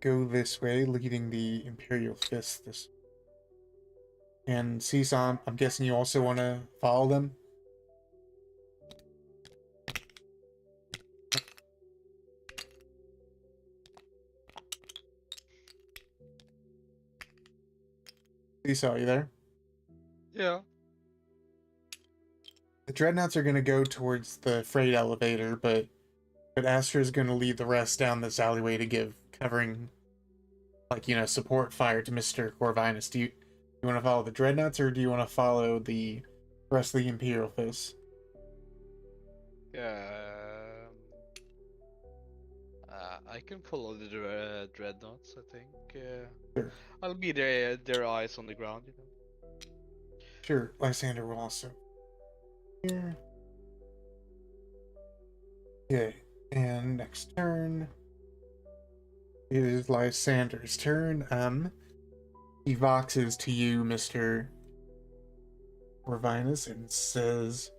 go this way, leading the Imperial Fist this way. And Seesaw, I'm guessing you also want to follow them? Seesaw, you there? Yeah. The Dreadnoughts are going to go towards the freight elevator, but Astra is going to lead the rest down this alleyway to give covering, like, you know, support fire to Mr. Corvinus. Do you want to follow the Dreadnoughts, or do you want to follow the rest of the Imperial Fists? Yeah. I can follow the dreadnoughts. I think. Sure. I'll be their eyes on the ground. You know. Sure, Lysander will also. Here. Okay, and next turn is Lysander's turn. He voxes to you, Mr. Corvinus, and says,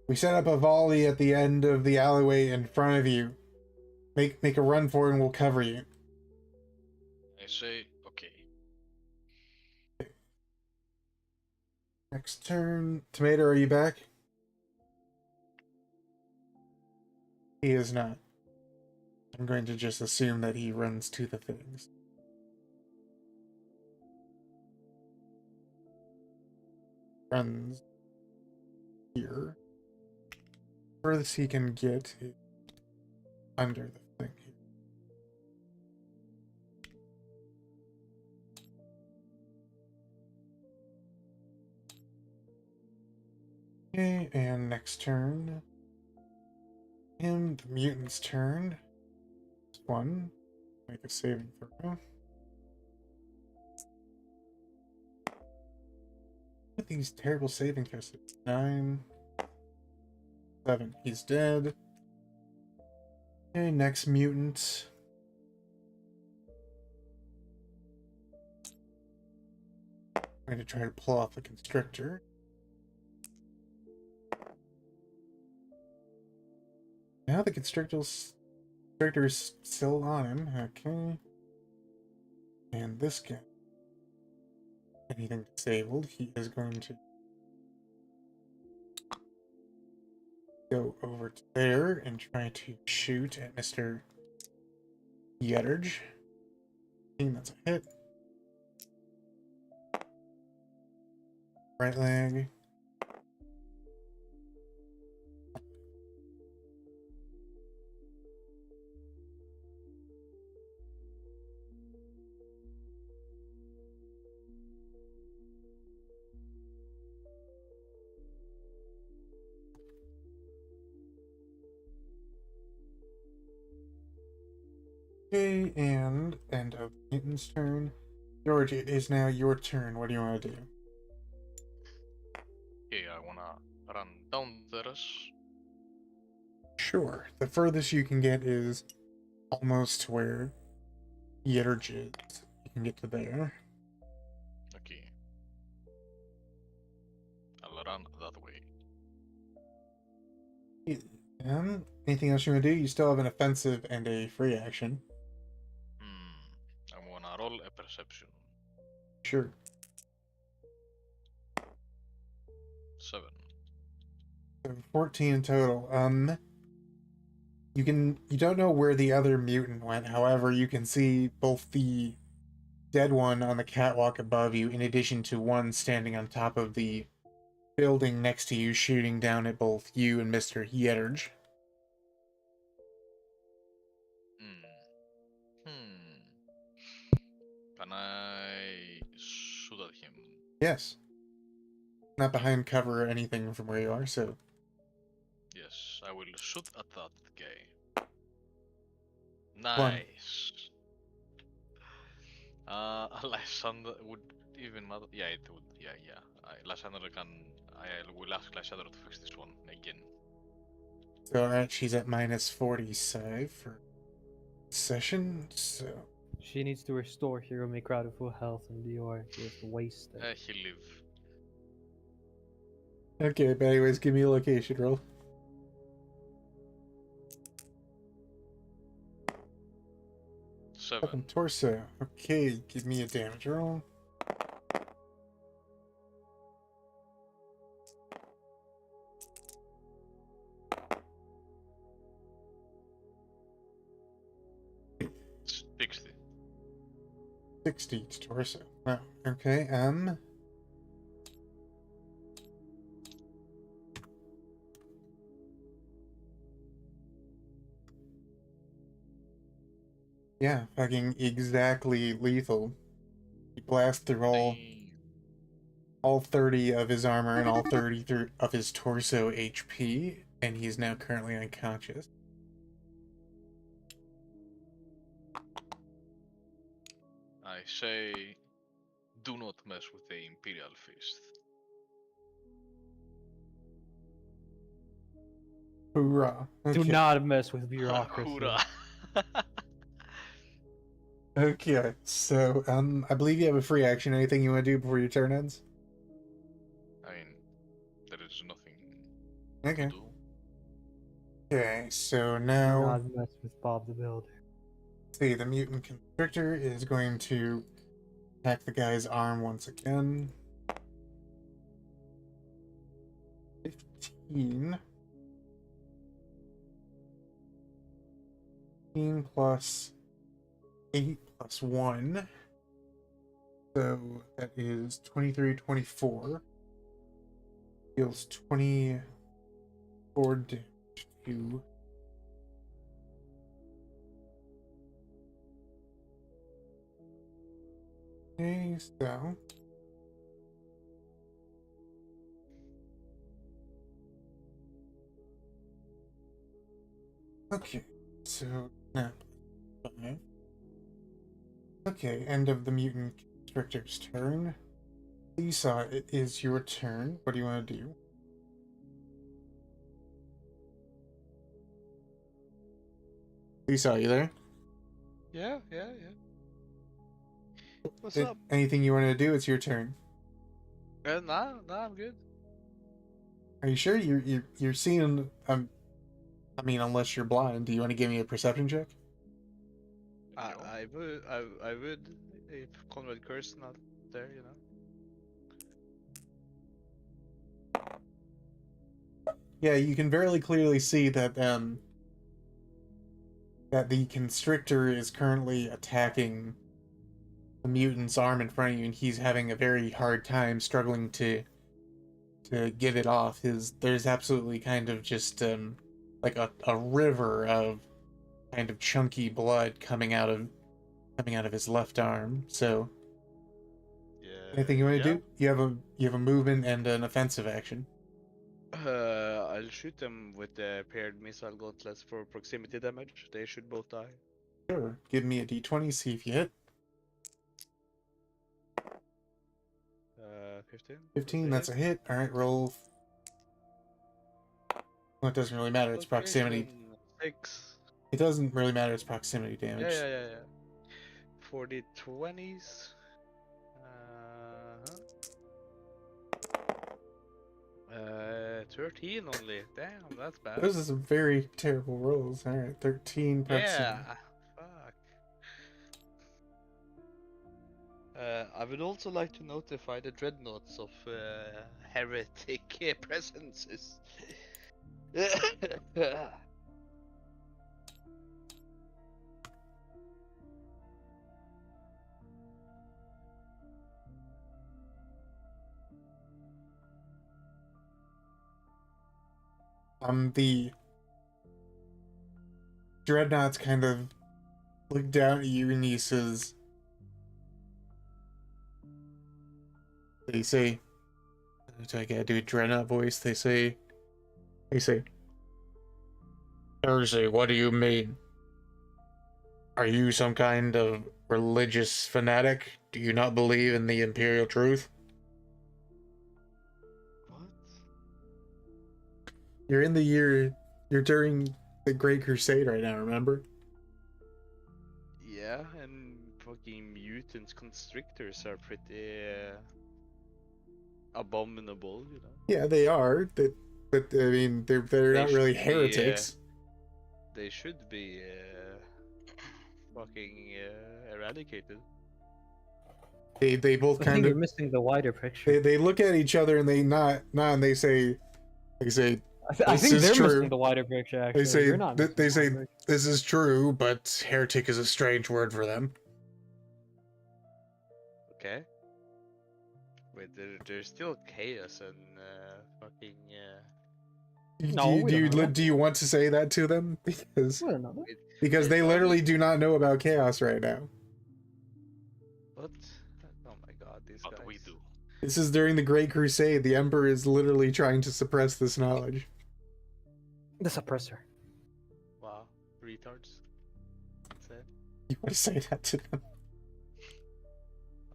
"We set up a volley at the end of the alleyway in front of you. Make a run for it and we'll cover you." I say, okay. Next turn. Tomato, are you back? He is not. I'm going to just assume that he runs to the things. Runs here. Furthest he can get is under the thing here. Okay, and next turn. The mutant's turn. This one. Make a saving throw. With these terrible saving throws. 9. 7. He's dead. Okay, next mutant. I'm going to try to pull off the constrictor. Now the constrictor's still on him. Okay. And this guy, anything disabled, he is going to go over to there and try to shoot at Mr. Yetterge. I think that's a hit. Right leg. Okay, and end of Newton's turn. George, it is now your turn. What do you want to do? Okay, I wanna run down there. Sure. The furthest you can get is almost to where Yetterge is. You can get to there. Okay. I'll run that way. Anything else you want to do? You still have an offensive and a free action. I wanna roll a perception. Sure. 7. So 14 in total. You don't know where the other mutant went. However, you can see both the dead one on the catwalk above you, in addition to one standing on top of the building next to you, shooting down at both you and Mr. Yetterge. Can I shoot at him? Yes. Not behind cover or anything from where you are, so... Yes, I will shoot at that guy. Nice. Lysander would even matter. Yeah, it would. Yeah. Lysander I will ask Lysander to fix this one again. So, alright, she's at minus 45 for session, so... She needs to restore Hero May Crowd to full health and Dior. She has to waste it. He'll live. Okay, but anyways, give me a location roll. Seven. Fucking torso. Okay, give me a damage roll. It's 60. 60 to torso. Oh, okay, yeah, fucking exactly lethal. You blast through all 30 of his armor and all 30 of his torso HP, and he's now currently unconscious. I say, do not mess with the Imperial Fist. Hoorah. Do Okay. not mess with bureaucracy. Hoorah. Okay, so, I believe you have a free action. Anything you want to do before your turn ends? I mean, there is nothing Okay. to do. Okay, so Do now... not mess with Bob the Builder. See, the mutant constrictor is going to attack the guy's arm once again. 15. 15 plus 8 plus 1. So that is 23, 24. Deals 24 damage to... Okay, so... Okay, so now... 5. Okay, end of the mutant constrictor's turn. Lisa, it is your turn. What do you want to do? Lisa, are you there? Yeah. What's up? Anything you want to do? It's your turn. Nah, I'm good. Are you sure you're seeing? I mean, unless you're blind, do you want to give me a perception check? I would if Conrad Curse not there, you know. Yeah, you can very clearly see that that the constrictor is currently attacking the mutant's arm in front of you, and he's having a very hard time struggling to get it off. There's absolutely kind of just like a river of kind of chunky blood coming out of his left arm. So Yeah. anything you want to do? You have a movement and an offensive action. I'll shoot them with the paired missile gauntlets for proximity damage. They should both die. Sure. Give me a d20, see if you hit. 15. 15, that's a hit. Alright, roll. Well, it doesn't really matter, it's proximity. 6. It doesn't really matter, it's proximity damage. Yeah. 40 20s. 13 only. Damn, that's bad. Those are some very terrible rolls. Alright, 13 proximity. Yeah, fuck. I would also like to notify the dreadnoughts of heretic presences. The dreadnoughts kind of look down at you and he says, they say, I gotta do a dreadnought voice. They say, Thursday, what do you mean? Are you some kind of religious fanatic? Do you not believe in the imperial truth? What? You're during the Great Crusade right now, remember? Yeah, and fucking mutant constrictors are pretty abominable, you know. Yeah, they are. But I mean, they're They not really should be, heretics. They should be fucking eradicated. They both I kind think of you're missing the wider picture. they look at each other and they nod and they say I This think is they're true. missing the wider picture. Actually, they say You're not missing they the say wider picture. this is true, but heretic is a strange word for them. Okay. Wait, there's still chaos and fucking. No, we don't know that. Do you want to say that to them? Because We don't know that. because they It's literally obvious- do not know about chaos right now. What? Oh my god, these guys. But we do. This is during the Great Crusade. The Emperor is literally trying to suppress this knowledge. The suppressor. Wow, retards. That's it. You want to say that to them?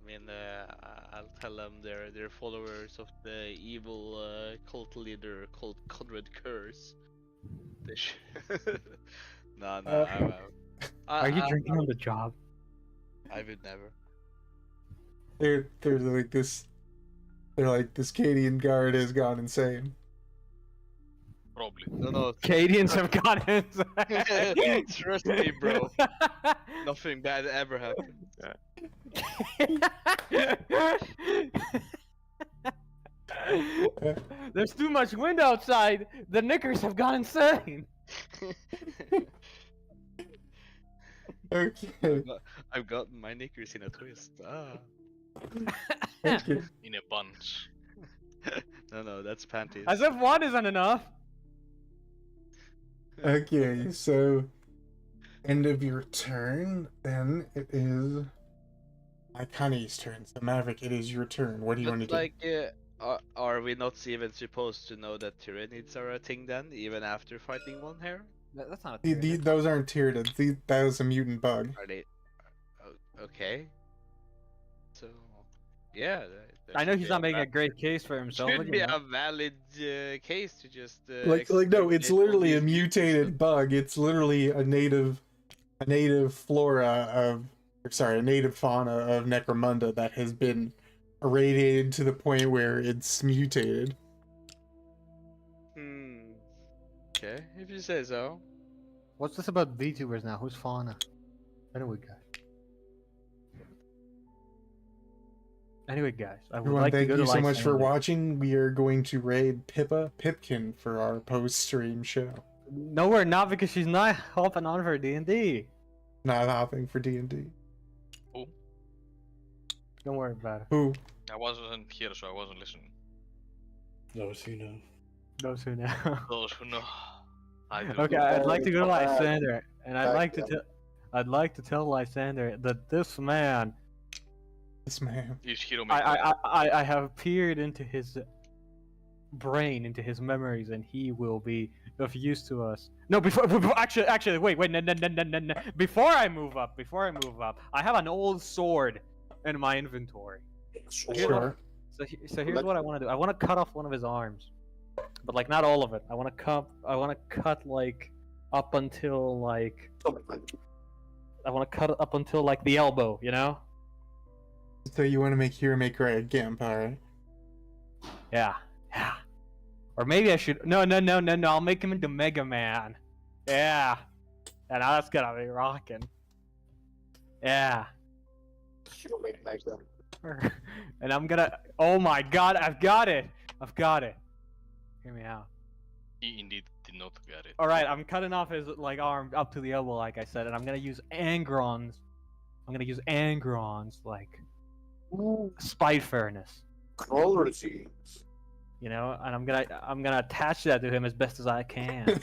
I mean, I'll tell them they're followers of the evil cult leader called Conrad Curse. They should. No, Are you drinking on the job? I would never. They're like this. They're like, this Cadian guard has gone insane. Probably. No. Cadians have gotten inside. Trust me, bro. Nothing bad ever happened. There's too much wind outside. The knickers have gone insane. Okay. I've gotten my knickers in a twist. Ah. Okay. In a bunch. No, that's panties. As if one isn't enough. Okay, so end of your turn, then it is Iconi's turn. So Maverick, it is your turn. What do you want to But do? like, are we not even supposed to know that Tyranids are a thing then, even after fighting one here? That's not. Those aren't Tyranids. That was a mutant bug. Are they? Okay. So, yeah. I know he's not making a great case for himself. Should but, be you know. a valid case to just Like no, it's exterminate all literally a these mutants. mutated bug. It's literally a native flora of, sorry, a native fauna of Necromunda that has been irradiated to the point where it's mutated. Okay, if you say so. What's this about VTubers now? Who's fauna? What do we got? Anyway, guys, I would Everyone, like to thank go to you so much for Lysander. watching. We are going to raid Pipkin for our post-stream show. No, we're not, because she's not hopping on for D&D. Not hopping for D&D. Don't worry about it. Who? I wasn't here, so I wasn't listening. Those who know. Those who know. Those who know. I do. Okay, I'd like to go to Oh, bad. Lysander, and I'd like to Back tell. I'd like to tell Lysander that this man, This man. Is Hero I have peered into his brain, into his memories, and he will be of use to us. No, actually, wait, no. Before I move up, I have an old sword in my inventory. Sure. So here's what I want to do. I want to cut off one of his arms, but like not all of it. I want to cut like up until like the elbow, you know? So you want to make Hero Maker a Gimp, alright? Yeah. Or maybe I should. No. I'll make him into Mega Man. Yeah. And that's gonna be rocking. Yeah. And I'm gonna. Oh my god! I've got it. Hear me out. He indeed did not get it. All right, I'm cutting off his like arm up to the elbow, like I said, and I'm gonna use Angrons. Like spite furnace. Crawl regimes. You know, and I'm gonna attach that to him as best as I can,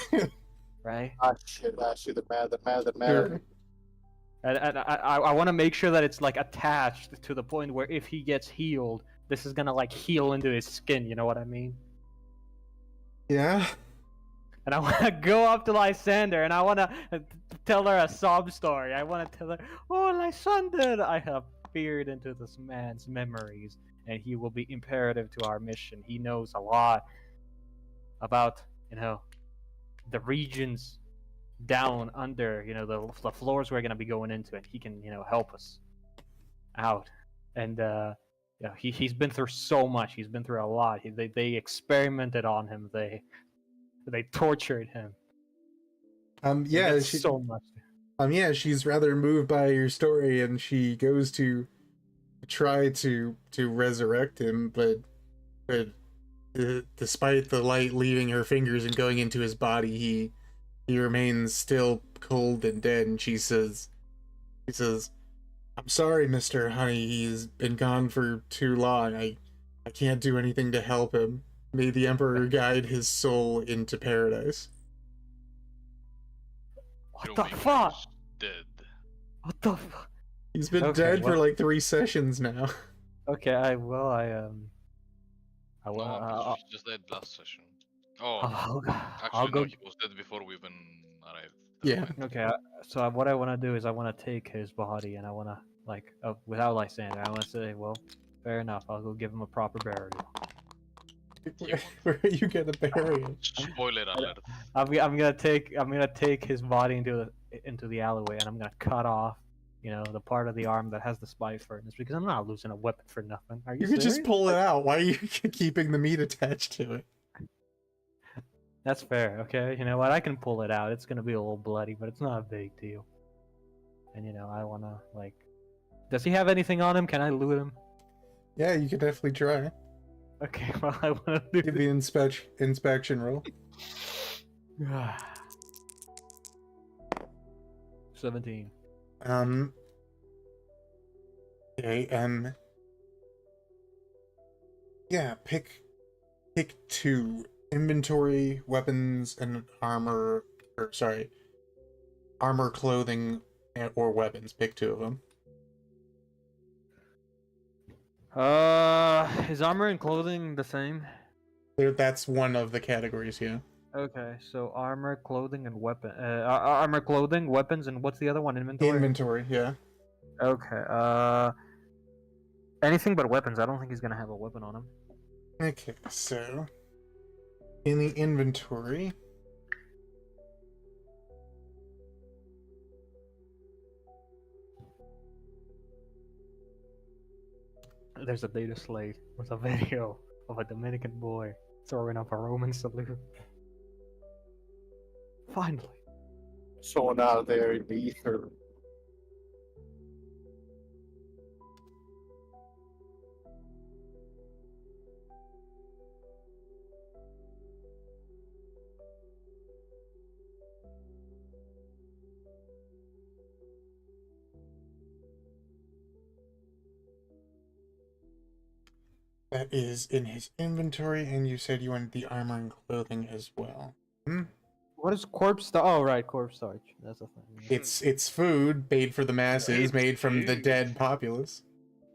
right? Ah shit, the mad. Sure. And I want to make sure that it's like attached to the point where if he gets healed, this is gonna like heal into his skin. You know what I mean? Yeah? And I want to go up to Lysander and I want to tell her a sob story. I want to tell her, "Oh, Lysander, I have peered into this man's memories, and he will be imperative to our mission. He knows a lot about, the regions down under, the floors we're gonna be going into, and he can, help us out." And he's been through so much. He's been through a lot. They experimented on him. They tortured him. Yeah, That's so much. yeah, she's rather moved by your story, and she goes to try to resurrect him, but despite the light leaving her fingers and going into his body, he remains still cold and dead. And she says, "I'm sorry, Mr. Honey. He's been gone for too long. I can't do anything to help him. May the Emperor guide his soul into paradise." What the fuck? Is dead. What the fuck? He's been Okay, dead for well- like 3 sessions now. Okay, I will. No, he just dead last session. Oh, I'll actually, go. no, he was dead before we even arrived. Yeah. Okay, so what I want to do is I want to take his body and I want to without Lysander, I want to say, well, fair enough. I'll go give him a proper burial. Where are you gonna bury him? Spoiler alert. I'm gonna take his body into the alleyway and I'm gonna cut off, the part of the arm that has the spike furnace, because I'm not losing a weapon for nothing. Are you You could just serious? pull it out. Why are you keeping the meat attached to it? That's fair. Okay, you know what? I can pull it out. It's gonna be a little bloody, but it's not a big deal. And I wanna does he have anything on him? Can I loot him? Yeah, you could definitely try. Okay, well I wanna do Give the inspection roll. 17. Okay, yeah, pick 2. Inventory, weapons, and armor, armor, clothing, or weapons. Pick 2 of them. Is armor and clothing the same? That's one of the categories, yeah. Okay, so armor, clothing, and armor, clothing, weapons, and what's the other one? Inventory. Inventory, yeah. Okay. Anything but weapons. I don't think he's gonna have a weapon on him. Okay, so in the inventory, There's a data slate with a video of a Dominican boy throwing up a Roman salute. Finally. Someone out there in the ether. That is in his inventory, and you said you wanted the armor and clothing as well. What is corpse starch? Oh, right, corpse starch. That's a thing. It's food made for the masses, It's made from the food. dead populace.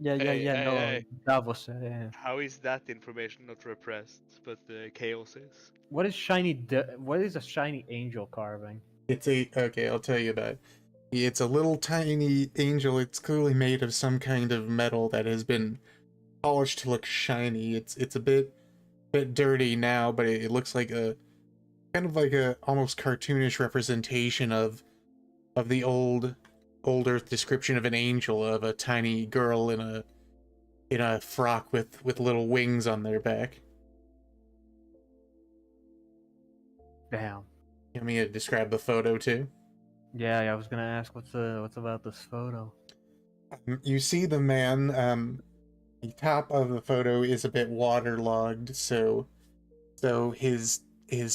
Yeah, Hey, hey, no, hey. that was it, yeah. How is that information not repressed, but chaos is? What is what is a shiny angel carving? It's okay, I'll tell you about it. It's a little tiny angel. It's clearly made of some kind of metal that has been polished to look shiny. It's a bit dirty now, but it looks like a kind of like a almost cartoonish representation of the old Earth description of an angel, of a tiny girl in a frock with little wings on their back. Damn. You want me to describe the photo too? Yeah, I was gonna ask what's about this photo. You see the man, the top of the photo is a bit waterlogged, so his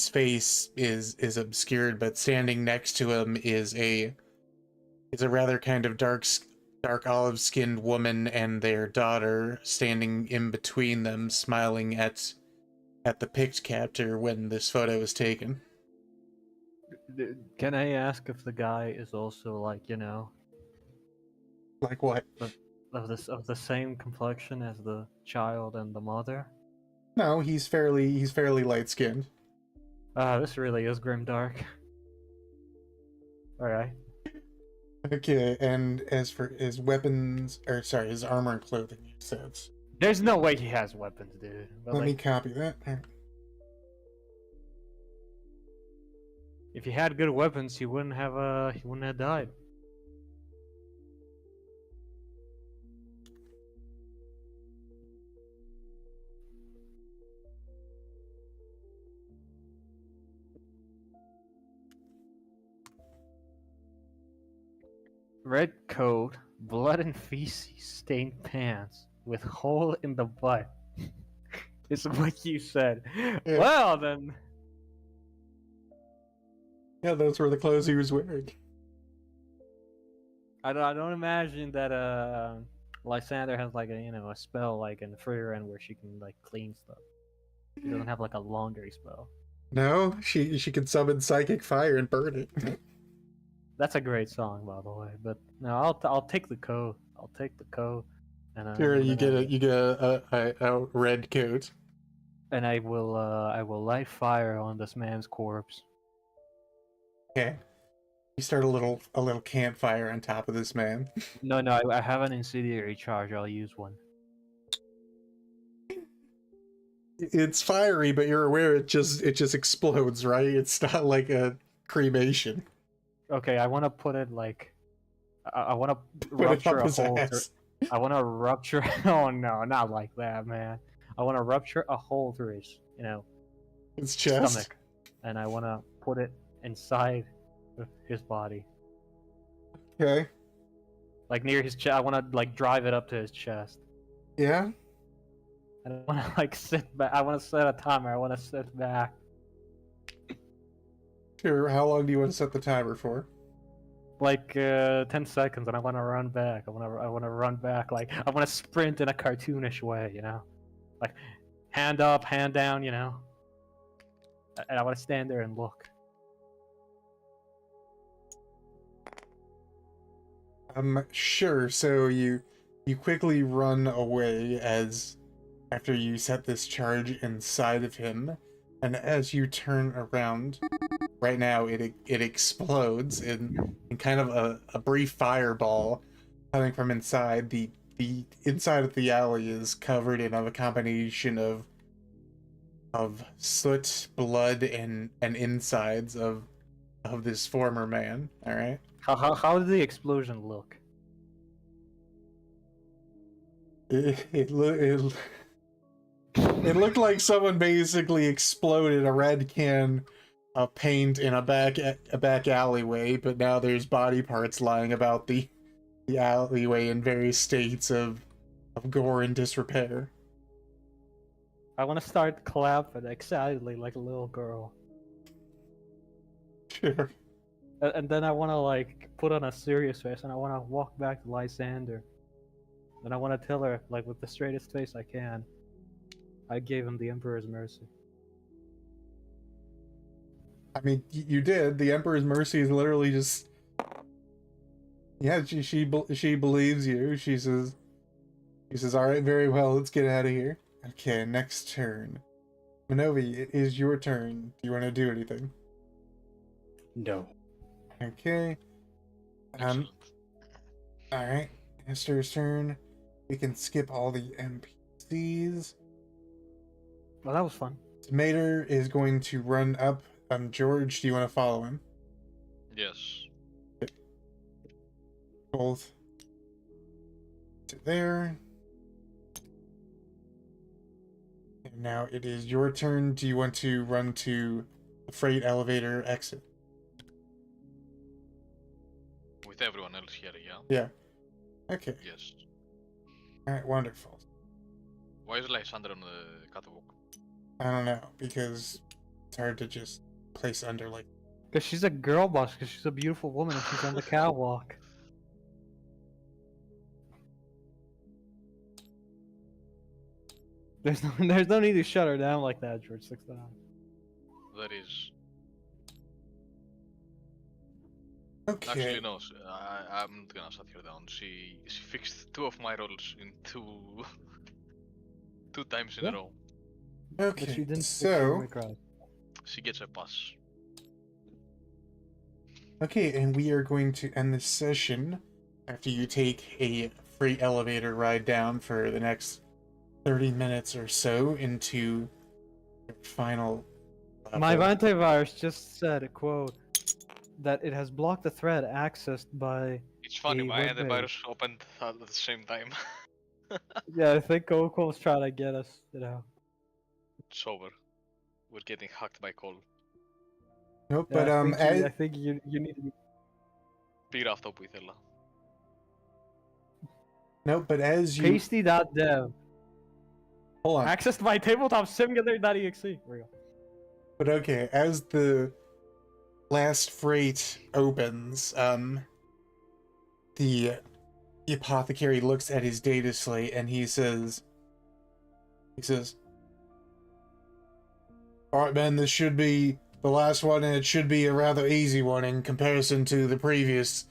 face is obscured, but standing next to him is a rather kind of dark olive-skinned woman and their daughter standing in between them, smiling at the picked captor when this photo was taken. Can I ask if the guy is also like, Like what? of the same complexion as the child and the mother? No, he's fairly light-skinned. This really is grimdark. Alright. Okay, and as for his weapons, or sorry, his armor and clothing, he says. There's no way he has weapons, dude. But Let me like, copy that. if he had good weapons, he wouldn't have died. Red coat, blood and feces stained pants with hole in the butt. Is what you said. Yeah. Well then. Yeah, those were the clothes he was wearing. I don't imagine that Lysander has like a spell like in the further end where she can like clean stuff. She doesn't have like a laundry spell. No, she can summon psychic fire and burn it. That's a great song, by the way. But no, I'll take the coat. I'll take the coat. And Sure, you get a red coat. And I will light fire on this man's corpse. Okay. You start a little campfire on top of this man. No, I have an incendiary charge. I'll use one. It's fiery, but you're aware it just explodes, right? It's not like a cremation. Okay, I want to put it like I want to Put it rupture up a his hole. ass. I want to rupture. Oh no, not like that, man. I want to rupture a hole through his, His chest. stomach, and I want to put it inside of his body, Okay. like near his chest. I want to like drive it up to his chest, Yeah. and I want to like sit back. I want to set a timer. I want to sit back. Sure. How long do you want to set the timer for? Like 10 seconds, and I want to run back. I want to run back. Like I want to sprint in a cartoonish way, like hand up, hand down, and I want to stand there and look. Sure. So you quickly run away as after you set this charge inside of him, and as you turn around, right now it explodes in kind of a brief fireball coming from inside. The inside of the alley is covered in a combination of soot, blood, and insides of this former man. All right. How did the explosion look? It looked like someone basically exploded a red can of paint in a back alleyway, but now there's body parts lying about the alleyway in various states of gore and disrepair. I want to start clapping excitedly like a little girl. Sure. And then I want to like put on a serious face, and I want to walk back to Lysander. And I want to tell her like with the straightest face I can, I gave him the Emperor's Mercy. I mean, you did. The Emperor's Mercy is literally just. Yeah, she believes you. She says, all right, very well, let's get out of here. Okay, next turn. Minovi, it is your turn. Do you want to do anything? No. Okay. Excellent. All right. Esther's turn. We can skip all the NPCs. Well, that was fun. Mater is going to run up. George, do you want to follow him? Yes. Both to there. And now it is your turn. Do you want to run to the freight elevator exit? With everyone else here, yeah? Yeah. Okay. Yes. Alright, wonderful. Why is Lysander on the catwalk? I don't know, because it's hard to just place under like. Because she's a girl boss, because she's a beautiful woman and she's on the catwalk. There's no need to shut her down like that, George 69. That is. Okay. Actually, no. I'm not gonna shut her down. She fixed 2 of my rolls in 2 times in Yeah. a row. But she Okay. didn't fix So. my crowd. She gets a pass. Okay, and we are going to end this session after you take a freight elevator ride down for the next 30 minutes or so into your final level. My antivirus just said, quote, that it has blocked the thread accessed by... It's funny, A my web antivirus opened at the same time. Yeah, I think Coco was trying to get us, you know. It's over. We're getting hacked by Cole. Nope, Yeah, but I think you need to be... Πήρα αυτό που ήθελα. nope, but as you Pasty.dev. hold on. Accessed by tabletop simulator.exe. There we go. But okay, as the last freight opens, the apothecary looks at his data slate and he says, "Alright, man, this should be the last one, and it should be a rather easy one in comparison to the previous.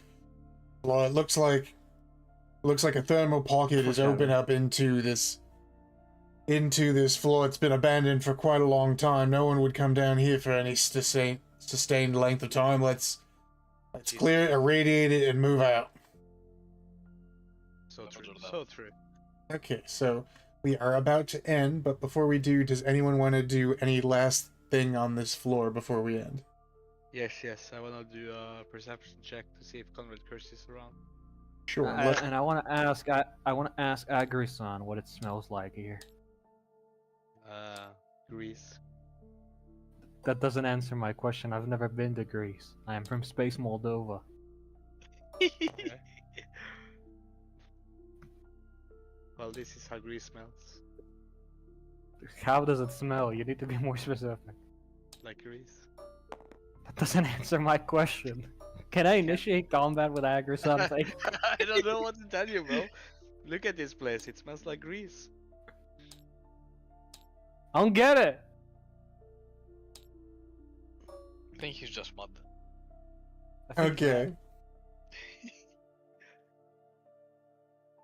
Well, it looks like a thermal pocket is open up into this floor. It's been abandoned for quite a long time. No one would come down here for any sustained length of time. Let's clear it, irradiate it, and move out." So true. Roger that. So true. Okay, so we are about to end, but before we do, does anyone want to do any last thing on this floor before we end? Yes, I wanna do a perception check to see if Conrad Curse is around. Sure. And I want to ask, I want to ask Agrisan what it smells like here. Greece. That doesn't answer my question. I've never been to Greece. I am from Space Moldova. Okay. Well, this is how Greece smells. How does it smell? You need to be more specific. Like Greece. That doesn't answer my question. Can I initiate combat with Agrisan? I don't know what to tell you, bro. Look at this place. It smells like Greece. I don't get it. I think he's just mad. I think Okay.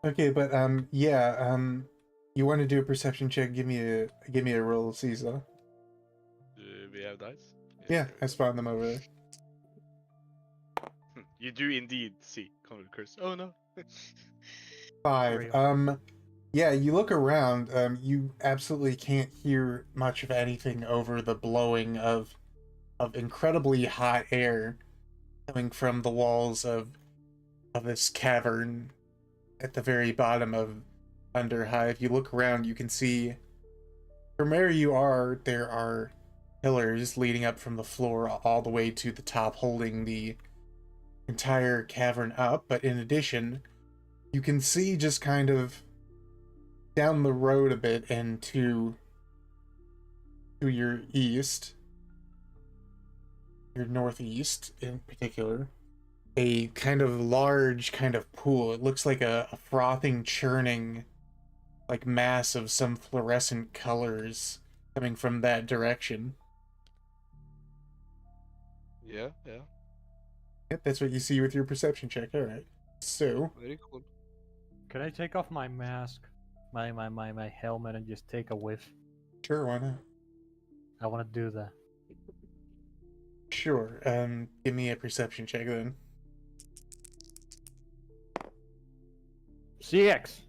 Okay, but yeah, you want to do a perception check? Give me a roll, Caesar. Do we have dice? Yeah, I spawned them over there. You do indeed see Conrad Curse. Oh no. 5. Yeah, you look around, you absolutely can't hear much of anything over the blowing of incredibly hot air coming from the walls of this cavern at the very bottom of Underhive. You look around, you can see from where you are, there are pillars leading up from the floor all the way to the top, holding the entire cavern up. But in addition, you can see just kind of down the road a bit and to your east, your northeast in particular, a kind of large kind of pool. It looks like a frothing, churning like mass of some fluorescent colors coming from that direction. Yeah, yeah. Yep, that's what you see with your perception check. All right. So, Very cool. Can I take off my mask, my helmet, and just take a whiff? sure, why not? I want to do that. Sure. Give me a perception check then. CX.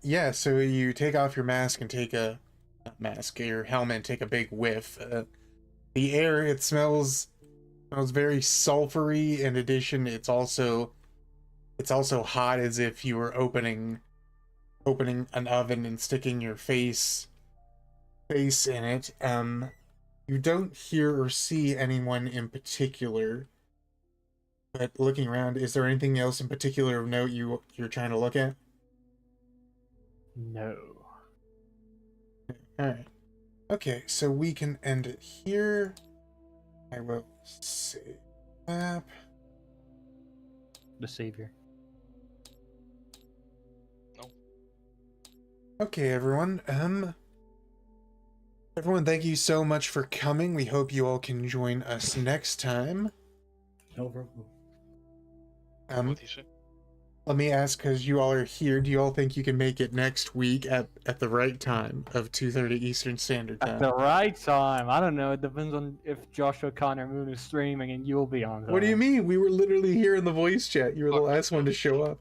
Yeah, so you take off your mask and take a not mask, your helmet, and take a big whiff. The air, it smells very sulfury. In addition, it's also hot, as if you were opening an oven and sticking your face in it. You don't hear or see anyone in particular, but looking around, is there anything else in particular of note you're trying to look at? No. Alright. Okay, so we can end it here. I will save map. The savior. Okay, everyone. Everyone, thank you so much for coming. We hope you all can join us next time. No problem. What he said? Let me ask, because you all are here, do you all think you can make it next week at the right time of 2:30 Eastern Standard At Time? the right time. I don't know. It depends on if Joshua Connor Moon is streaming and you'll be on. What do you time. mean? We were literally here in the voice chat. You were the Fuck. last one to show up.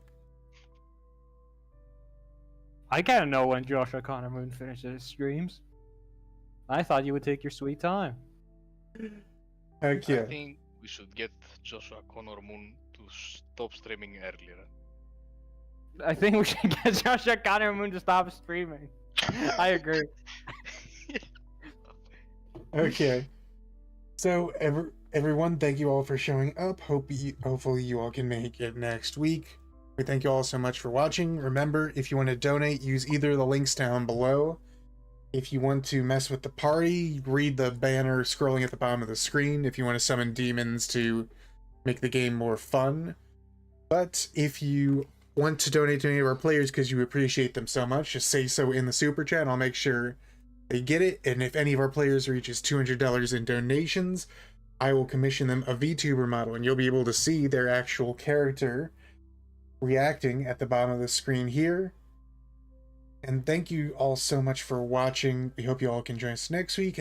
I gotta know when Joshua Connor Moon finishes his streams. I thought you would take your sweet time. Heck I yeah. think we should get Joshua Connor Moon to stop streaming earlier. I think we should get Joshua Connor Moon to stop streaming. I agree. Okay. So everyone, thank you all for showing up. Hopefully you all can make it next week. We thank you all so much for watching. Remember, if you want to donate, use either of the links down below. If you want to mess with the party, read the banner scrolling at the bottom of the screen if you want to summon demons to make the game more fun. But if you want to donate to any of our players because you appreciate them so much, just say so in the super chat and I'll make sure they get it. And if any of our players reaches $200 in donations, I will commission them a VTuber model, and you'll be able to see their actual character reacting at the bottom of the screen here. And thank you all so much for watching. We hope you all can join us next week.